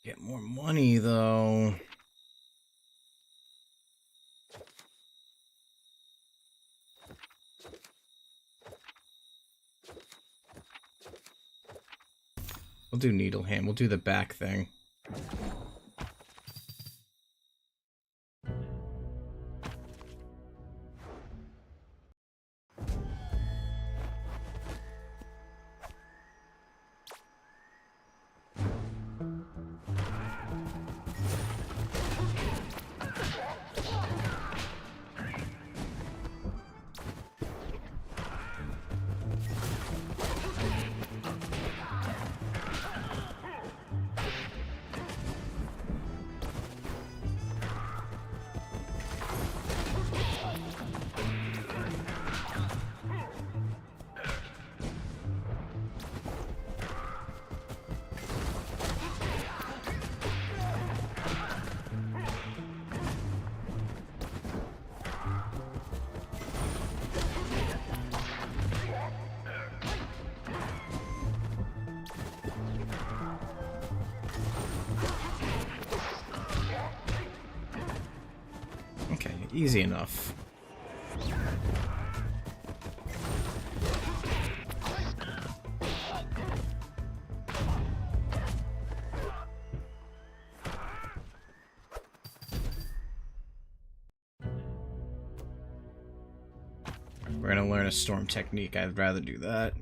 Get more money, though. We'll do needle hand. We'll do the back thing. Easy enough. We're gonna learn a storm technique. I'd rather do that.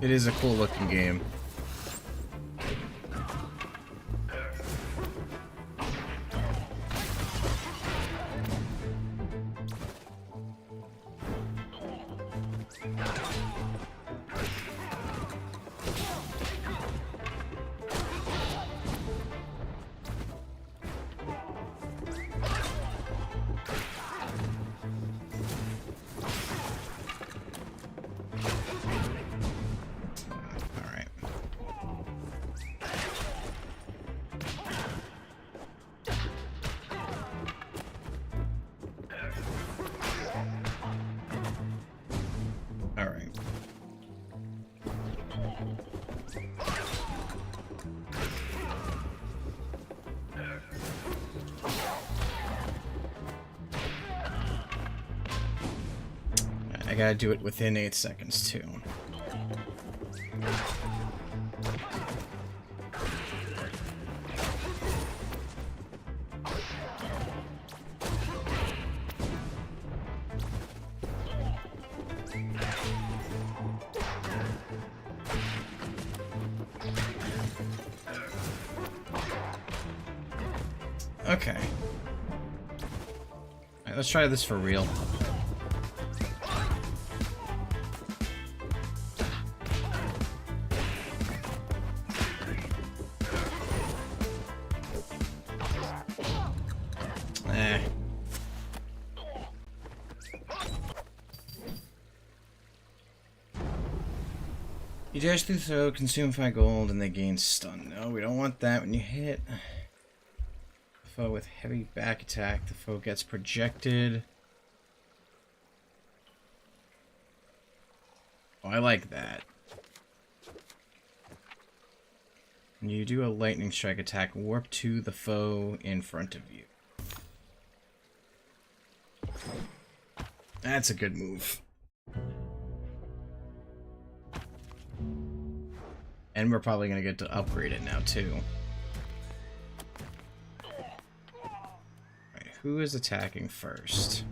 It is a cool looking game. I gotta do it within 8 seconds, too. Okay. Alright, let's try this for real. You dash through the throw, consume 5 gold, and they gain stun. No, we don't want that. When you hit the foe with heavy back attack, the foe gets projected. Oh, I like that. When you do a lightning strike attack, warp to the foe in front of you. That's a good move. And we're probably going to get to upgrade it now, too. Right, who is attacking first?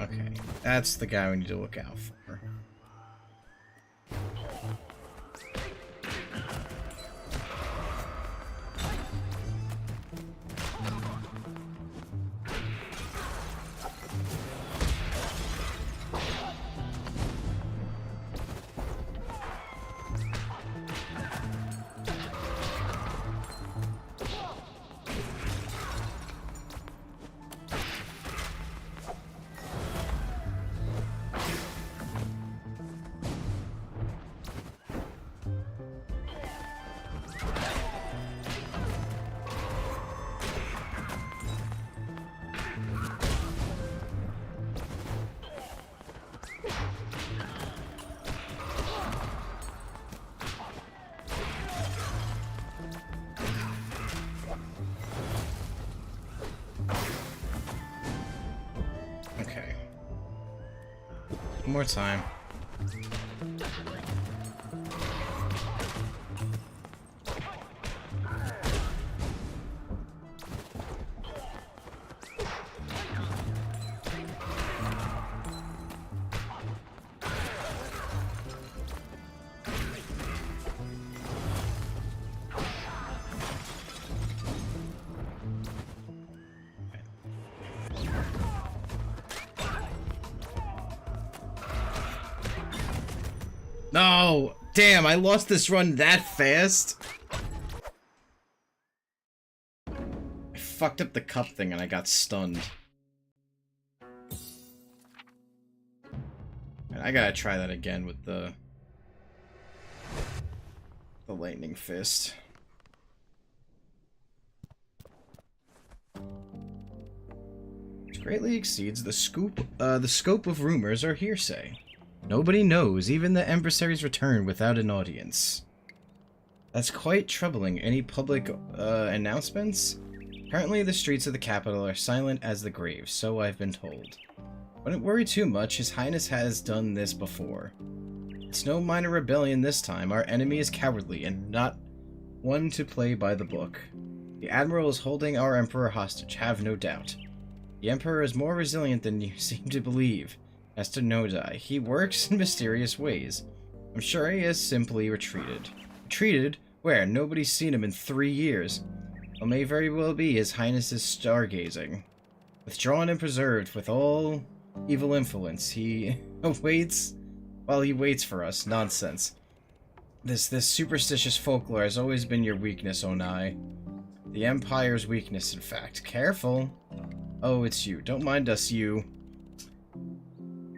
Okay, that's the guy we need to look out for. Okay. One more time. No! Damn, I lost this run that fast? I fucked up the cup thing and I got stunned. And I gotta try that again with the lightning fist. Which greatly exceeds the scope of rumors or hearsay. Nobody knows, even the Empressary's return without an audience. That's quite troubling. Any public announcements? Currently, the streets of the capital are silent as the grave, so I've been told. Wouldn't worry too much, His Highness has done this before. It's no minor rebellion this time. Our enemy is cowardly and not one to play by the book. The Admiral is holding our Emperor hostage, have no doubt. The Emperor is more resilient than you seem to believe. As to Nodai, he works in mysterious ways. I'm sure he has simply retreated. Retreated? Where? Nobody's seen him in 3 years. Well, may very well be His Highness's stargazing. Withdrawn and preserved with all evil influence, he awaits while he waits for us. Nonsense. This superstitious folklore has always been your weakness, Onai. The Empire's weakness, in fact. Careful. Oh, it's you. Don't mind us, you.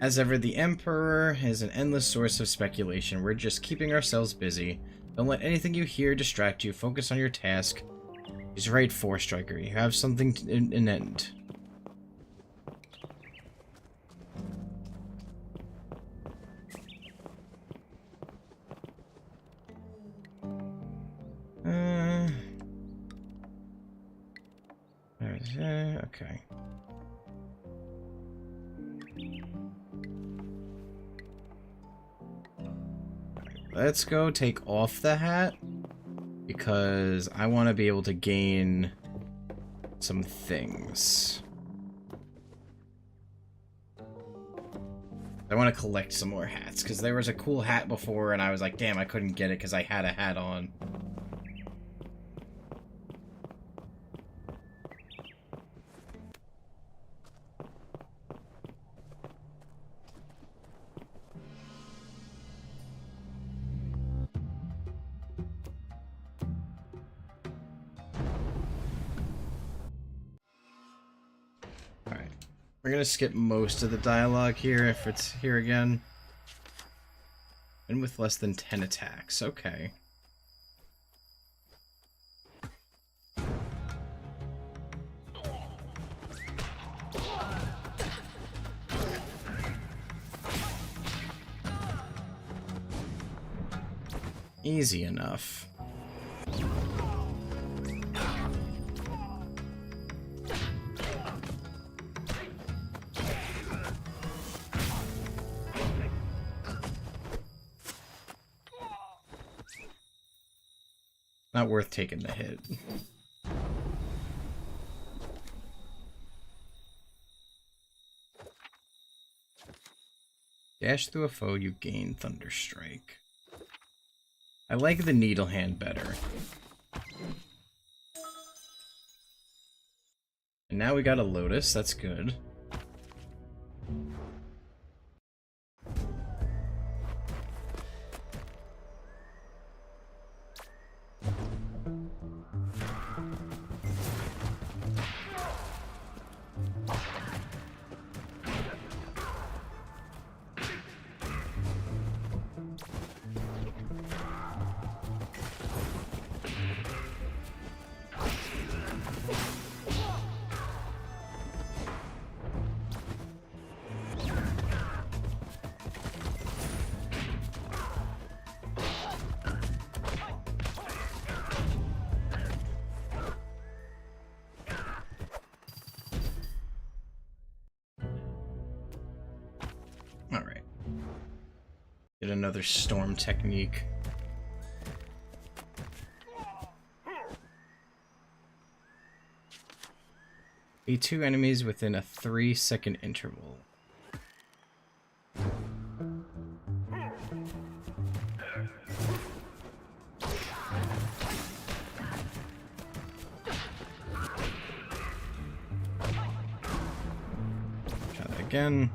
As ever, the Emperor is an endless source of speculation. We're just keeping ourselves busy. Don't let anything you hear distract you. Focus on your task. He's right, Forestriker. You have something in end. Okay. Let's go take off the hat, because I want to be able to gain some things. I want to collect some more hats, because there was a cool hat before, and I was like, damn, I couldn't get it because I had a hat on. We're gonna skip most of the dialogue here if it's here again. And with less than 10 attacks, okay. Easy enough. Not worth taking the hit. Dash through a foe, you gain Thunderstrike. I like the needle hand better. And now we got a Lotus, that's good. Alright. Get another storm technique. Be 2 enemies within a 3-second interval. Try that again.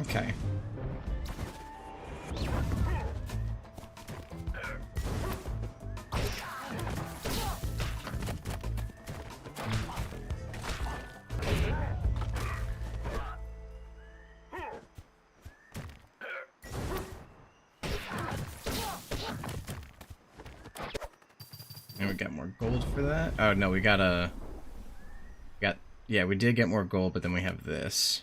Okay. And we got more gold for that. Oh no, we got yeah, we did get more gold, but then we have this.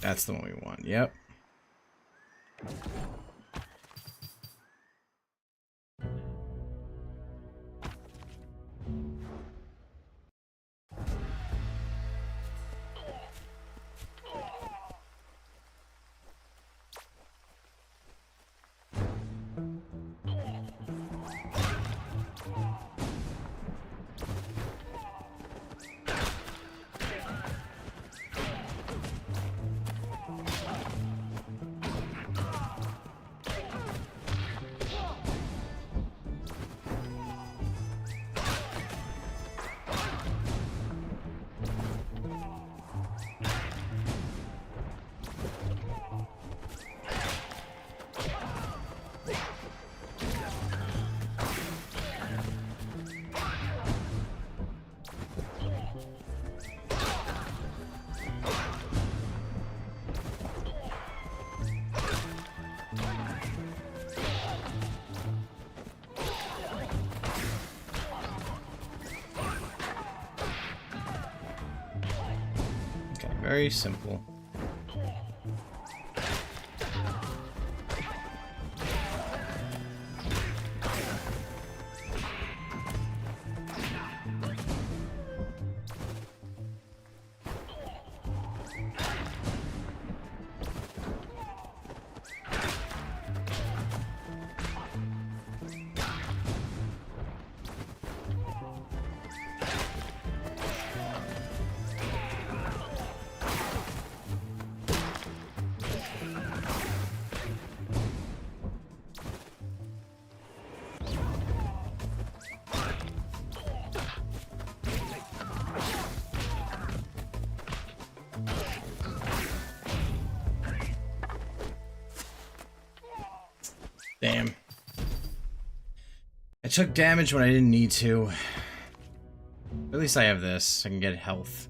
That's the one we want. Yep. Very simple. Damn. I took damage when I didn't need to. At least I have this. I can get health.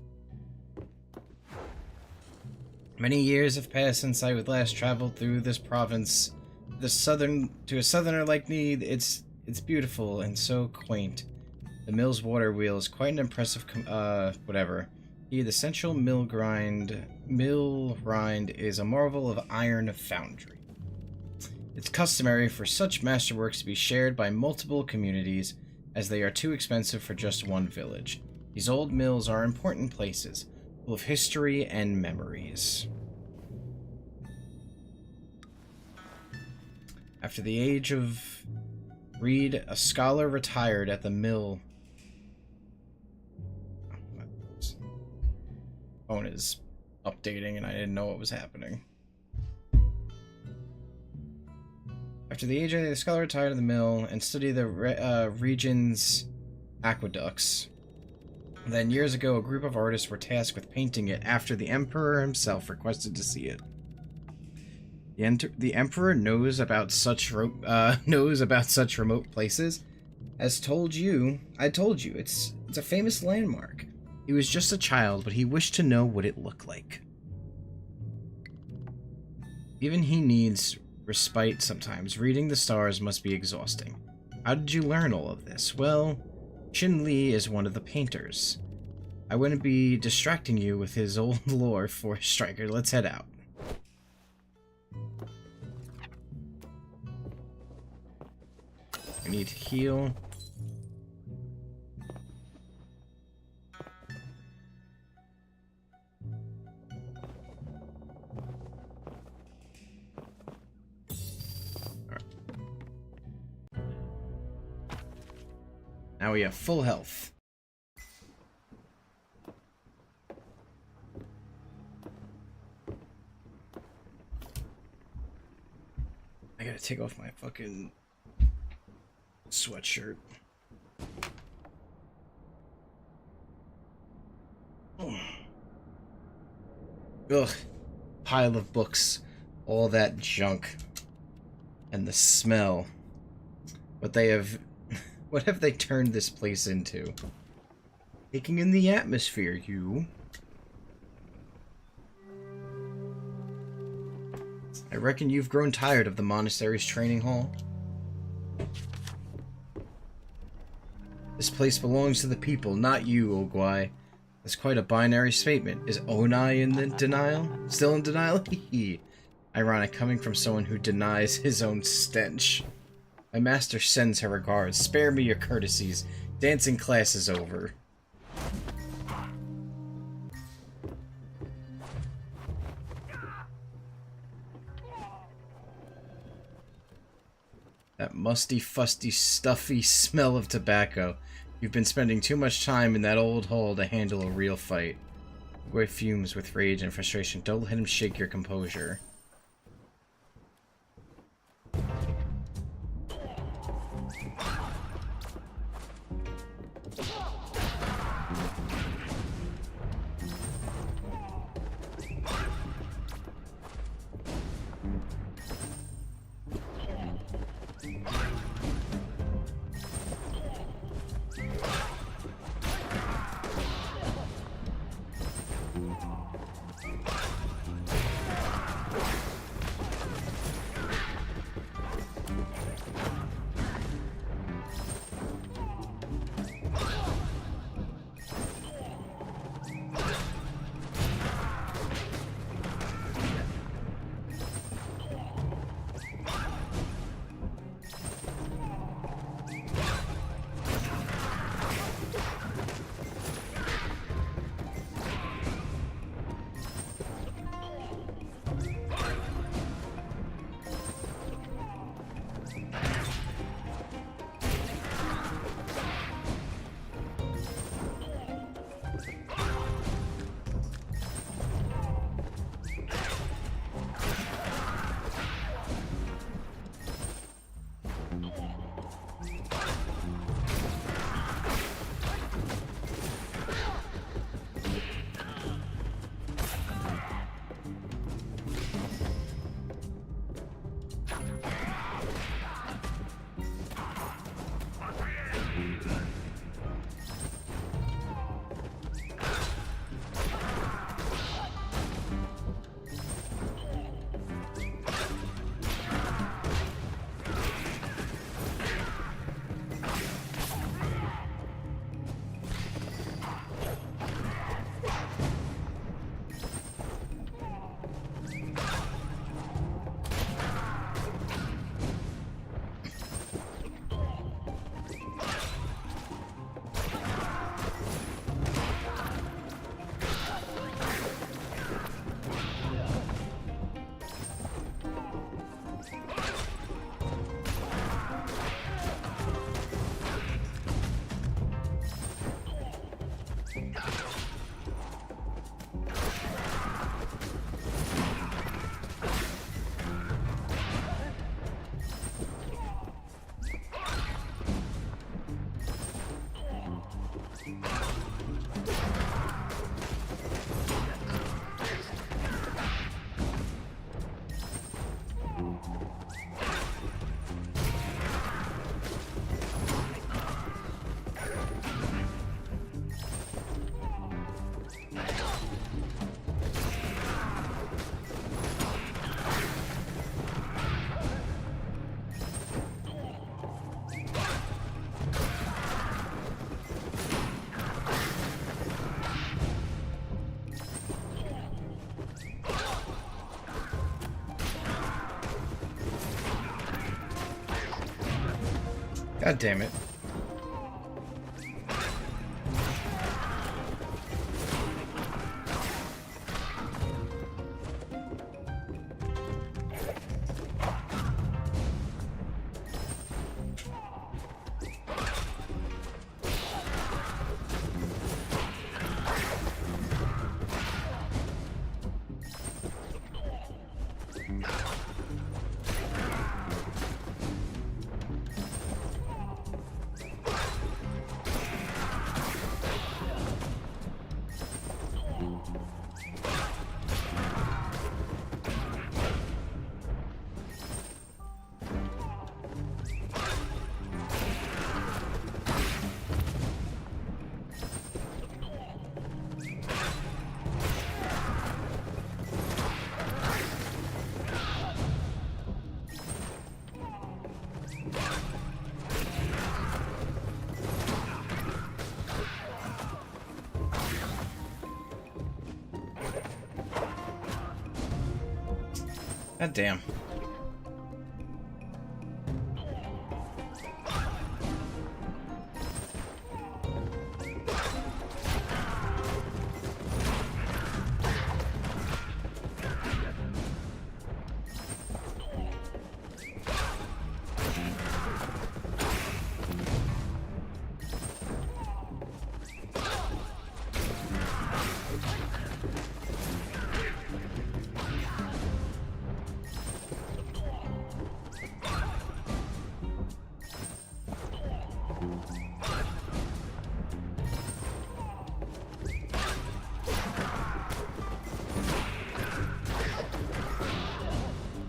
Many years have passed since I would last traveled through this province. To a southerner like me, it's beautiful and so quaint. The mill's water wheel is quite an impressive whatever. Here, the central mill rind is a marvel of iron foundry. It's customary for such masterworks to be shared by multiple communities, as they are too expensive for just one village. These old mills are important places, full of history and memories. After the age of Reed, a scholar retired at the mill. Phone is updating and I didn't know what was happening. After the age of the scholar retired at the mill and studied the region's aqueducts. Then years ago, a group of artists were tasked with painting it after the Emperor himself requested to see it. The Emperor knows about such remote places. I told you, it's a famous landmark. He was just a child, but he wished to know what it looked like. Even he needs respite sometimes. Reading the stars must be exhausting. How did you learn all of this? Well, Shin Lee is one of the painters. I wouldn't be distracting you with his old lore, Forestrike. Let's head out. I need to heal. Now we have full health. I gotta take off my fucking sweatshirt. Ugh. Pile of books. All that junk. And the smell. What they have... What have they turned this place into? Taking in the atmosphere, you. I reckon you've grown tired of the monastery's training hall. This place belongs to the people, not you, Ogwai. That's quite a binary statement. Is Onai in the denial? Still in denial? Hehe. Ironic, coming from someone who denies his own stench. My master sends her regards. Spare me your courtesies. Dancing class is over. That musty, fusty, stuffy smell of tobacco. You've been spending too much time in that old hole to handle a real fight. Ogwai fumes with rage and frustration. Don't let him shake your composure. God damn it. God damn.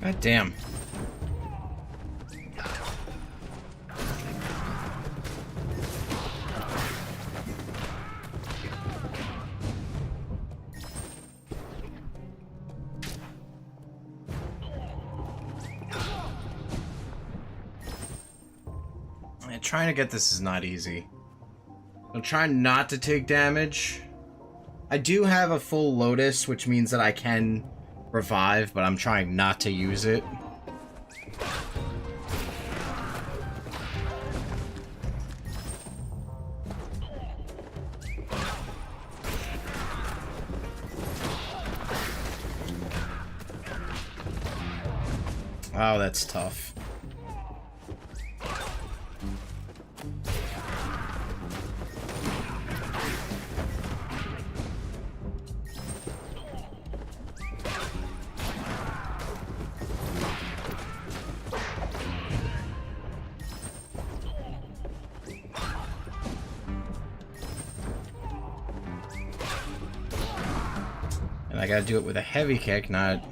God damn. Trying to get this is not easy. I'm trying not to take damage. I do have a full Lotus, which means that I can revive, but I'm trying not to use it. Oh, that's tough. And I gotta do it with a heavy kick, not...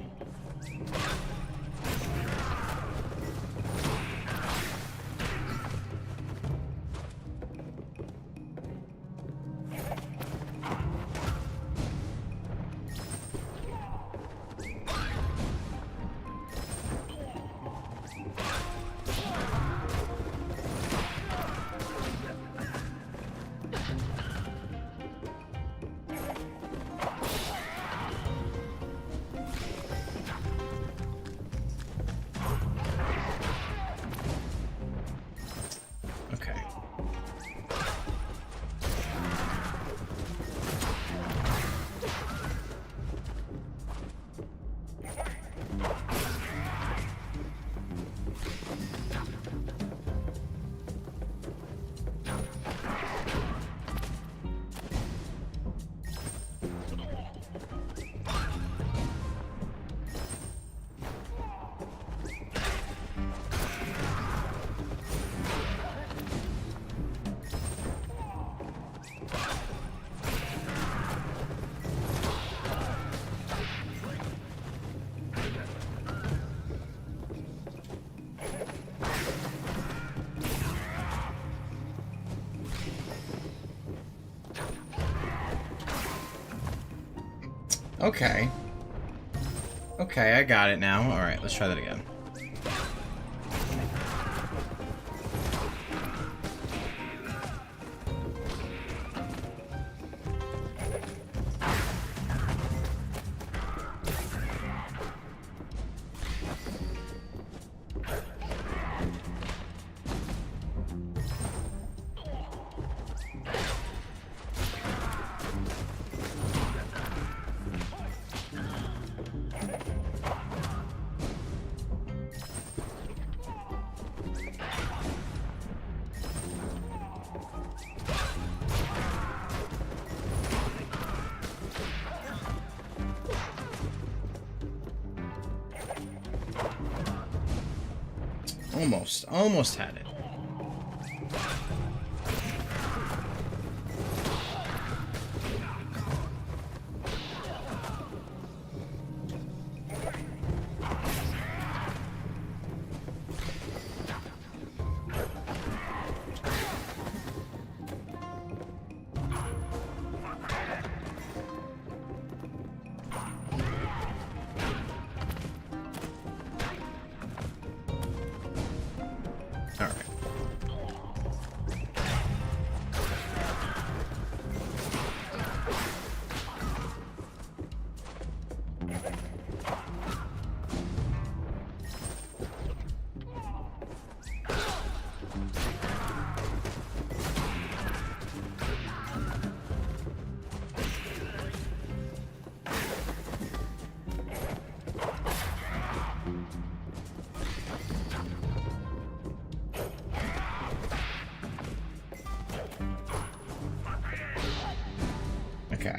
Okay. Okay. Okay, I got it now. Alright, let's try that again. Almost had it.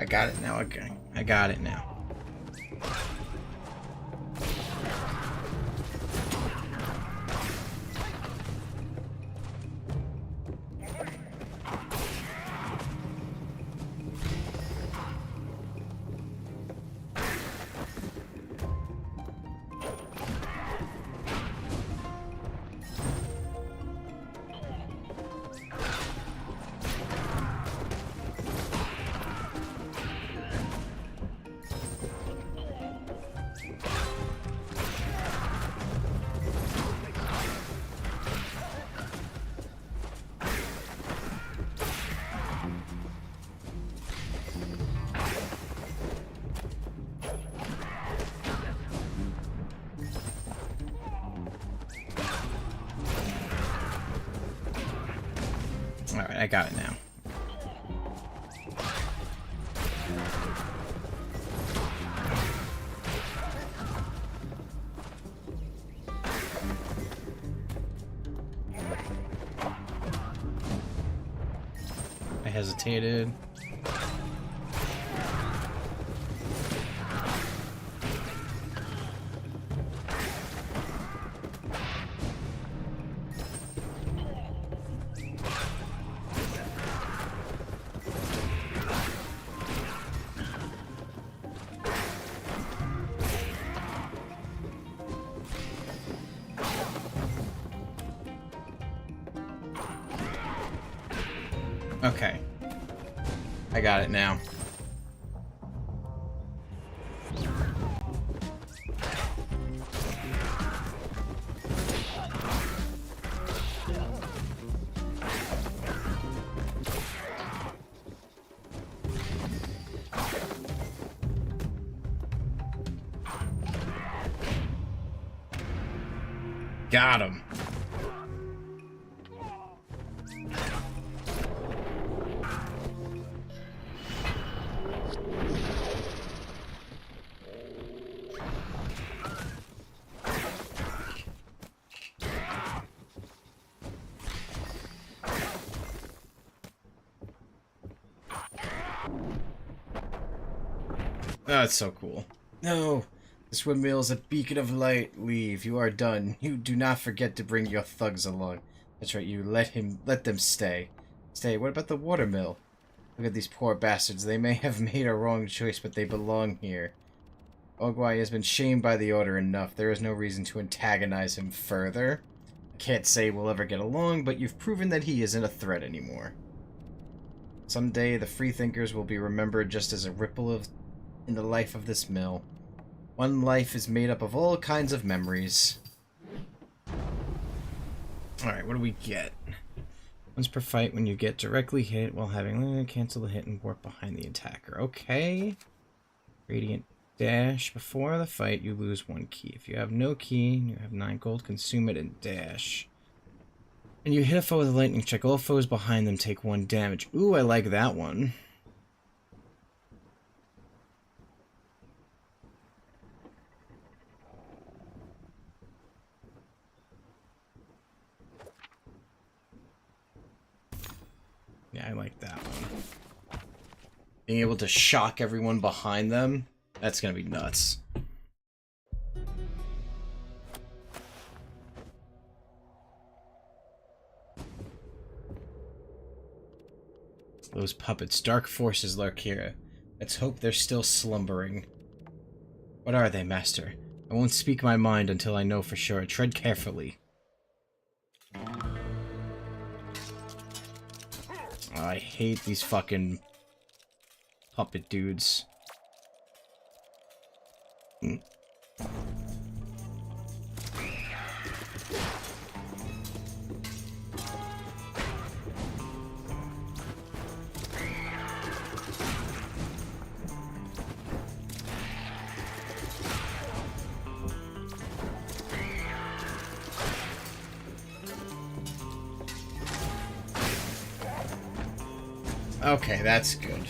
got it now. Okay, I got it now. Alright, I got it now. I hesitated. Okay. I got it now. Got him. Oh, it's so cool. No, this windmill is a beacon of light. Leave. You are done. You do not forget to bring your thugs along. That's right. You let them stay. Stay. What about the watermill? Look at these poor bastards. They may have made a wrong choice, but they belong here. Ogwai has been shamed by the Order enough. There is no reason to antagonize him further. I can't say we'll ever get along, but you've proven that he isn't a threat anymore. Someday, the freethinkers will be remembered just as a ripple in the life of this mill. One life is made up of all kinds of memories. Alright, what do we get? Once per fight, when you get directly hit while having cancel the hit and warp behind the attacker. Okay. Radiant dash. Before the fight, you lose 1 key. If you have no key, you have 9 gold, consume it and dash. And you hit a foe with a lightning check. All foes behind them take 1 damage. Ooh, I like that one. Yeah, I like that one. Being able to shock everyone behind them, that's gonna be nuts. Those puppets, dark forces lurk here. Let's hope they're still slumbering. What are they, Master? I won't speak my mind until I know for sure. Tread carefully. I hate these fucking puppet dudes. Okay, that's good.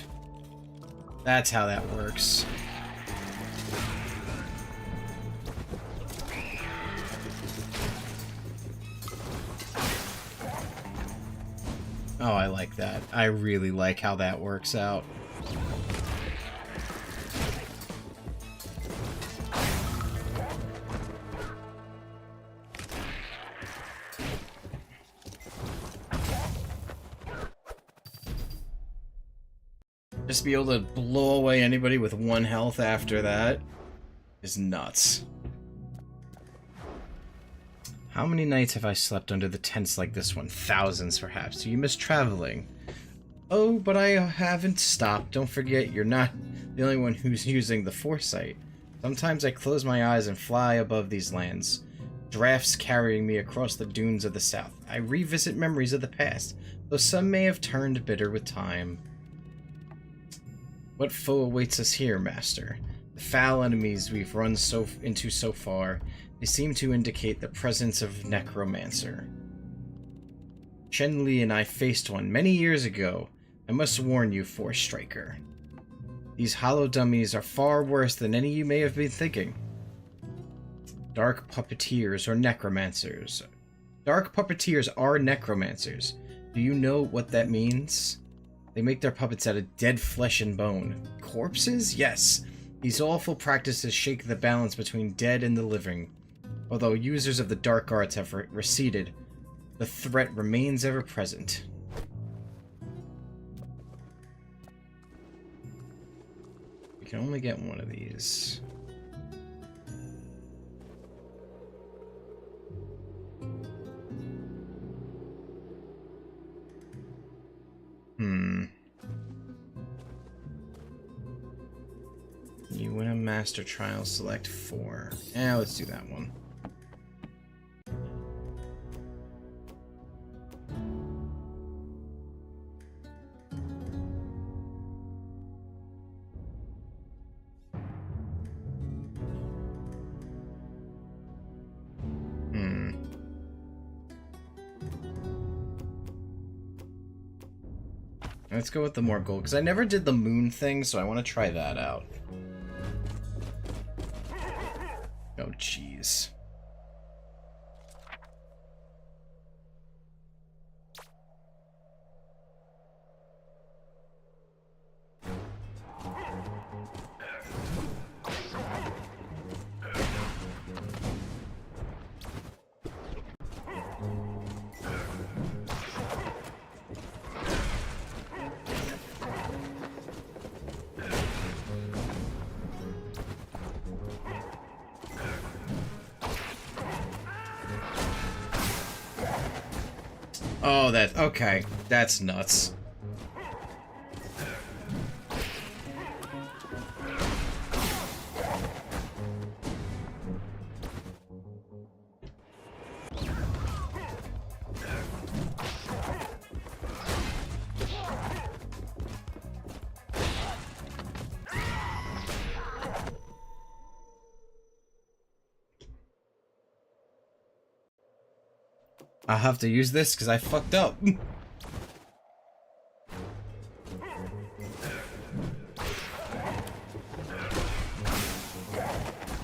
That's how that works. Oh, I like that. I really like how that works out. Just be able to blow away anybody with 1 health after that is nuts. How many nights have I slept under the tents like this one? Thousands, perhaps. Do you miss traveling? Oh, but I haven't stopped. Don't forget, you're not the only one who's using the foresight. Sometimes I close my eyes and fly above these lands. Drafts carrying me across the dunes of the south. I revisit memories of the past, though some may have turned bitter with time. What foe awaits us here, Master? The foul enemies we've run into so far, they seem to indicate the presence of Necromancer. Chen-Li and I faced one many years ago. I must warn you, Forestriker. These hollow dummies are far worse than any you may have been thinking. Dark puppeteers or necromancers. Dark puppeteers are necromancers. Do you know what that means? They make their puppets out of dead flesh and bone. Corpses? Yes. These awful practices shake the balance between dead and the living. Although users of the dark arts have receded, the threat remains ever present. We can only get one of these. You win a master trial, select 4. Let's do that one. Let's go with the more gold, because I never did the moon thing, so I want to try that out. Oh, jeez. Oh, okay. That's nuts. I'll have to use this because I fucked up.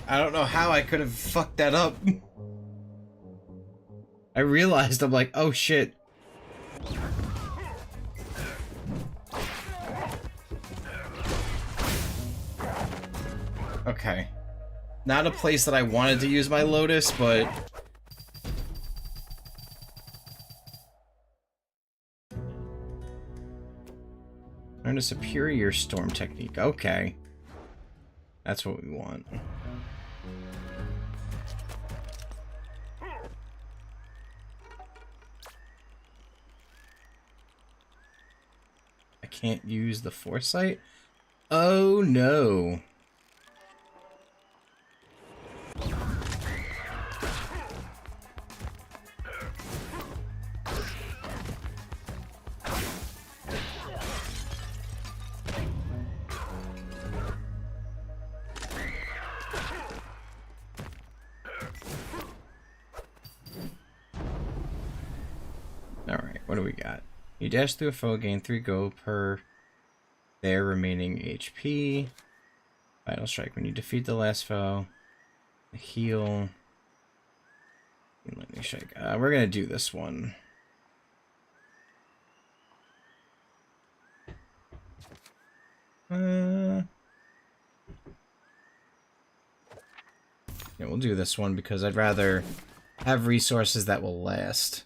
I don't know how I could have fucked that up. I realized, I'm like, oh shit. Okay. Not a place that I wanted to use my Lotus, but... Learn a superior storm technique. Okay. That's what we want. I can't use the foresight? Oh no. What do we got? You dash through a foe, gain 3 gold per their remaining HP. Vital Strike. When you defeat the last foe, heal. Lightning Strike. We're gonna do this one. Yeah, we'll do this one because I'd rather have resources that will last.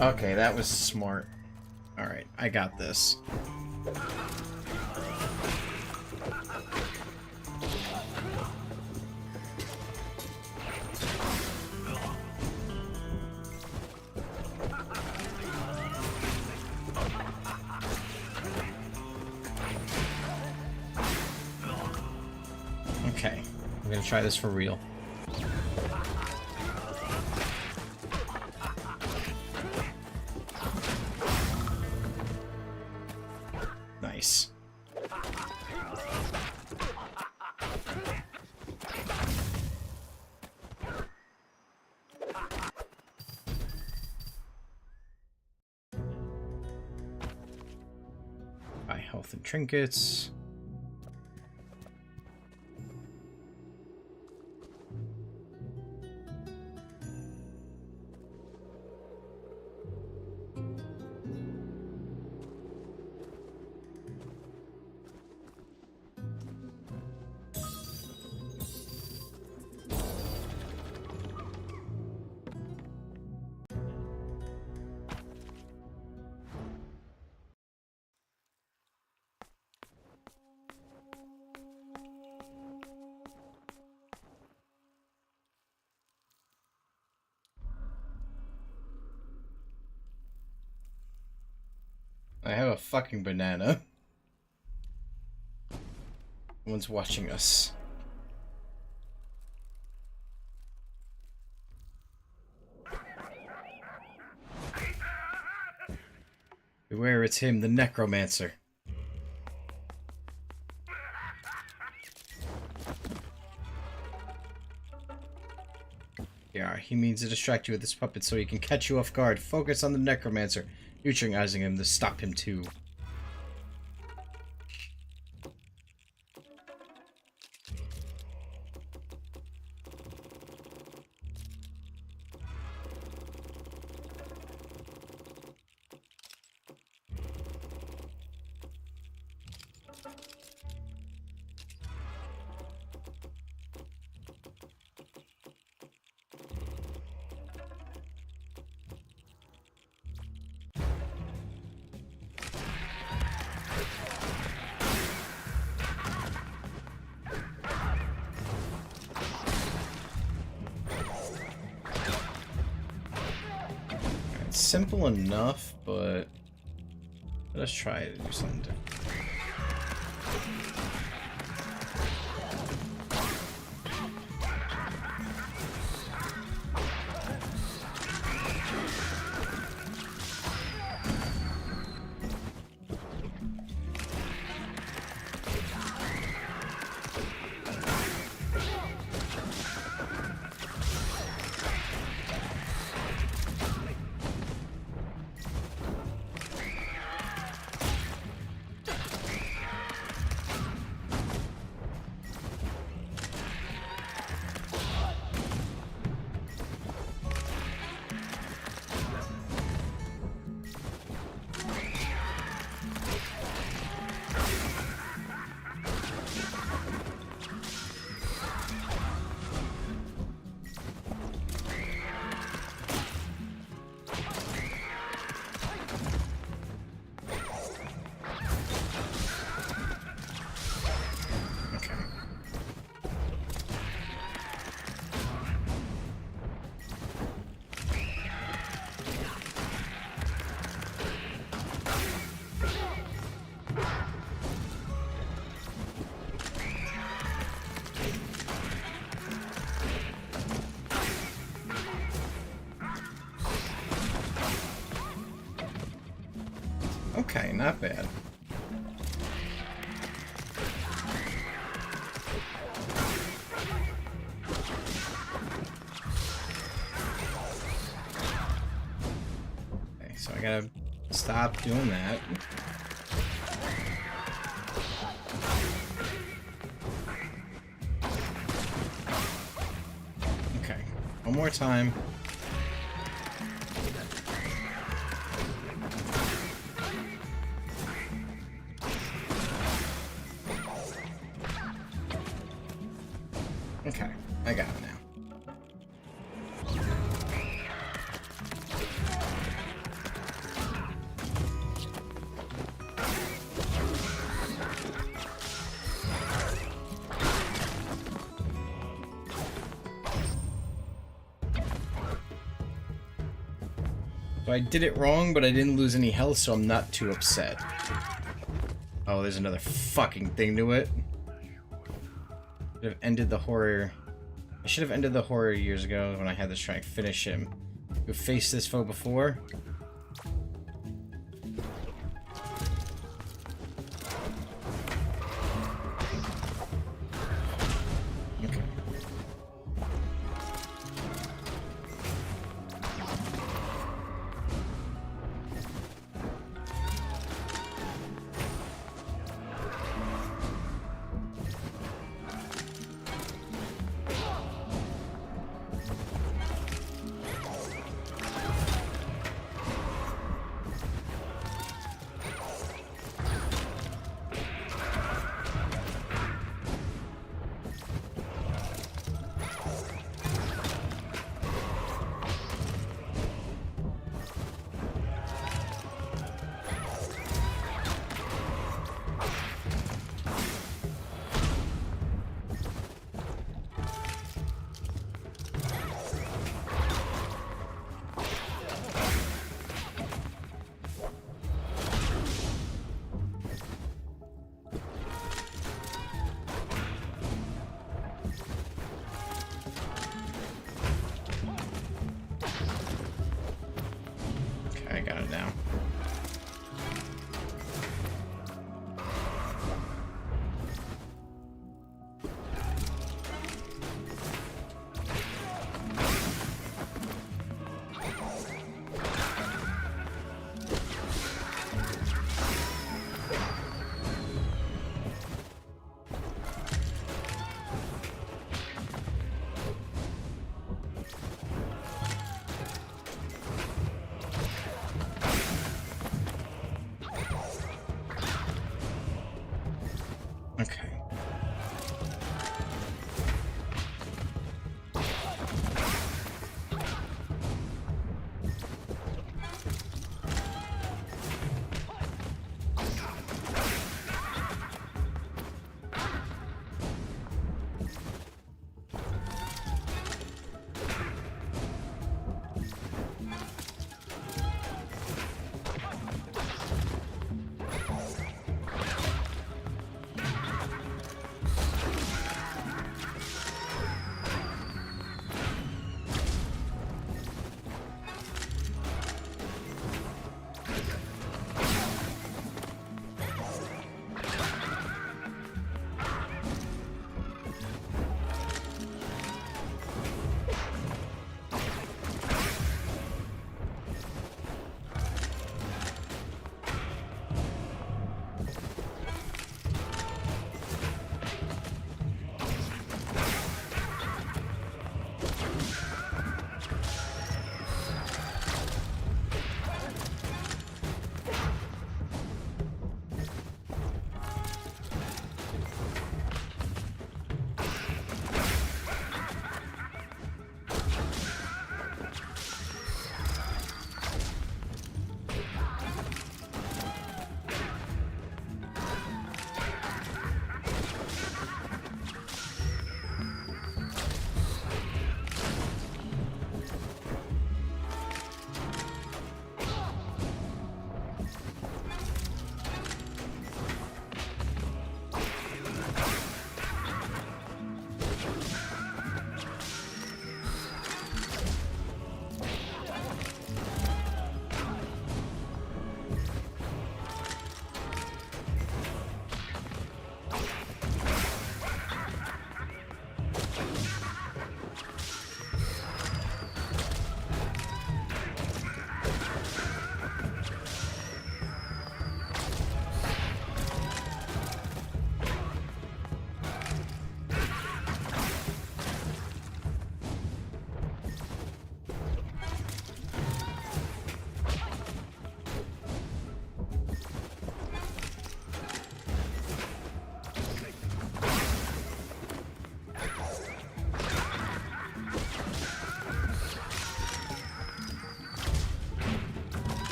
Okay, that was smart. Alright, I got this. Okay, I'm gonna try this for real. Nice. Buy health and trinkets. I have a fucking banana. No one's watching us. Beware, it's him, the necromancer. Yeah, he means to distract you with this puppet so he can catch you off guard. Focus on the necromancer, neutralizing him to stop him too. Simple enough, but let's try to do something different. Okay, not bad. Okay, so I gotta stop doing that. Okay, one more time. Okay, I got it now. So I did it wrong, but I didn't lose any health, so I'm not too upset. Oh, there's another fucking thing to it. Should have ended the horror. I should have ended the horror years ago when I had this try and finish him. We've faced this foe before. Okay. I got it now. Okay.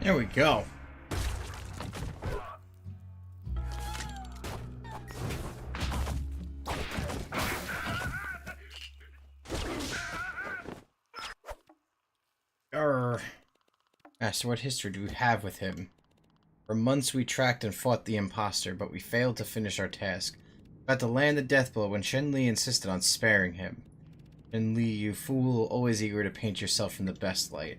There we go. Master, what history do we have with him? For months we tracked and fought the imposter, but we failed to finish our task. About to land the death blow when Shen Li insisted on sparing him. Shen Li, you fool, always eager to paint yourself in the best light.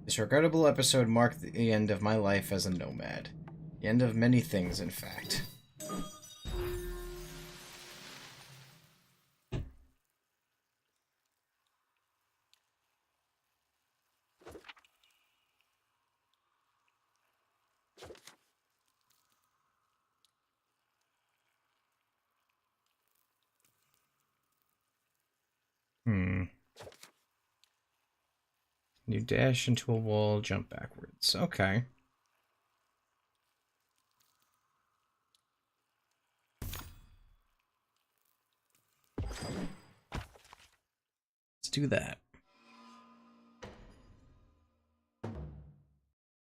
This regrettable episode marked the end of my life as a nomad. The end of many things, in fact. You dash into a wall, jump backwards. Okay. Let's do that.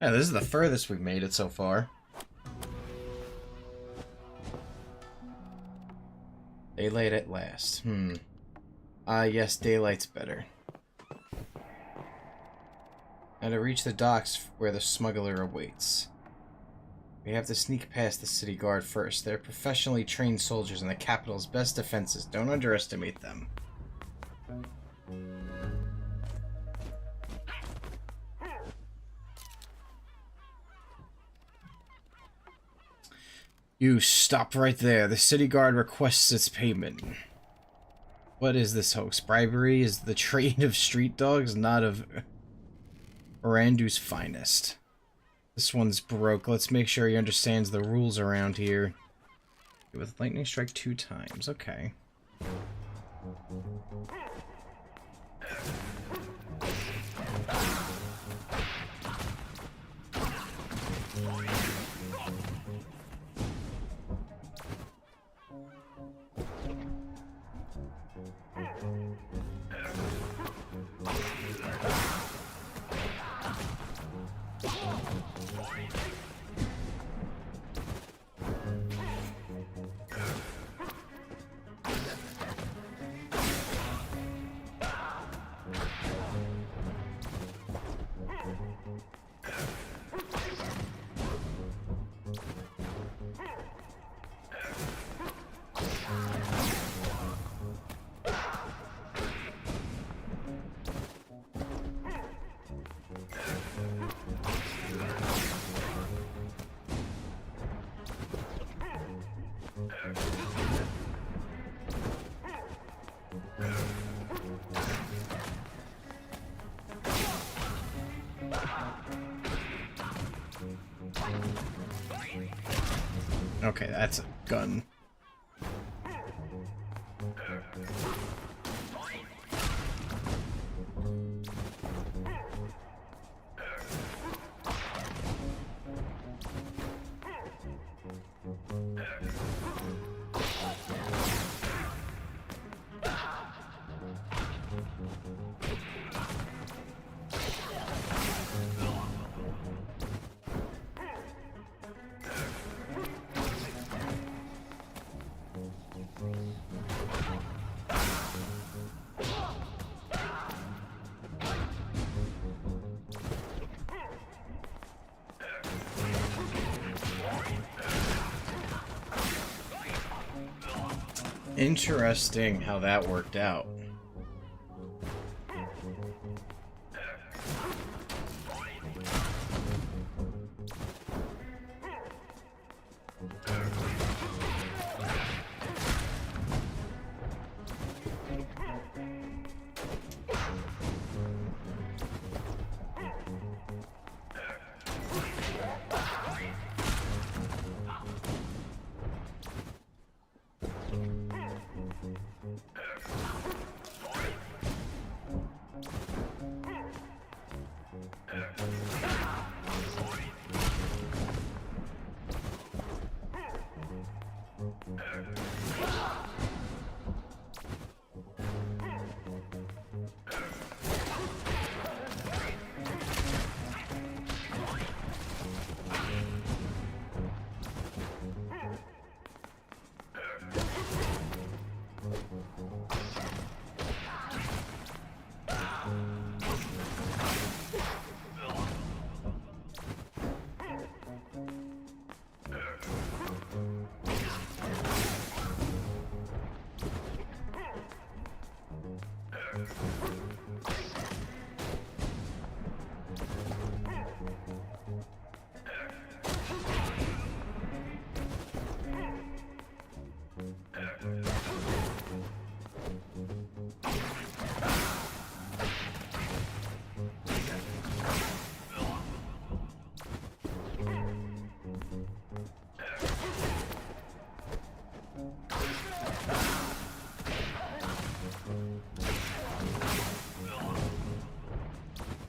Yeah, this is the furthest we've made it so far. Daylight at last. Yes, daylight's better. Now to reach the docks where the smuggler awaits. We have to sneak past the city guard first. They're professionally trained soldiers in the capital's best defenses. Don't underestimate them. You stop right there. The city guard requests its payment. What is this hoax? Bribery is the trade of street dogs, not of Orandu's finest. This one's broke. Let's make sure he understands the rules around here. With lightning strike 2 times. Okay. Okay, that's a gun. Interesting how that worked out.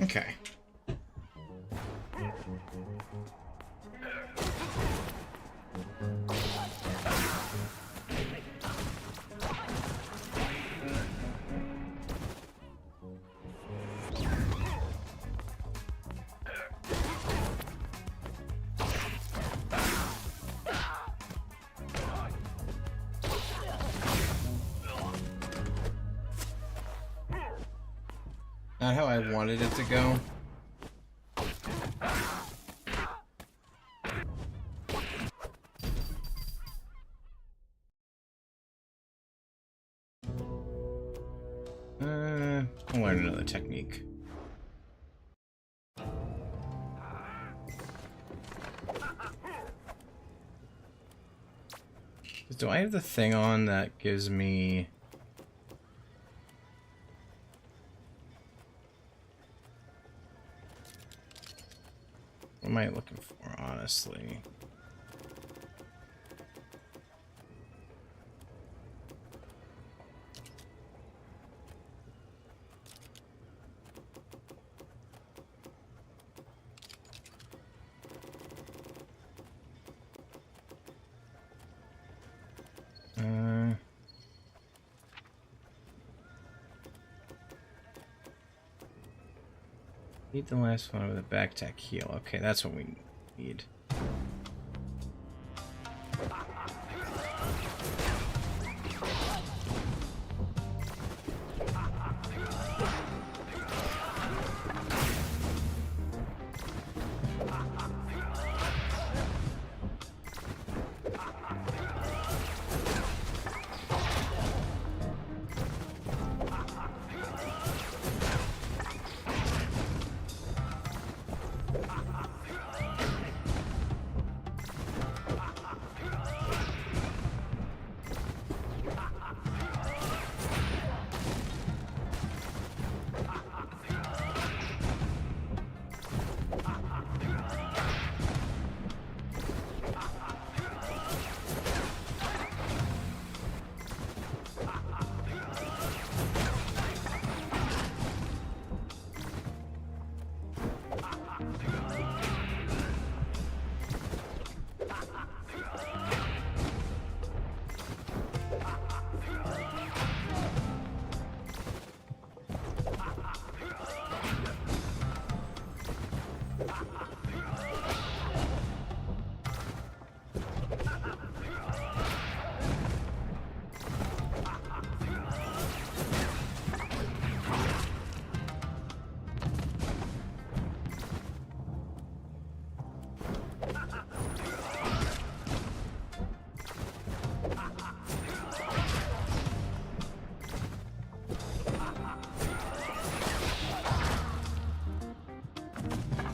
Okay. Not how I wanted it to go. I'll learn another technique. Do I have the thing on that gives me... What am I looking for, honestly? Need the last one with a back tech heal. Okay, that's what we need.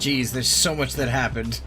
Jeez, there's so much that happened.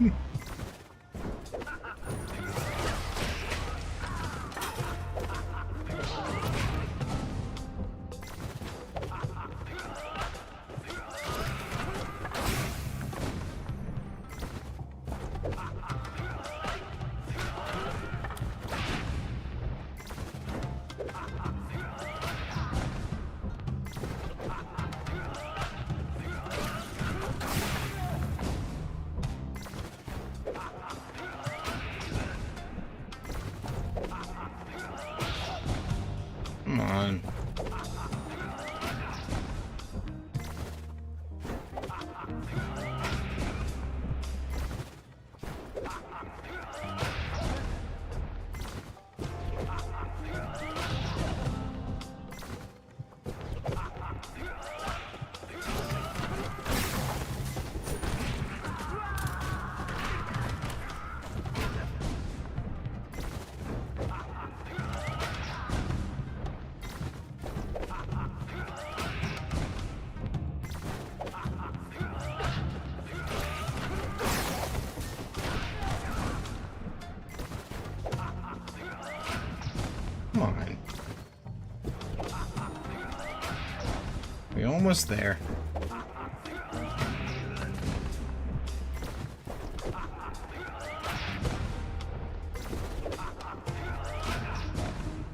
We're almost there.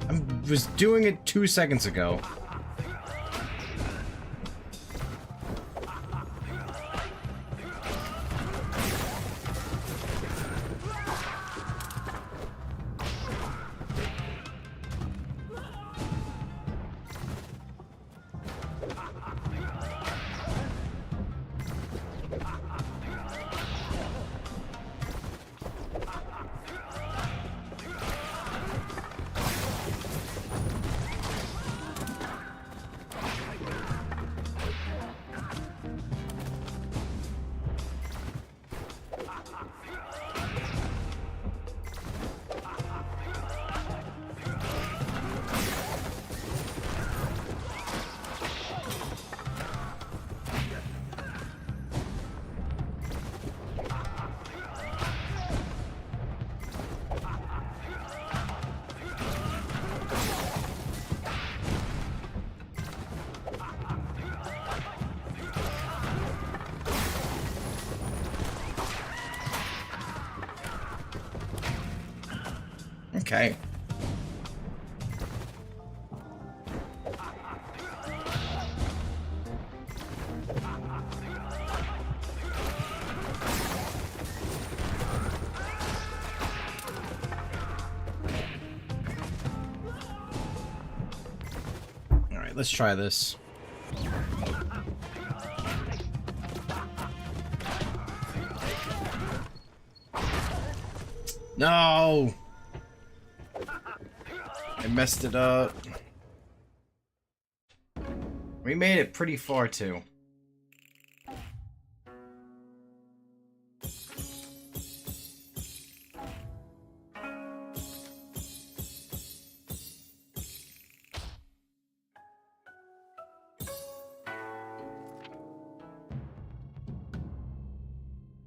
I was doing it 2 seconds ago. Okay. All right, let's try this. No! I messed it up. We made it pretty far, too.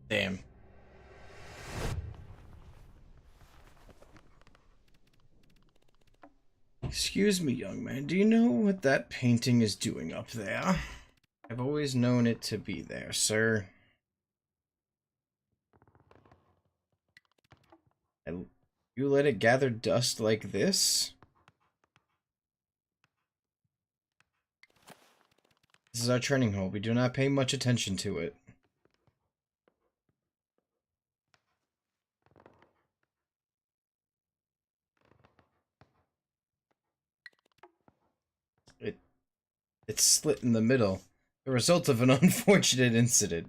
Damn. Excuse me, young man. Do you know what that painting is doing up there? I've always known it to be there, sir. You let it gather dust like this? This is our training hole. We do not pay much attention to it. It's split in the middle, the result of an unfortunate incident.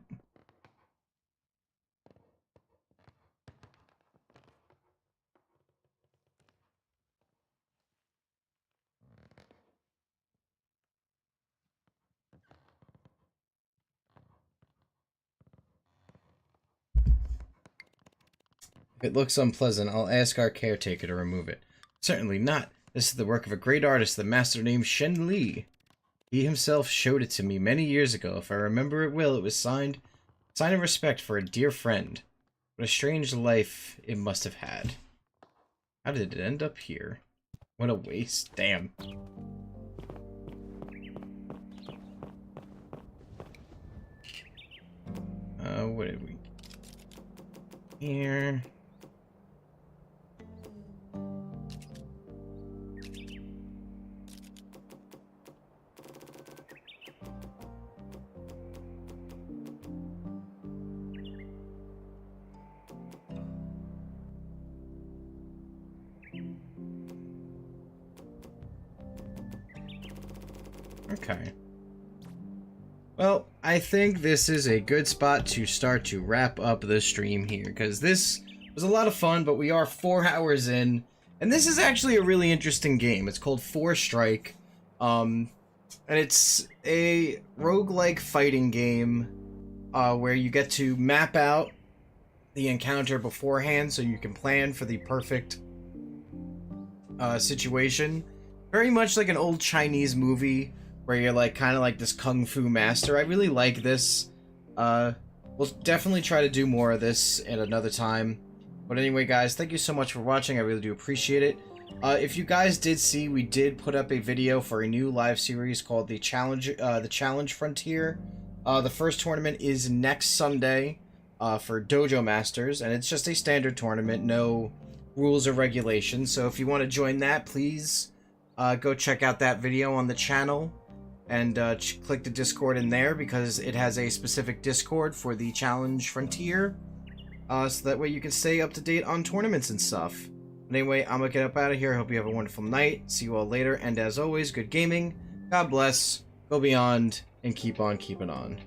If it looks unpleasant, I'll ask our caretaker to remove it. Certainly not. This is the work of a great artist, the master named Shen Li. He himself showed it to me many years ago. If I remember it well, it was signed of respect for a dear friend. What a strange life it must have had. How did it end up here? What a waste. Damn. What did we... Here... Okay. Well, I think this is a good spot to start to wrap up the stream here, because this was a lot of fun, but we are 4 hours in, and this is actually a really interesting game. It's called Forestrike, and it's a roguelike fighting game where you get to map out the encounter beforehand so you can plan for the perfect situation. Very much like an old Chinese movie where you're like kind of like this kung fu master. I really like this. We'll definitely try to do more of this at another time. But anyway, guys, thank you so much for watching. I really do appreciate it. If you guys did see, we did put up a video for a new live series called the Challenge Frontier. The first tournament is next Sunday for Dojo Masters, and it's just a standard tournament, no rules or regulations. So if you want to join that, please go check out that video on the channel and click the Discord in there, because it has a specific Discord for the Challenge Frontier, so that way you can stay up to date on tournaments and stuff. But anyway, I'm gonna get up out of here. I hope you have a wonderful night. See you all later, and as always, good gaming. God bless. Go beyond and keep on keeping on.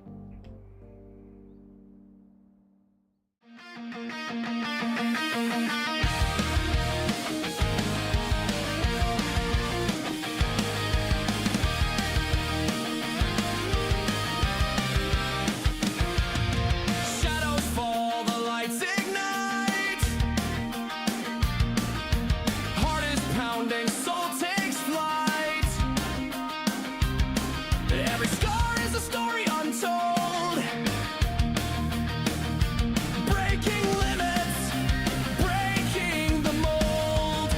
Shadows fall, the lights ignite. Heart is pounding, soul takes flight. Every scar is a story untold. Breaking limits, breaking the mold.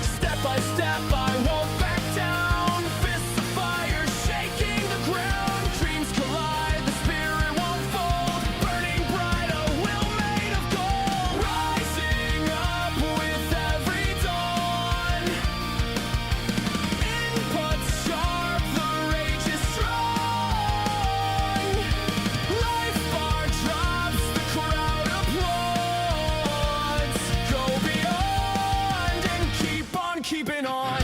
Step by step, I won't back down. Fists of fire shaking the ground. Dreams collide, the spirit won't fold. Burning bright, a will made of gold. Rising up with every dawn. Input sharp, the rage is strong. Life bar drops, the crowd applauds. Go beyond and keep on keeping on.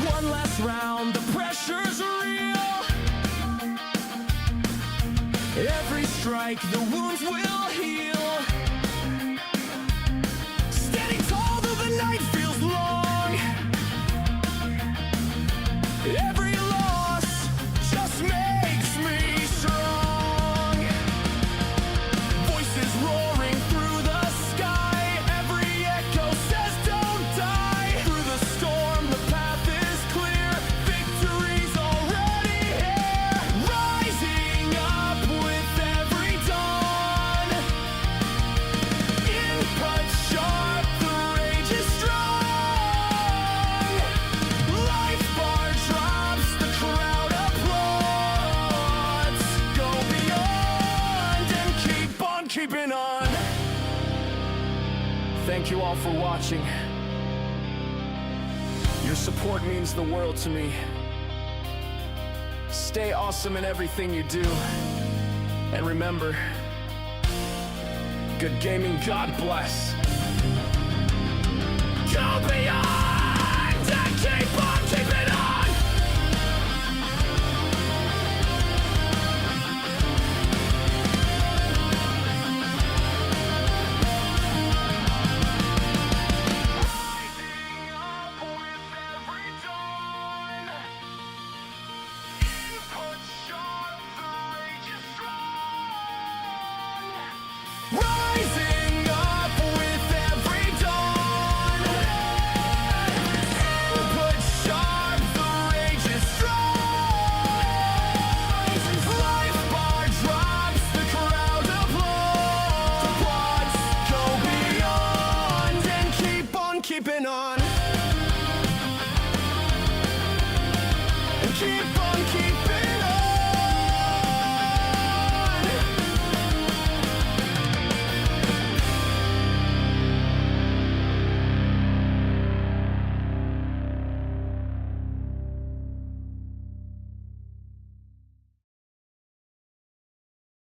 One last round, the pressure's real. Every strike, the wounds will heal. Standing tall though the night feels long. Every loss just makes me strong. Voices roaring through the sky. Every echo says don't die. Through the storm, the path is clear. Victory's already here. Rising up with every dawn. Input sharp, the rage is strong. Life bar drops, the crowd applauds. Go beyond and keep on keeping on. Thank you all for watching. Your support means the world to me. Stay awesome in everything you do. And remember, good gaming, God bless. Go beyond and keep on keeping on. Rising up with every dawn. Input sharp, the rage is strong. Rising up with every dawn. Input sharp, the rage is strong. Life bar drops, the crowd applauds. Go beyond and keep on keeping on. And keep on